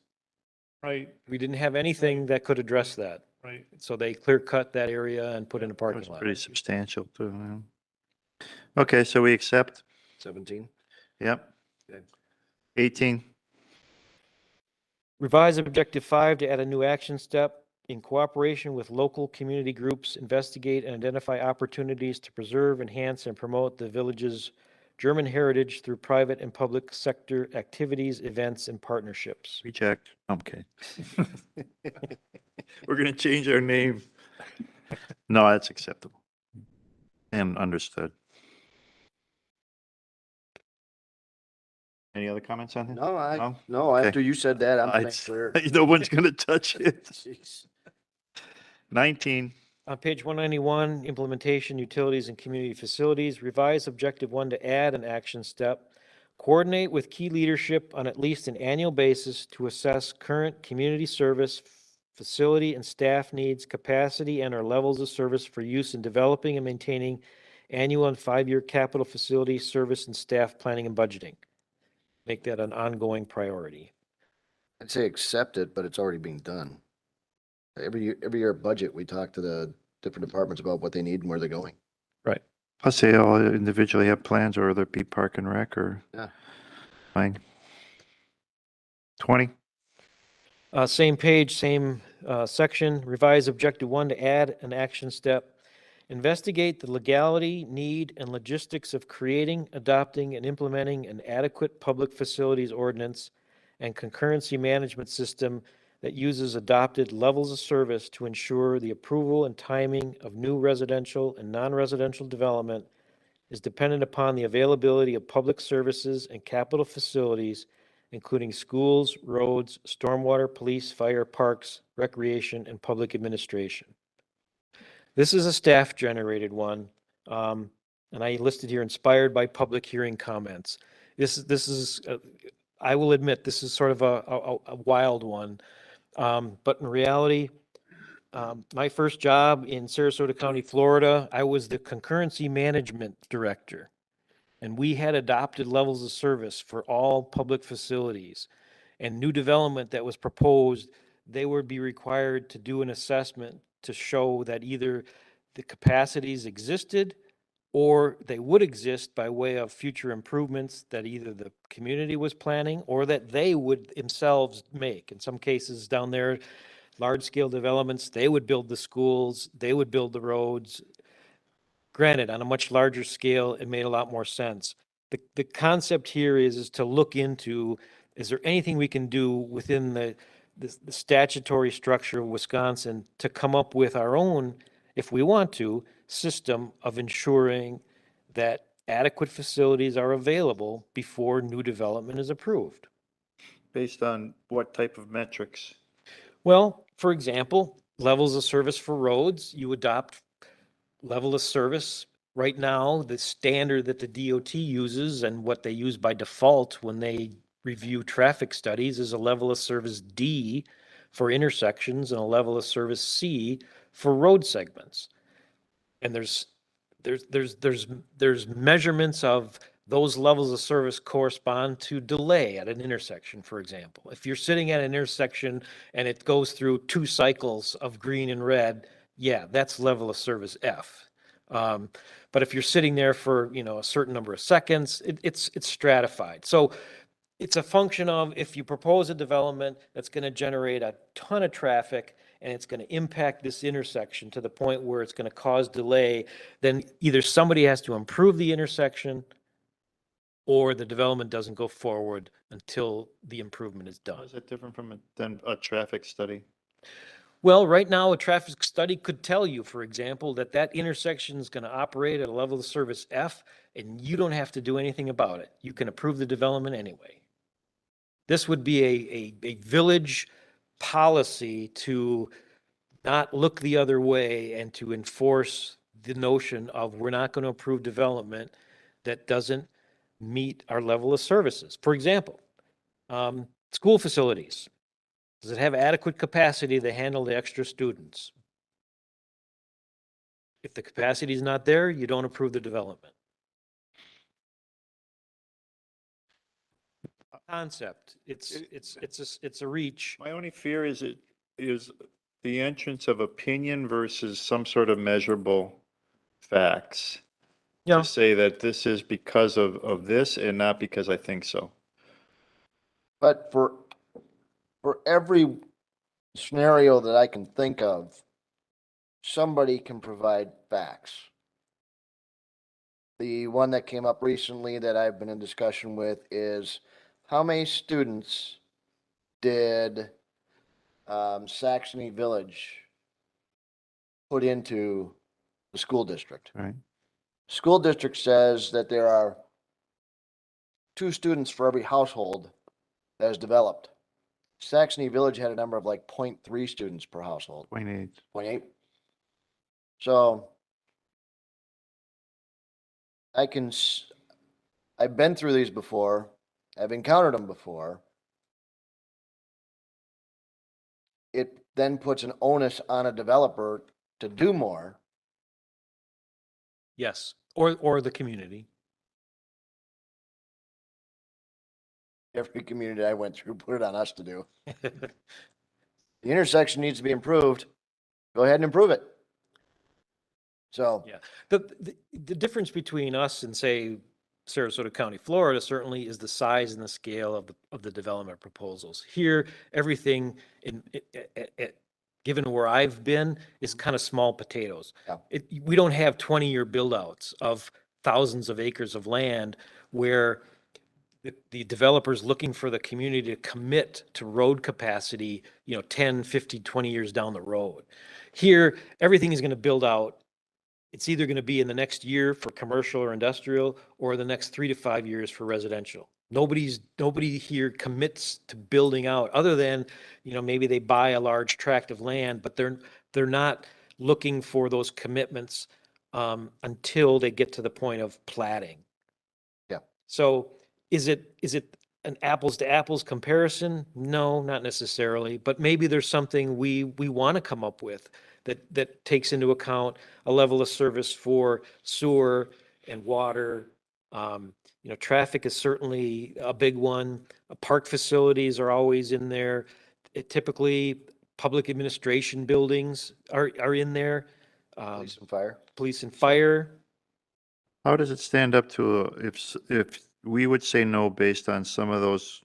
D: right?
C: We didn't have anything that could address that.
D: Right.
C: So they clear cut that area and put in a parking
B: It's
C: lot.
B: pretty substantial too. Yeah. Okay, so we accept.
A: 17?
B: Yep.
A: Okay.
B: 18.
C: Revise objective 5 to add a new action step. In cooperation with local community groups, investigate and identify opportunities to preserve, enhance, and promote the village's German heritage through private and public sector activities, events, and partnerships.
B: Reject. Okay. We're going to change our name. No, that's acceptable and understood. Any other comments on this?
A: No, no,
B: Okay.
A: after you said that, I'm
B: I-
A: pretty clear.
B: No one's going to touch it.
A: Jeez.
B: 19.
C: On page 191, implementation, utilities, and community facilities, revise objective 1 to add an action step. Coordinate with key leadership on at least an annual basis to assess current community service, facility and staff needs, capacity, and/or levels of service for use in developing and maintaining annual and 5-year capital facility service and staff planning and budgeting. Make that an ongoing priority.
A: I'd say accept it, but it's already being done. Every year budget, we talk to the different departments about what they need and where they're going.
B: Plus they all individually have plans, or whether it be Park and Rec or.
A: Yeah.
B: Fine. 20.
C: Same page, same section, revise objective 1 to add an action step. Investigate the legality, need, and logistics of creating, adopting, and implementing an adequate public facilities ordinance and concurrency management system that uses adopted levels of service to ensure the approval and timing of new residential and non-residential development is dependent upon the availability of public services and capital facilities, including schools, roads, stormwater, police, fire, parks, recreation, and public administration. This is a staff-generated one, and I listed here inspired by public hearing comments. This is, I will admit, this is sort of a wild one, but in reality, my first job in Sarasota County, Florida, I was the concurrency management director. And we had adopted levels of service for all public facilities. And new development that was proposed, they would be required to do an assessment to show that either the capacities existed or they would exist by way of future improvements that either the community was planning or that they would themselves make. In some cases down there, large-scale developments, they would build the schools, they would build the roads. Granted, on a much larger scale, it made a lot more sense. The concept here is to look into, is there anything we can do within the statutory structure of Wisconsin to come up with our own, if we want to, system of ensuring that adequate facilities are available before new development is approved?
B: Based on what type of metrics?
C: Well, for example, levels of service for roads, you adopt level of service. Right now, the standard that the DOT uses and what they use by default when they review traffic studies is a level of service D for intersections and a level of service C for road segments. And there's measurements of those levels of service correspond to delay at an intersection, for example. If you're sitting at an intersection and it goes through 2 cycles of green and red, yeah, that's level of service F. But if you're sitting there for, a certain number of seconds, it's stratified. So it's a function of if you propose a development that's going to generate a ton of traffic and it's going to impact this intersection to the point where it's going to cause delay, then either somebody has to improve the intersection or the development doesn't go forward until the improvement is
B: How
C: done.
B: is that different than a traffic study?
C: Well, right now, a traffic study could tell you, for example, that that intersection is going to operate at a level of service F, and you don't have to do anything about it. You can approve the development anyway. This would be a village policy to not look the other way and to enforce the notion of we're not going to approve development that doesn't meet our level of services. For example, school facilities. Does it have adequate capacity to handle the extra students? If the capacity is not there, you don't approve the development. Concept, it's a reach.
B: My only fear is the entrance of opinion versus some sort of measurable facts.
C: Yeah.
B: To say that this is because of this and not because I think so.
A: But for every scenario that I can think of, somebody can provide facts. The one that came up recently that I've been in discussion with is how many students did Saxony Village put into the school district?
B: Right.
A: School district says that there are 2 students for every household that is developed. Saxony Village had a number of like 0.3 students per household,
B: 0.8.
A: 0.8. So I've been through these before. I've encountered them before. It then puts an onus on a developer to do more.
C: Yes, or the community.
A: Every community I went through put it on us to do. The intersection needs to be improved. Go ahead and improve it. So,
C: Yeah, the difference between us and say Sarasota County, Florida, certainly is the size and the scale of the development proposals. Here, everything given where I've been, is kind of small potatoes.
A: Yeah.
C: We don't have 20-year build outs of thousands of acres of land where the developer's looking for the community to commit to road capacity, 10, 50, 20 years down the road. Here, everything is going to build out. It's either going to be in the next year for commercial or industrial, or the next 3 to 5 years for residential. Nobody here commits to building out, other than, maybe they buy a large tract of land, but they're not looking for those commitments until they get to the point of platting.
A: Yeah.
C: So is it an apples to apples comparison? No, not necessarily, but maybe there's something we want to come up with that takes into account a level of service for sewer and water. Traffic is certainly a big one. Park facilities are always in there. Typically, public administration buildings are in there.
A: police and fire.
C: Police and fire.
B: How does it stand up to if we would say no based on some of those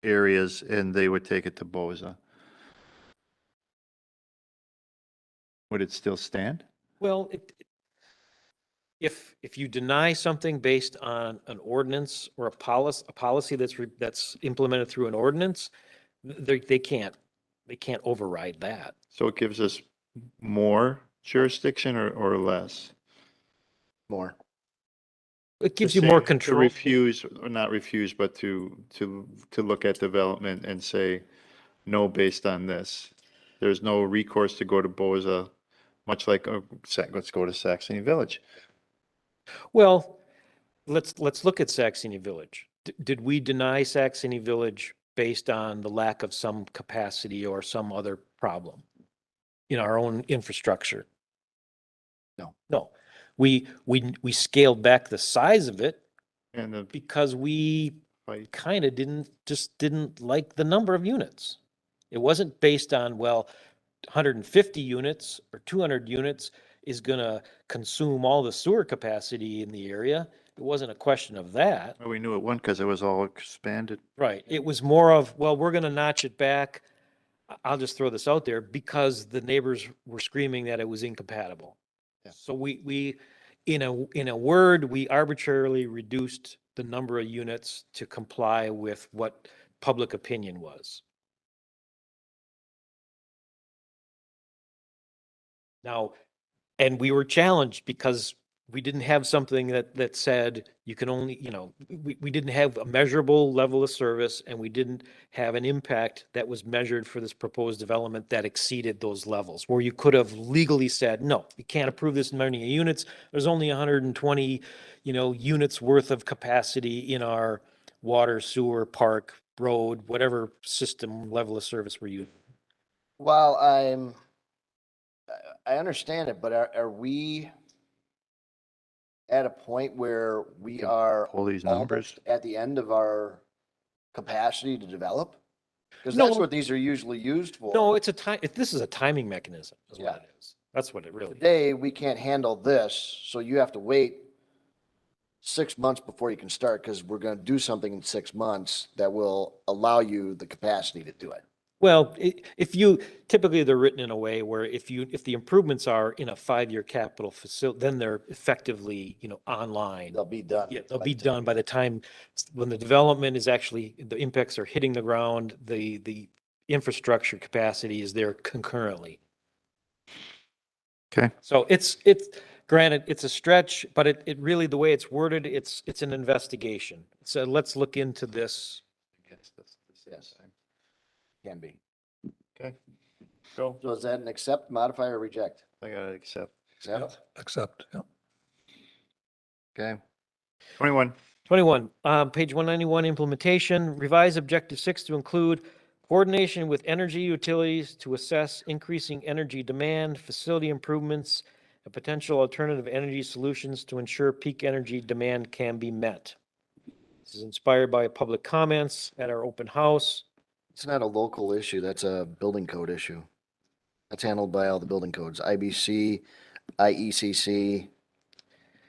B: areas and they would take it to BOZA? Would it still stand?
C: Well, if you deny something based on an ordinance or a policy that's implemented through an ordinance, they can't override that.
B: So it gives us more jurisdiction or less?
A: More.
C: It gives
B: To
C: you more
B: say-
C: control.
B: To refuse, or not refuse, but to look at development and say, no, based on this. There's no recourse to go to BOZA, much like, let's go to Saxony Village.
C: Well, let's look at Saxony Village. Did we deny Saxony Village based on the lack of some capacity or some other problem in our own infrastructure?
A: No.
C: No. We scaled back the size of it
B: And the
C: because we
B: fight,
C: kind of didn't like the number of units. It wasn't based on, 150 units or 200 units is going to consume all the sewer capacity in the area. It wasn't a question of that.
B: we knew it wouldn't because it was all expanded.
C: Right. It was more of, we're going to notch it back. I'll just throw this out there because the neighbors were screaming that it was incompatible.
A: Yeah.
C: So we, in a word, we arbitrarily reduced the number of units to comply with what public opinion was. Now, and we were challenged because we didn't have something that said you can only, we didn't have a measurable level of service, and we didn't have an impact that was measured for this proposed development that exceeded those levels, where you could have legally said, no, you can't approve this many units. There's only 120, units worth of capacity in our water, sewer, park, road, whatever system level of service we're using.
A: Well, I understand it, but are we at a point where we
B: Can
A: are
B: pull these numbers.
A: almost at the end of our capacity to develop? Because
C: No.
A: that's what these are usually used for.
C: No, it's a time, this is a timing mechanism, is what
A: Yeah.
C: it is. That's what it really is.
A: Today, we can't handle this, so you have to wait 6 months before you can start, because we're gonna do something in 6 months that will allow you the capacity to do it.
C: Well, if you, typically they're written in a way where if the improvements are in a 5-year capital facility, then they're effectively, online.
A: They'll be done.
C: Yeah, they'll
A: by
C: be
A: the time
C: done by the time, when the development is actually, the impacts are hitting the ground, the infrastructure capacity is there concurrently.
B: Okay.
C: So it's granted, it's a stretch, but it really, the way it's worded, it's an investigation. So let's look into this.
A: Yes. Can be.
B: Okay. Go.
A: So is that an accept, modify, or reject?
B: I gotta accept.
A: Accept,
E: Accept, yeah.
A: okay.
B: 21.
C: 21, page 191, implementation, revise objective 6 to include coordination with energy utilities to assess increasing energy demand, facility improvements, and potential alternative energy solutions to ensure peak energy demand can be met. This is inspired by public comments at our open house.
A: It's not a local issue, that's a building code issue. That's handled by all the building codes, IBC, IECC.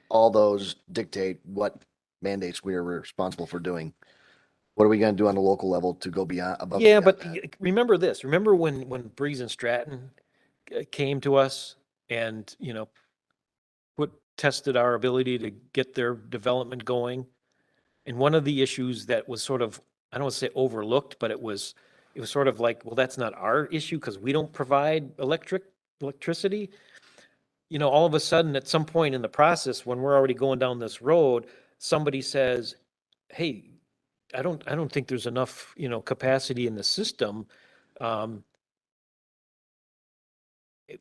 A: All those dictate what mandates we are responsible for doing. What are we gonna do on the local level to go beyond, above?
C: Yeah,
A: and
C: but
A: beyond that?
C: remember this, remember when Breeze and Stratton came to us and, tested our ability to get their development going? And one of the issues that was sort of, I don't want to say overlooked, but it was sort of like, well, that's not our issue because we don't provide electricity. All of a sudden, at some point in the process, when we're already going down this road, somebody says, hey, I don't think there's enough, capacity in the system.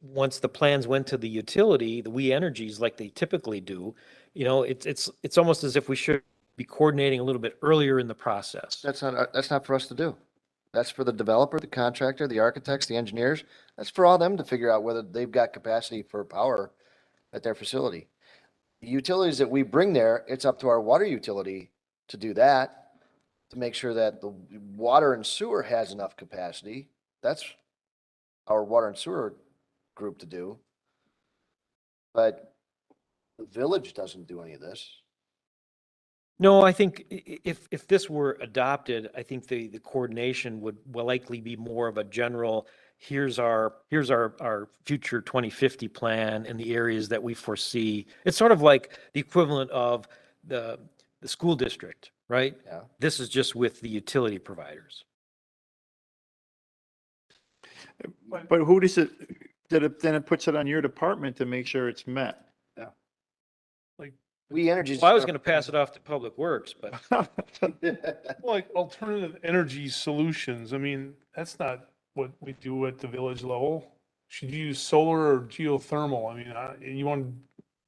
C: Once the plans went to the utility, the We Energies, like they typically do, it's almost as if we should be coordinating a little bit earlier in the process.
A: That's not for us to do. That's for the developer, the contractor, the architects, the engineers. That's for all them to figure out whether they've got capacity for power at their facility. The utilities that we bring there, it's up to our water utility to do that, to make sure that the water and sewer has enough capacity. That's our water and sewer group to do. But the village doesn't do any of this.
C: No, I think if this were adopted, I think the coordination will likely be more of a general, here's our future 2050 plan and the areas that we foresee. It's sort of like the equivalent of the school district, right?
A: Yeah.
C: This is just with the utility providers.
B: But who does it, then it puts it on your department to make sure it's met?
A: We Energies.
C: Well, I was going to pass it off to Public Works, but
D: Like alternative energy solutions, I mean, that's not what we do at the village level. Should you use solar or geothermal? I mean, you want to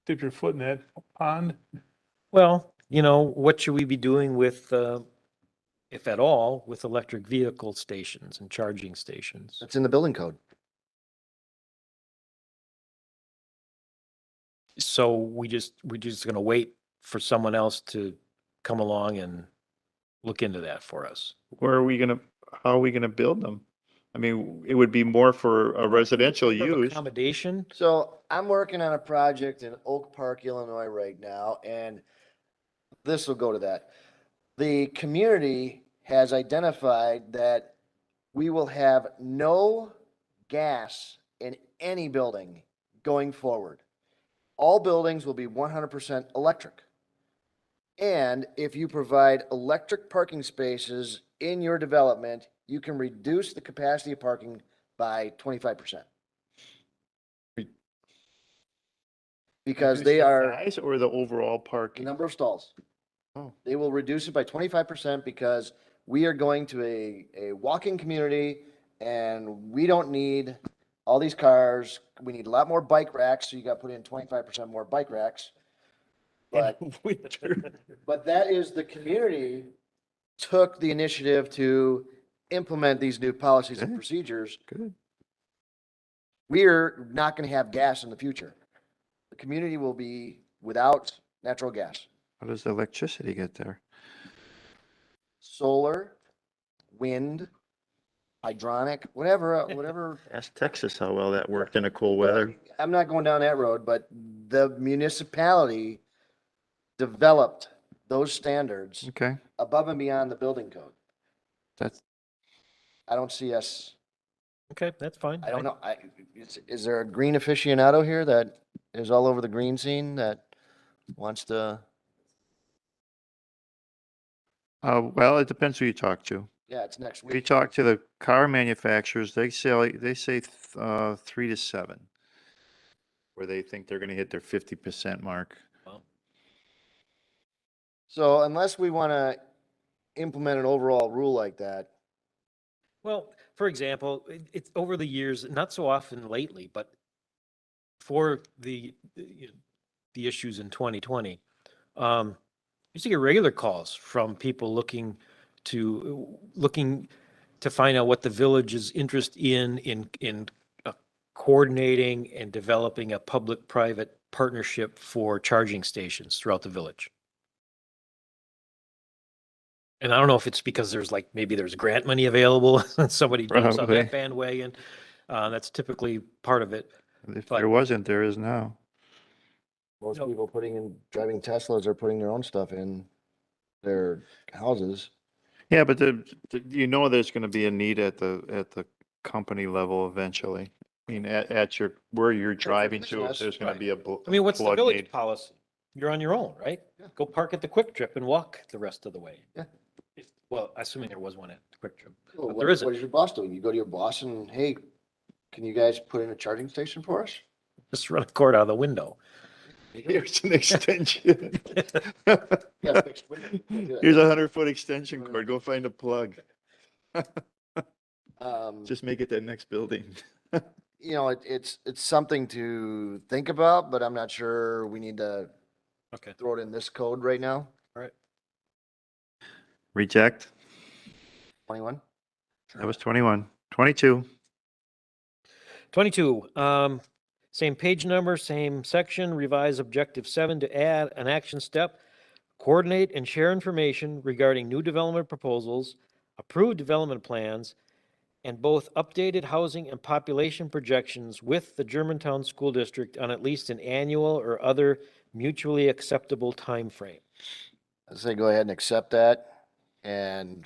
D: dip your foot in that pond?
C: well, what should we be doing with, if at all, with electric vehicle stations and charging stations?
A: That's in the building code.
C: So we're just going to wait for someone else to come along and look into that for us.
B: How are we gonna build them? I mean, it would be more for a residential
C: Sort of
B: use.
C: accommodation.
A: So I'm working on a project in Oak Park, Illinois right now, and this will go to that. The community has identified that we will have no gas in any building going forward. All buildings will be 100% electric. And if you provide electric parking spaces in your development, you can reduce the capacity of parking by 25%. Because they are
B: Size or the overall
A: the
B: parking?
A: number of stalls.
B: Oh.
A: They will reduce it by 25% because we are going to a walking community and we don't need all these cars. We need a lot more bike racks, so you got to put in 25% more bike racks. But But that is, the community took the initiative to implement these new policies and
B: Okay.
A: procedures.
B: Good.
A: We're not going to have gas in the future. The community will be without natural gas.
B: How does the electricity get there?
A: Solar, wind, hydronic, whatever.
B: Ask Texas how well that worked in a cool weather.
A: I'm not going down that road, but the municipality developed those standards
B: Okay,
A: above and beyond the building code.
B: that's,
A: I don't see us,
C: Okay, that's fine.
A: I don't know, is there a green aficionado here that is all over the green scene that wants to,
B: well, it depends who you talk to.
A: yeah, it's next
B: We
A: week.
B: talk to the car manufacturers, they say 3 to 7. Where they think they're gonna hit their 50% mark.
A: So unless we want to implement an overall rule like that,
C: Well, for example, it's over the years, not so often lately, but for the issues in 2020, used to get regular calls from people looking to find out what the village's interest in coordinating and developing a public-private partnership for charging stations throughout the village. And I don't know if it's because maybe there's grant money available and somebody jumps on
B: Probably.
C: that bandwagon. That's typically part of it.
B: If
C: But-
B: there wasn't, there is now.
A: most
C: No.
A: people driving Teslas are putting their own stuff in their houses.
B: Yeah, but there's gonna be a need at the company level eventually. I mean, where you're driving to,
A: business,
B: there's gonna
C: right.
B: be a
C: I mean, what's the
B: plug
C: village
B: need.
C: policy? You're on your own, right?
A: Yeah.
C: Go park at the Quick Trip and walk the rest of the way.
A: Yeah.
C: Well, assuming there was one at the Quick Trip.
A: Well,
C: But there isn't.
A: What is your boss doing? You go to your boss and, hey, can you guys put in a charging station for us?
C: Just run a cord out of the window.
B: Here's an extension.
A: Yeah, fixed window. Do it.
B: Here's a 100-foot extension cord. Go find a plug. Just make it that next building.
A: You know, it's something to think about, but I'm not sure we need to
C: Okay.
A: throw it in this code right now.
B: Reject.
A: 21?
B: That was 21. 22.
C: 22, same page number, same section, revise objective 7 to add an action step. Coordinate and share information regarding new development proposals, approved development plans, and both updated housing and population projections with the Germantown School District on at least an annual or other mutually acceptable timeframe.
A: I say go ahead and accept that. And,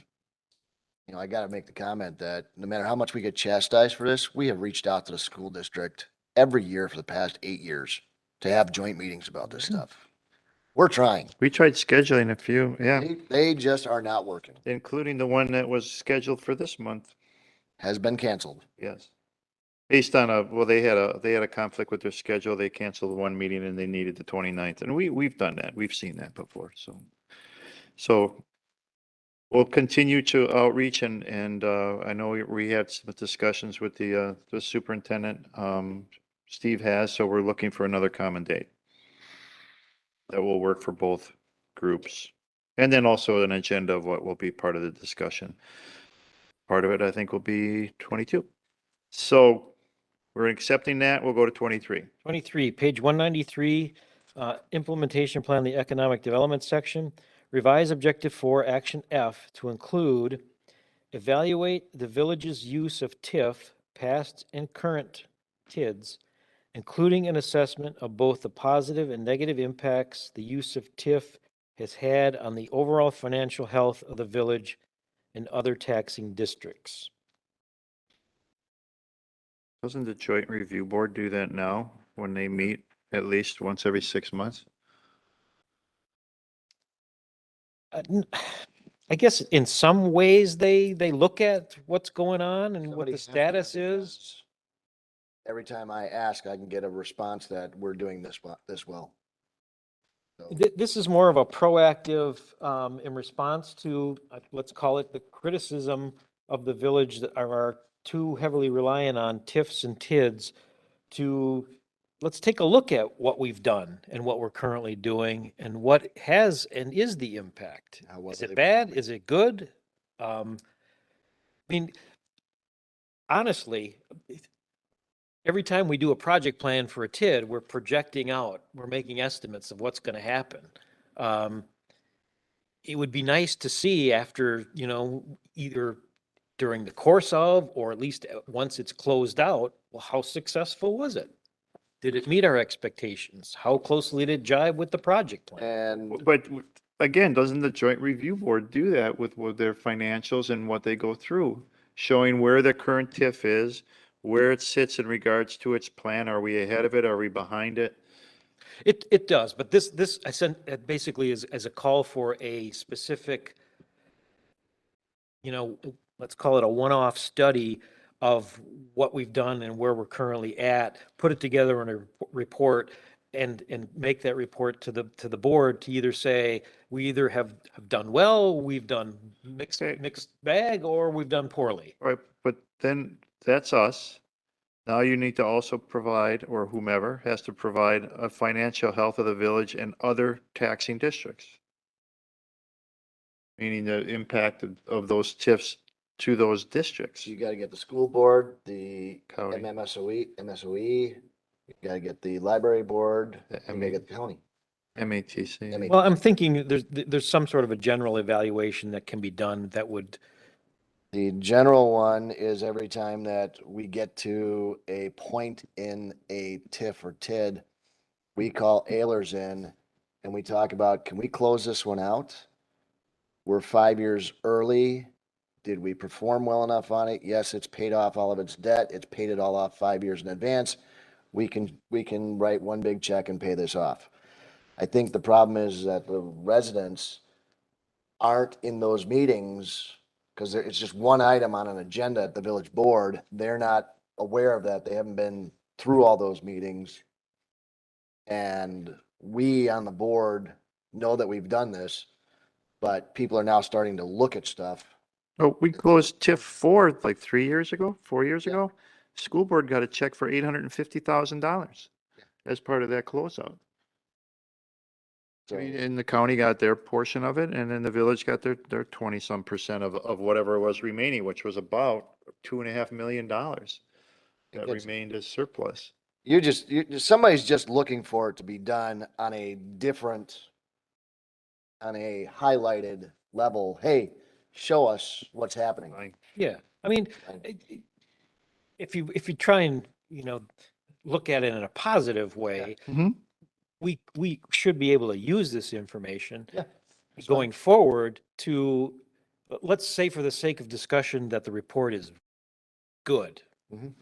A: you know, I gotta make the comment that no matter how much we get chastised for this, we have reached out to the school district every year for the past 8 years to have joint meetings about this stuff. We're trying.
B: We tried scheduling a few, yeah,
A: They just are not working.
B: including the one that was scheduled for this month.
A: Has been canceled.
B: Yes. Based on well, they had a conflict with their schedule. They canceled one meeting and they needed the 29th. And we've done that. We've seen that before. So we'll continue to outreach and I know we had some discussions with the superintendent, Steve has, so we're looking for another common date that will work for both groups. And then also an agenda of what will be part of the discussion. Part of it, I think, will be 22. So we're accepting that. We'll go to 23.
C: 23, page 193, implementation plan, the economic development section. Revise objective 4, action F, to include evaluate the village's use of TIF, past and current TIDs, including an assessment of both the positive and negative impacts the use of TIF has had on the overall financial health of the village and other taxing districts.
B: Doesn't the Joint Review Board do that now when they meet at least once every 6 months?
C: I guess in some ways they look at what's going on and what
A: Somebody
C: the
A: has to,
C: status is.
A: because every time I ask, I can get a response that we're doing this well. So,
C: This is more of a proactive, in response to, let's call it the criticism of the village that are too heavily reliant on TIFs and TIDs to, let's take a look at what we've done and what we're currently doing and what has and is the impact.
A: How well
C: Is
A: are
C: it
A: they
C: bad?
A: performing?
C: Is it good? I mean, honestly, every time we do a project plan for a TID, we're projecting out, we're making estimates of what's going to happen. It would be nice to see after, either during the course of, or at least once it's closed out, well, how successful was it? Did it meet our expectations? How closely did it jive with the project plan?
A: And
B: But again, doesn't the joint review board do that with their financials and what they go through? Showing where the current TIF is, where it sits in regards to its plan. Are we ahead of it? Are we behind it?
C: It does, but this, I sent, it basically is as a call for a specific, let's call it a one-off study of what we've done and where we're currently at, put it together in a report and make that report to the board to either say, we either have done well, we've done mixed bag, or we've done poorly.
B: Right, but then that's us. Now you need to also provide, or whomever has to provide, a financial health of the village and other taxing districts. Meaning the impact of those TIFs to those districts.
A: you gotta get the school board, the
B: County.
A: MSOE, you gotta get the library board,
B: The
A: you gotta get the county.
B: MATC.
C: Well, I'm thinking there's some sort of a general evaluation that can be done that would,
A: The general one is every time that we get to a point in a TIF or TID, we call Ehlers in and we talk about, can we close this one out? We're 5 years early. Did we perform well enough on it? Yes, it's paid off all of its debt. It's paid it all off 5 years in advance. We can write one big check and pay this off. I think the problem is that the residents aren't in those meetings because it's just one item on an agenda at the village board. They're not aware of that. They haven't been through all those meetings. And we on the board know that we've done this, but people are now starting to look at stuff.
B: Oh, we closed TIF 4 like 3 years ago, 4 years
A: Yeah.
B: ago. School board got a check for $850,000 as part of that closeout.
A: So
B: And the county got their portion of it, and then the village got their 20-some% of whatever was remaining, which was about $2.5 million that
A: Because-
B: remained as surplus.
A: somebody's just looking for it to be done on a highlighted level. Hey, show us what's happening.
B: Like,
C: yeah. I mean,
A: Right.
C: if you try and, look at it in a positive way,
B: Mhm.
C: we should be able to use this information
A: Yeah, that's fine.
C: going forward to, let's say for the sake of discussion that the report is good.
A: Mhm.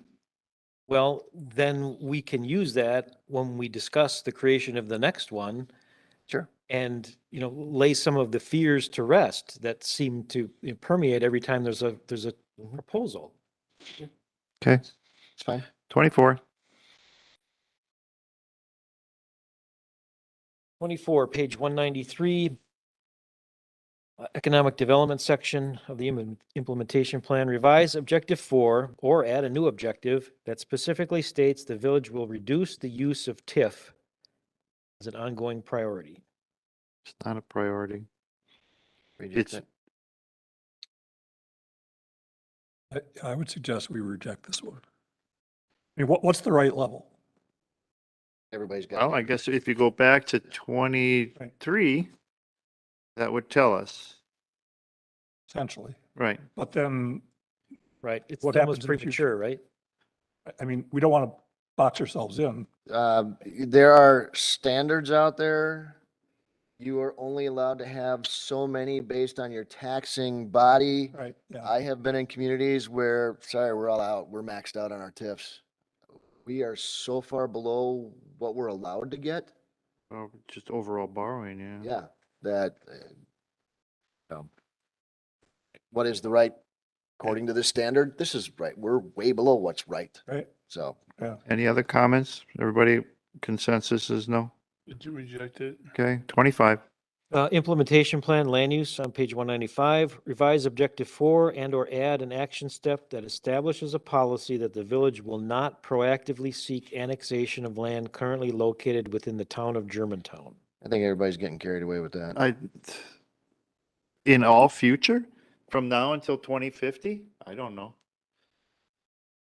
C: Well, then we can use that when we discuss the creation of the next one
A: Sure.
C: and, lay some of the fears to rest that seem to permeate every time there's a
A: Mhm.
C: proposal.
B: Okay,
A: It's fine.
B: 24.
C: 24, page 193. Economic Development section of the implementation plan, revise objective 4 or add a new objective that specifically states the village will reduce the use of TIF as an ongoing priority.
B: It's not a priority.
A: Reject
B: It's,
A: it.
E: I would suggest we reject this one. I mean, what's the right level?
A: Everybody's got.
B: well, I guess if you go back to 23, that would tell us,
E: Essentially.
B: right?
E: But then,
C: Right? It's
E: What
C: almost
E: happens in the future?
C: premature, right?
E: I mean, we don't want to box ourselves in.
A: There are standards out there. You are only allowed to have so many based on your taxing body.
E: Right, yeah.
A: I have been in communities where, sorry, we're all out, we're maxed out on our TIFs. We are so far below what we're allowed to get,
B: Oh, just overall borrowing, yeah.
A: yeah, that, what is the right, according to this standard, this is right, we're way below what's right,
E: Right,
A: so.
E: yeah.
B: Any other comments? Everybody consensus is no?
D: Did you reject it?
B: Okay, 25.
C: Implementation plan land use on page 195, revise objective 4 and or add an action step that establishes a policy that the village will not proactively seek annexation of land currently located within the town of Germantown.
A: I think everybody's getting carried away with that.
B: In all future, from now until 2050? I don't know.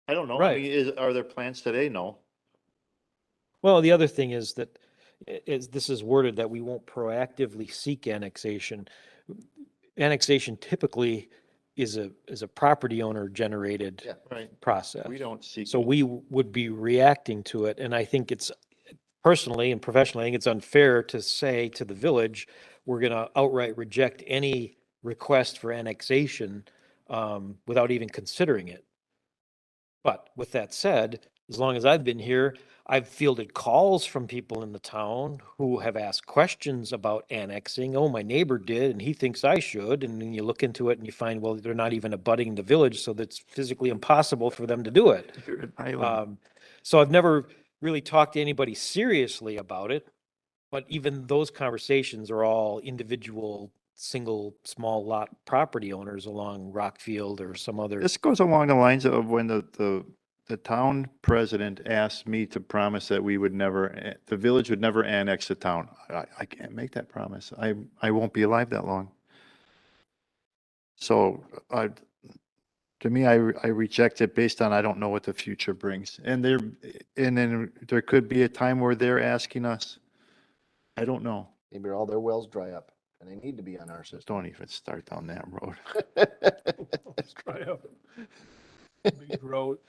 B: I don't know. I
C: Right.
B: mean, are there plans today? No.
C: Well, the other thing is that this is worded that we won't proactively seek annexation. Annexation typically is a property owner generated
A: Yeah.
B: Right.
C: process.
B: We don't seek.
C: So we would be reacting to it, and I think it's, personally and professionally, I think it's unfair to say to the village, we're gonna outright reject any request for annexation, without even considering it. But with that said, as long as I've been here, I've fielded calls from people in the town who have asked questions about annexing. Oh, my neighbor did, and he thinks I should. And then you look into it and you find, well, they're not even abutting the village, so that's physically impossible for them to do it.
B: You're an island.
C: So I've never really talked to anybody seriously about it, but even those conversations are all individual, single, small lot property owners along Rockfield or some other.
B: This goes along the lines of when the town president asked me to promise that we would never, the village would never annex the town. I can't make that promise. I won't be alive that long. So to me, I reject it based on I don't know what the future brings. And then there could be a time where they're asking us. I don't know.
A: Maybe all their wells dry up and they need to be on our system.
B: Don't even start down that road.
D: Let's try out. Big road.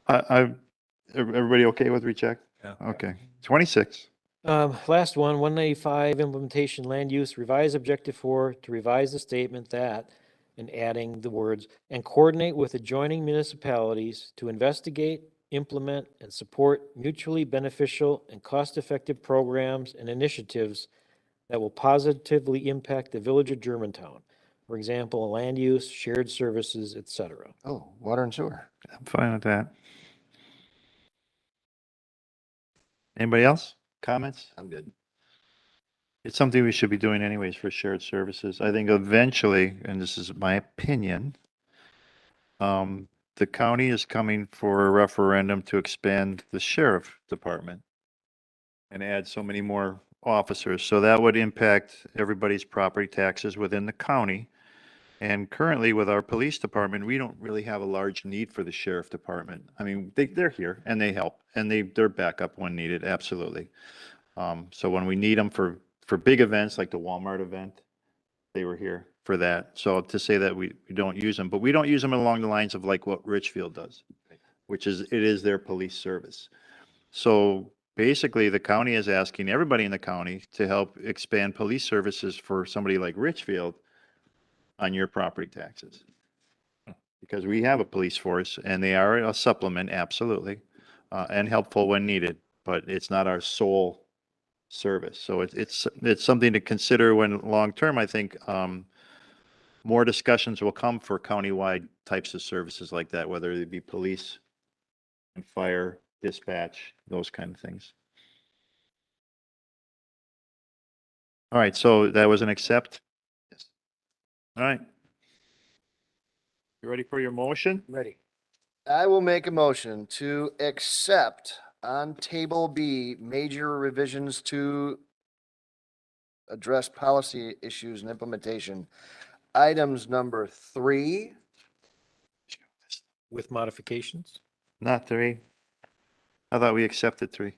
B: Everybody okay with reject?
E: Yeah.
B: Okay. 26.
C: Last one, 195, implementation land use, revise objective 4 to revise the statement that, and adding the words, and coordinate with adjoining municipalities to investigate, implement, and support mutually beneficial and cost-effective programs and initiatives that will positively impact the village of Germantown. For example, land use, shared services, etc.
A: Oh, water and sewer.
B: I'm fine with that. Anybody else? Comments?
A: I'm good.
B: It's something we should be doing anyways for shared services. I think eventually, and this is my opinion, the county is coming for a referendum to expand the sheriff department and add so many more officers. So that would impact everybody's property taxes within the county. And currently with our police department, we don't really have a large need for the sheriff department. I mean, they're here and they help and they're backup when needed, absolutely. So when we need them for big events like the Walmart event, they were here for that. So to say that we don't use them, but we don't use them along the lines of like what Richfield does, which is, it is their police service. So basically the county is asking everybody in the county to help expand police services for somebody like Richfield on your property taxes. Because we have a police force and they are a supplement, absolutely, and helpful when needed, but it's not our sole service. So it's something to consider when long-term, I think, more discussions will come for countywide types of services like that, whether it be police and fire, dispatch, those kind of things. All right, so that was an accept? Yes. All right. You ready for your motion?
A: Ready. I will make a motion to accept on table B, major revisions to address policy issues and implementation. Items number 3,
C: With modifications?
B: Not 3. I thought we accepted 3.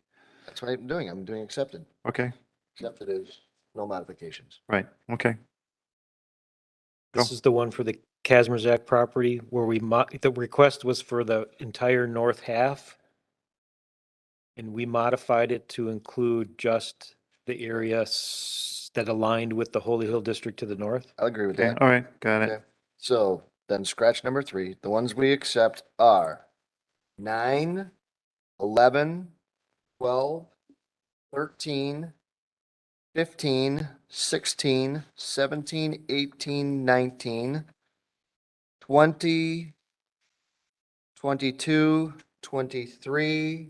A: that's what I'm doing. I'm doing accepted.
B: Okay,
A: Accepted is no modifications.
B: right, okay.
C: This
B: Go.
C: is the one for the Kazmerzak property where the request was for the entire north half. And we modified it to include just the area that aligned with the Holy Hill District to the north.
A: I'll agree with
B: Okay,
A: that.
B: all right, got it.
A: Okay. So then scratch number 3. The ones we accept are 9, 11, 12, 13, 15, 16, 17, 18, 19, 20, 22, 23,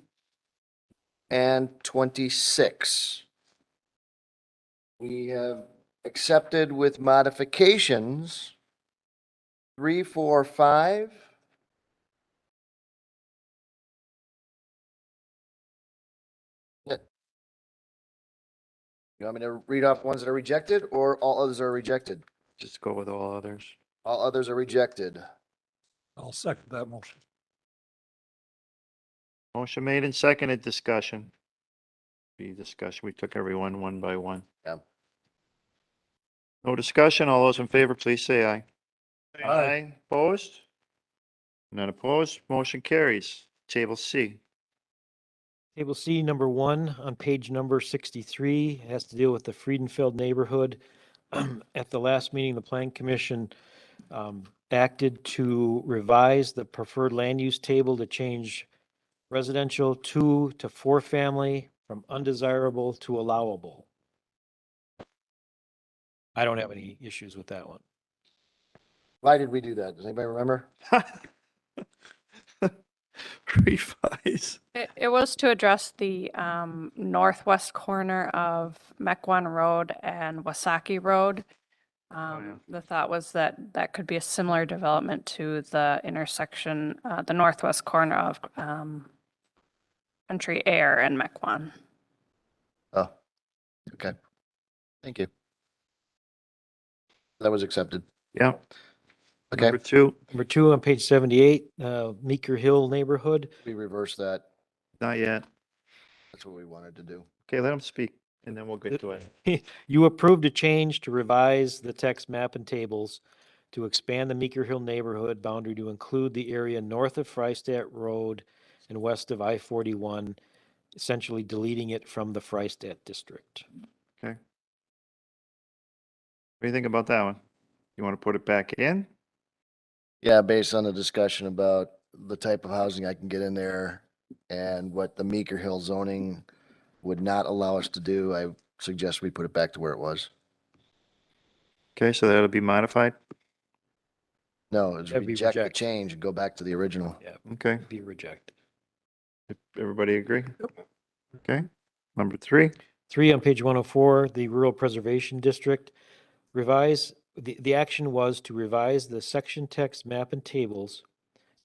A: and 26. We have accepted with modifications 3, 4, 5. You want me to read off ones that are rejected or all others are rejected?
B: Just go with all others.
A: All others are rejected.
E: I'll second that motion.
B: Motion made and seconded, discussion. We took everyone one by one.
A: Yeah.
B: No discussion, all those in favor, please say aye. Aye. Opposed? None opposed. Motion carries. Table C.
C: Table C, number 1, on page number 63, has to deal with the Friedenfeld neighborhood. At the last meeting, the Plan Commission acted to revise the preferred land use table to change residential 2 to 4 family from undesirable to allowable. I don't have any issues with that one.
A: Why did we do that? Does anybody remember?
B: Revise.
G: It was to address the northwest corner of Mequon Road and Wasaki Road.
B: yeah.
G: The thought was that that could be a similar development to the intersection, the northwest corner of Country Air and Mequon.
A: Oh, okay. Thank you. That was accepted.
B: Yeah.
A: Okay,
B: Number 2,
C: Number 2 on page 78, Meeker Hill neighborhood.
A: we reversed that.
B: not yet.
A: That's what we wanted to do.
B: Okay, let him speak and then we'll get to it.
C: You approved a change to revise the text map and tables to expand the Meeker Hill neighborhood boundary to include the area north of Freistadt Road and west of I-41, essentially deleting it from the Freistadt district.
B: What do you think about that one? You want to put it back in?
A: Yeah, based on the discussion about the type of housing I can get in there and what the Meeker Hill zoning would not allow us to do, I suggest we put it back to where it was.
B: Okay, so that'll be modified?
A: No, it's
C: That'd be
A: reject the
C: reject.
A: change and go back to the original.
B: Okay,
C: Be rejected.
B: everybody agree? Okay, number 3.
C: 3 on page 104, the Rural Preservation District. The action was to revise the section text map and tables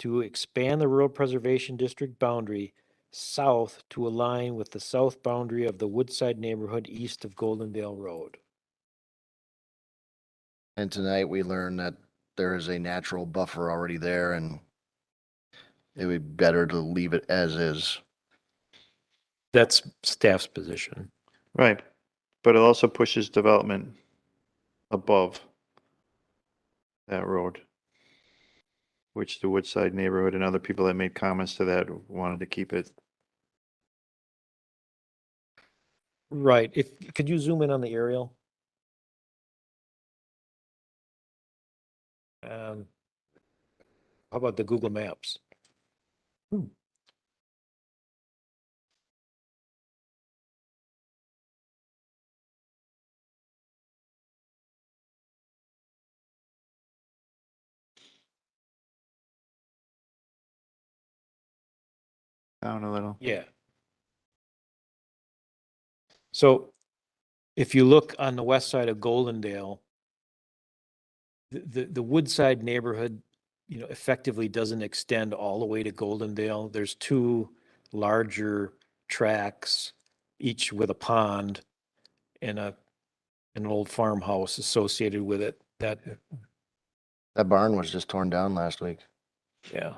C: to expand the Rural Preservation District boundary south to align with the south boundary of the Woodside neighborhood east of Goldendale Road.
A: And tonight we learned that there is a natural buffer already there and it would be better to leave it as is.
C: That's staff's position.
B: Right, but it also pushes development above that road, which the Woodside neighborhood and other people that made comments to that wanted to keep it.
C: Right. Could you zoom in on the aerial? How about the Google Maps?
B: Down a little.
C: Yeah. So if you look on the west side of Goldendale, the Woodside neighborhood, effectively doesn't extend all the way to Goldendale. There's 2 larger tracks, each with a pond and an old farmhouse associated with it. That,
A: That barn was just torn down last week.
C: yeah.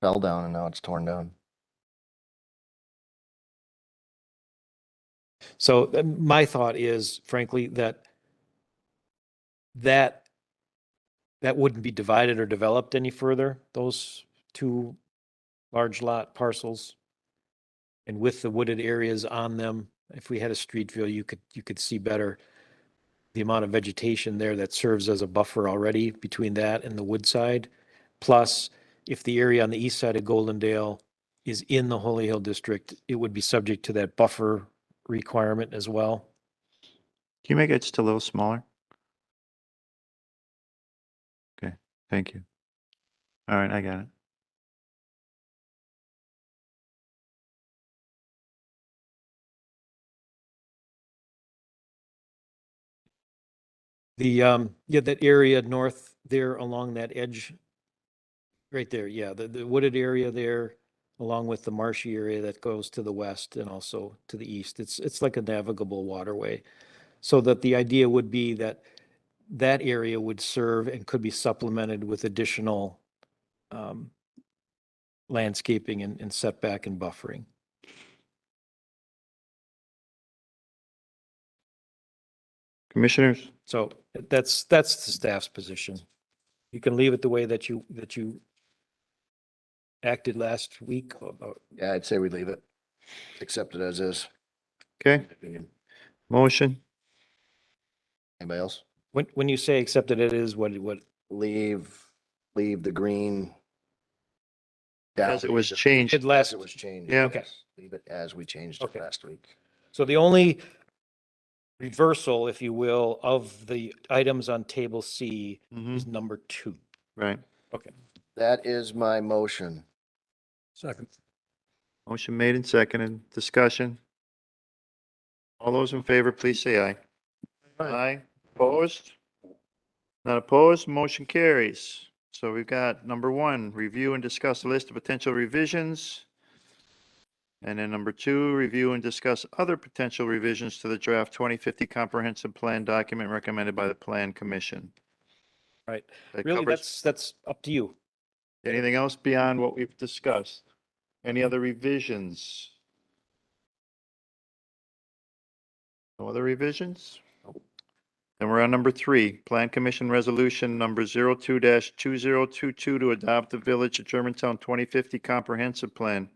A: Fell down and now it's torn down.
C: So my thought is frankly that wouldn't be divided or developed any further, those 2 large lot parcels. And with the wooded areas on them, if we had a street view, you could see better the amount of vegetation there that serves as a buffer already between that and the Woodside. Plus, if the area on the east side of Goldendale is in the Holy Hill District, it would be subject to that buffer requirement as well.
B: Can you make it just a little smaller? Okay, thank you. All right, I got it.
C: That area north there along that edge, right there, yeah, the wooded area there, along with the marshy area that goes to the west and also to the east. It's like a navigable waterway. So that the idea would be that that area would serve and could be supplemented with additional landscaping and setback and buffering.
B: Commissioners,
C: So that's the staff's position. You can leave it the way that you acted last week.
A: Yeah, I'd say we leave it. Accept it as is.
B: Okay, motion,
A: Anybody else?
C: When you say accepted, it is what,
A: Leave the green.
B: as it was
A: down
B: changed.
C: did
A: As
C: last,
A: it was changed.
B: Yeah.
C: Okay.
A: Leave it as we changed it
C: Okay.
A: last week.
C: so the only reversal, if you will, of the items on table C is
B: Mhm,
C: number 2.
B: right.
A: That is my motion.
E: Second.
B: Motion made and seconded. Discussion. All those in favor, please say aye. Aye. Opposed? Not opposed, motion carries. So we've got number 1, review and discuss a list of potential revisions. And then number 2, review and discuss other potential revisions to the draft 2050 comprehensive plan document recommended by the Plan Commission.
C: Right.
B: That
C: Really,
B: covers-
C: that's up to you.
B: Anything else beyond what we've discussed? Any other revisions? No other revisions? Then we're on number 3, Plan Commission Resolution number 02-2022 to adopt the Village of Germantown 2050 Comprehensive Plan.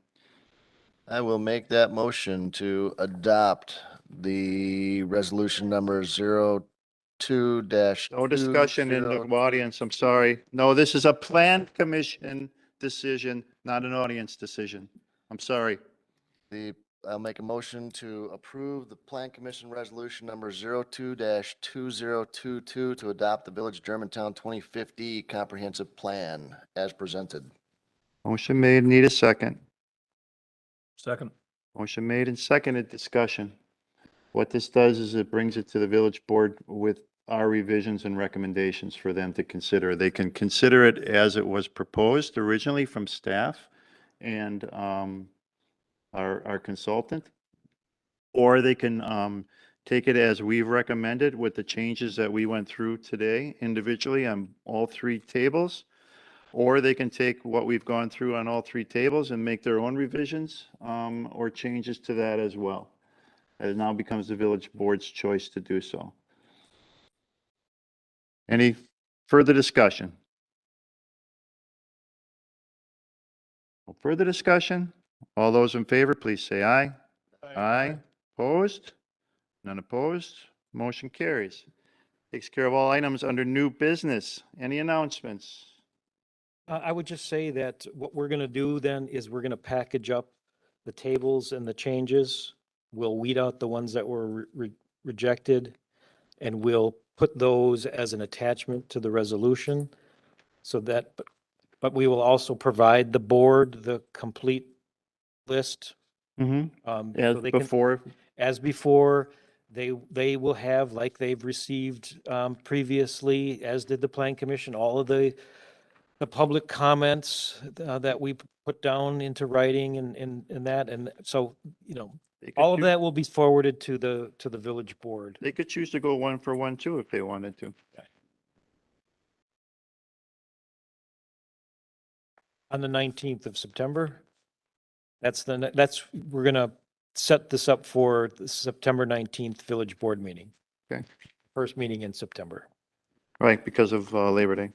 A: I will make that motion to adopt the resolution number 02 dash.
B: No discussion in the audience, I'm sorry. No, this is a Plan Commission decision, not an audience decision. I'm sorry.
A: I'll make a motion to approve the Plan Commission Resolution number 02-2022 to adopt the Village of Germantown 2050 Comprehensive Plan as presented.
B: Motion made, need a second.
E: Second.
B: Motion made and seconded, discussion. What this does is it brings it to the village board with our revisions and recommendations for them to consider. They can consider it as it was proposed originally from staff and our consultant, or they can take it as we've recommended with the changes that we went through today individually on all 3 tables. Or they can take what we've gone through on all 3 tables and make their own revisions or changes to that as well. It now becomes the village board's choice to do so. Any further discussion? No further discussion? All those in favor, please say aye. Aye. Opposed? None opposed? Motion carries. Takes care of all items under new business. Any announcements?
C: I would just say that what we're going to do then is we're going to package up the tables and the changes. We'll weed out the ones that were rejected, and we'll put those as an attachment to the resolution so that, but we will also provide the board the complete list.
B: Mm-hmm.
C: So
B: As
C: they can,
B: before,
C: as before, they will have, like they've received previously, as did the Plan Commission, all of the public comments that we put down into writing and that. And so,
B: they could
C: all of
B: choo-
C: that will be forwarded to the village board.
B: They could choose to go 1 for 1 too if they wanted to.
C: On the 19th of September. We're going to set this up for the September 19th village board meeting.
B: Okay.
C: First meeting in September.
B: Right, because of Labor Day.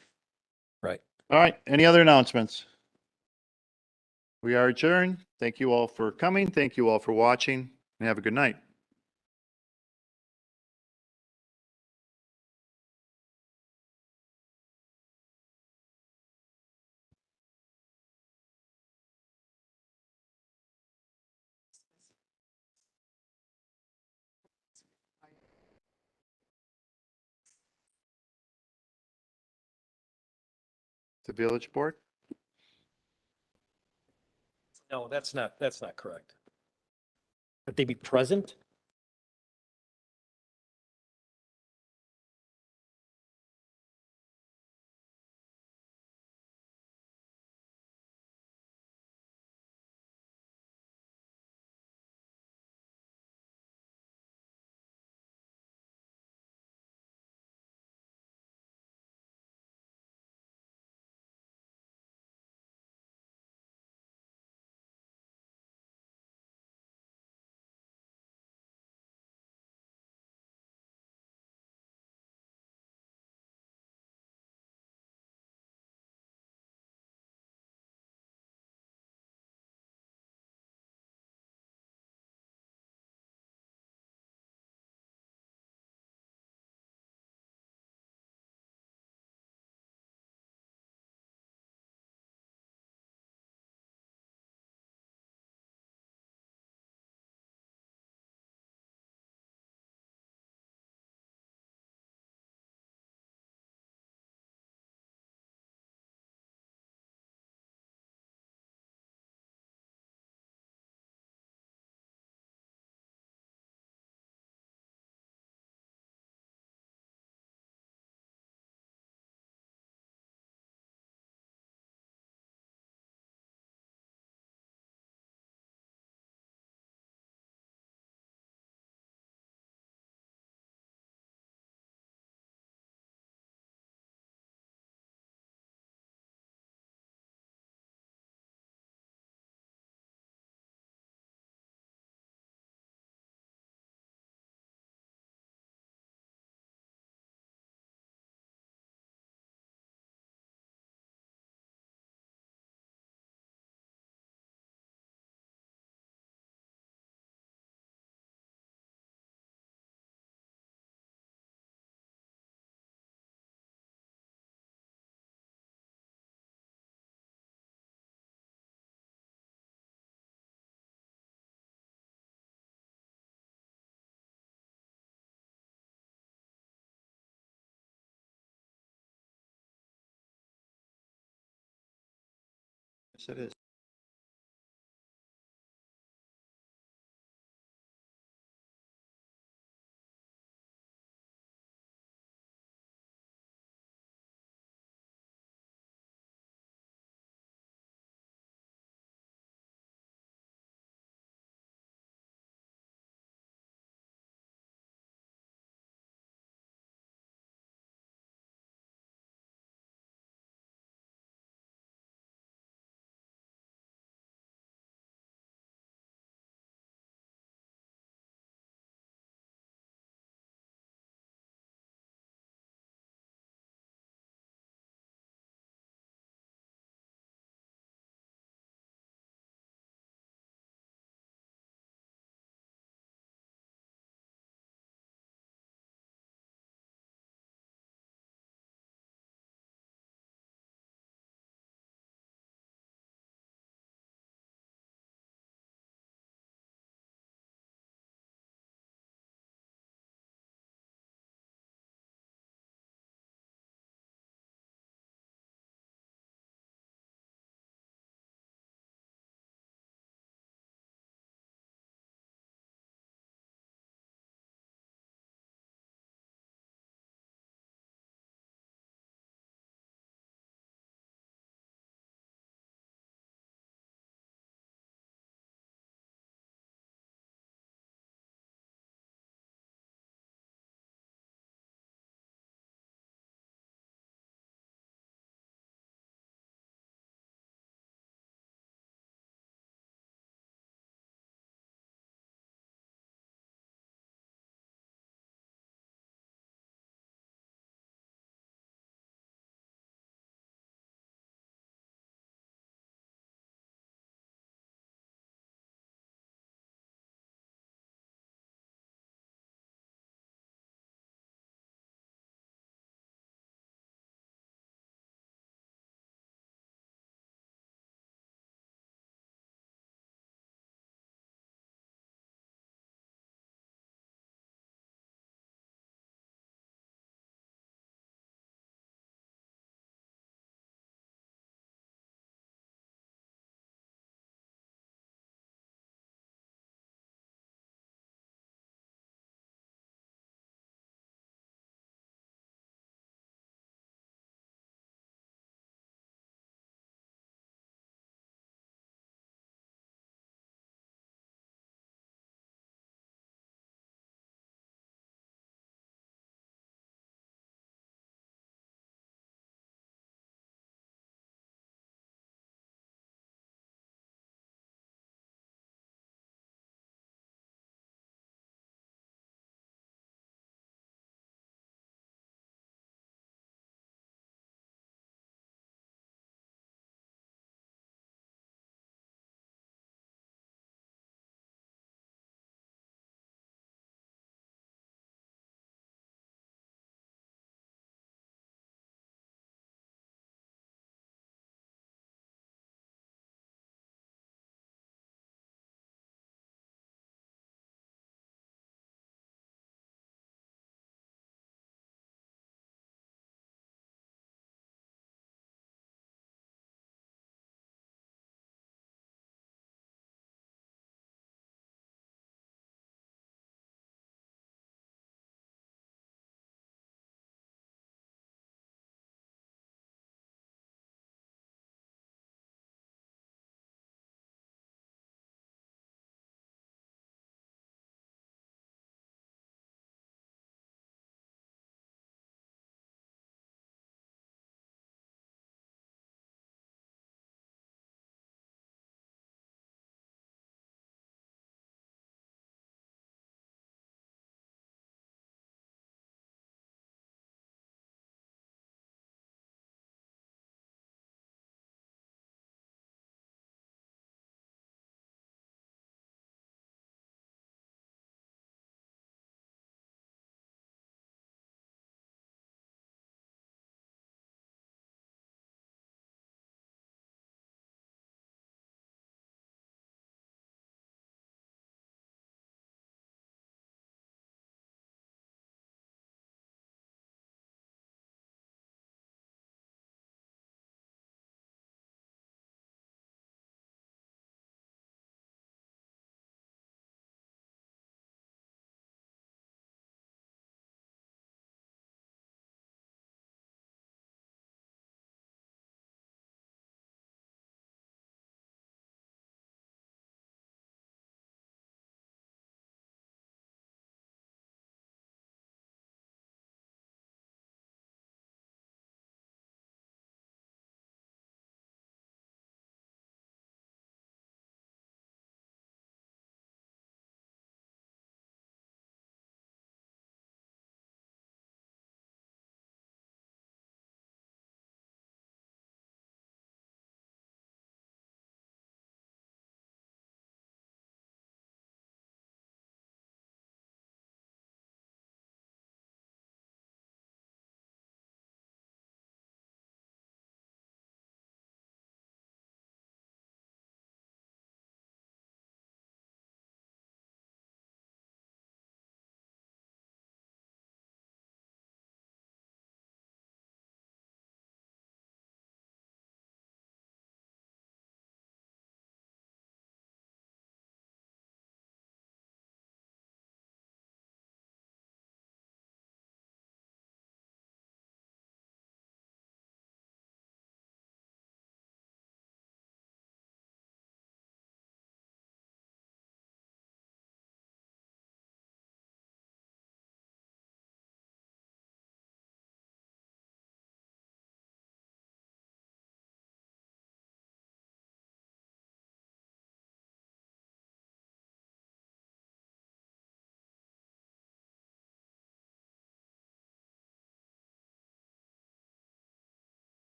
C: Right.
B: All right, any other announcements? We are adjourned. Thank you all for coming. Thank you all for watching, and have a good night. The village board?
C: No, that's not correct. But they be present?
B: Yes, it is.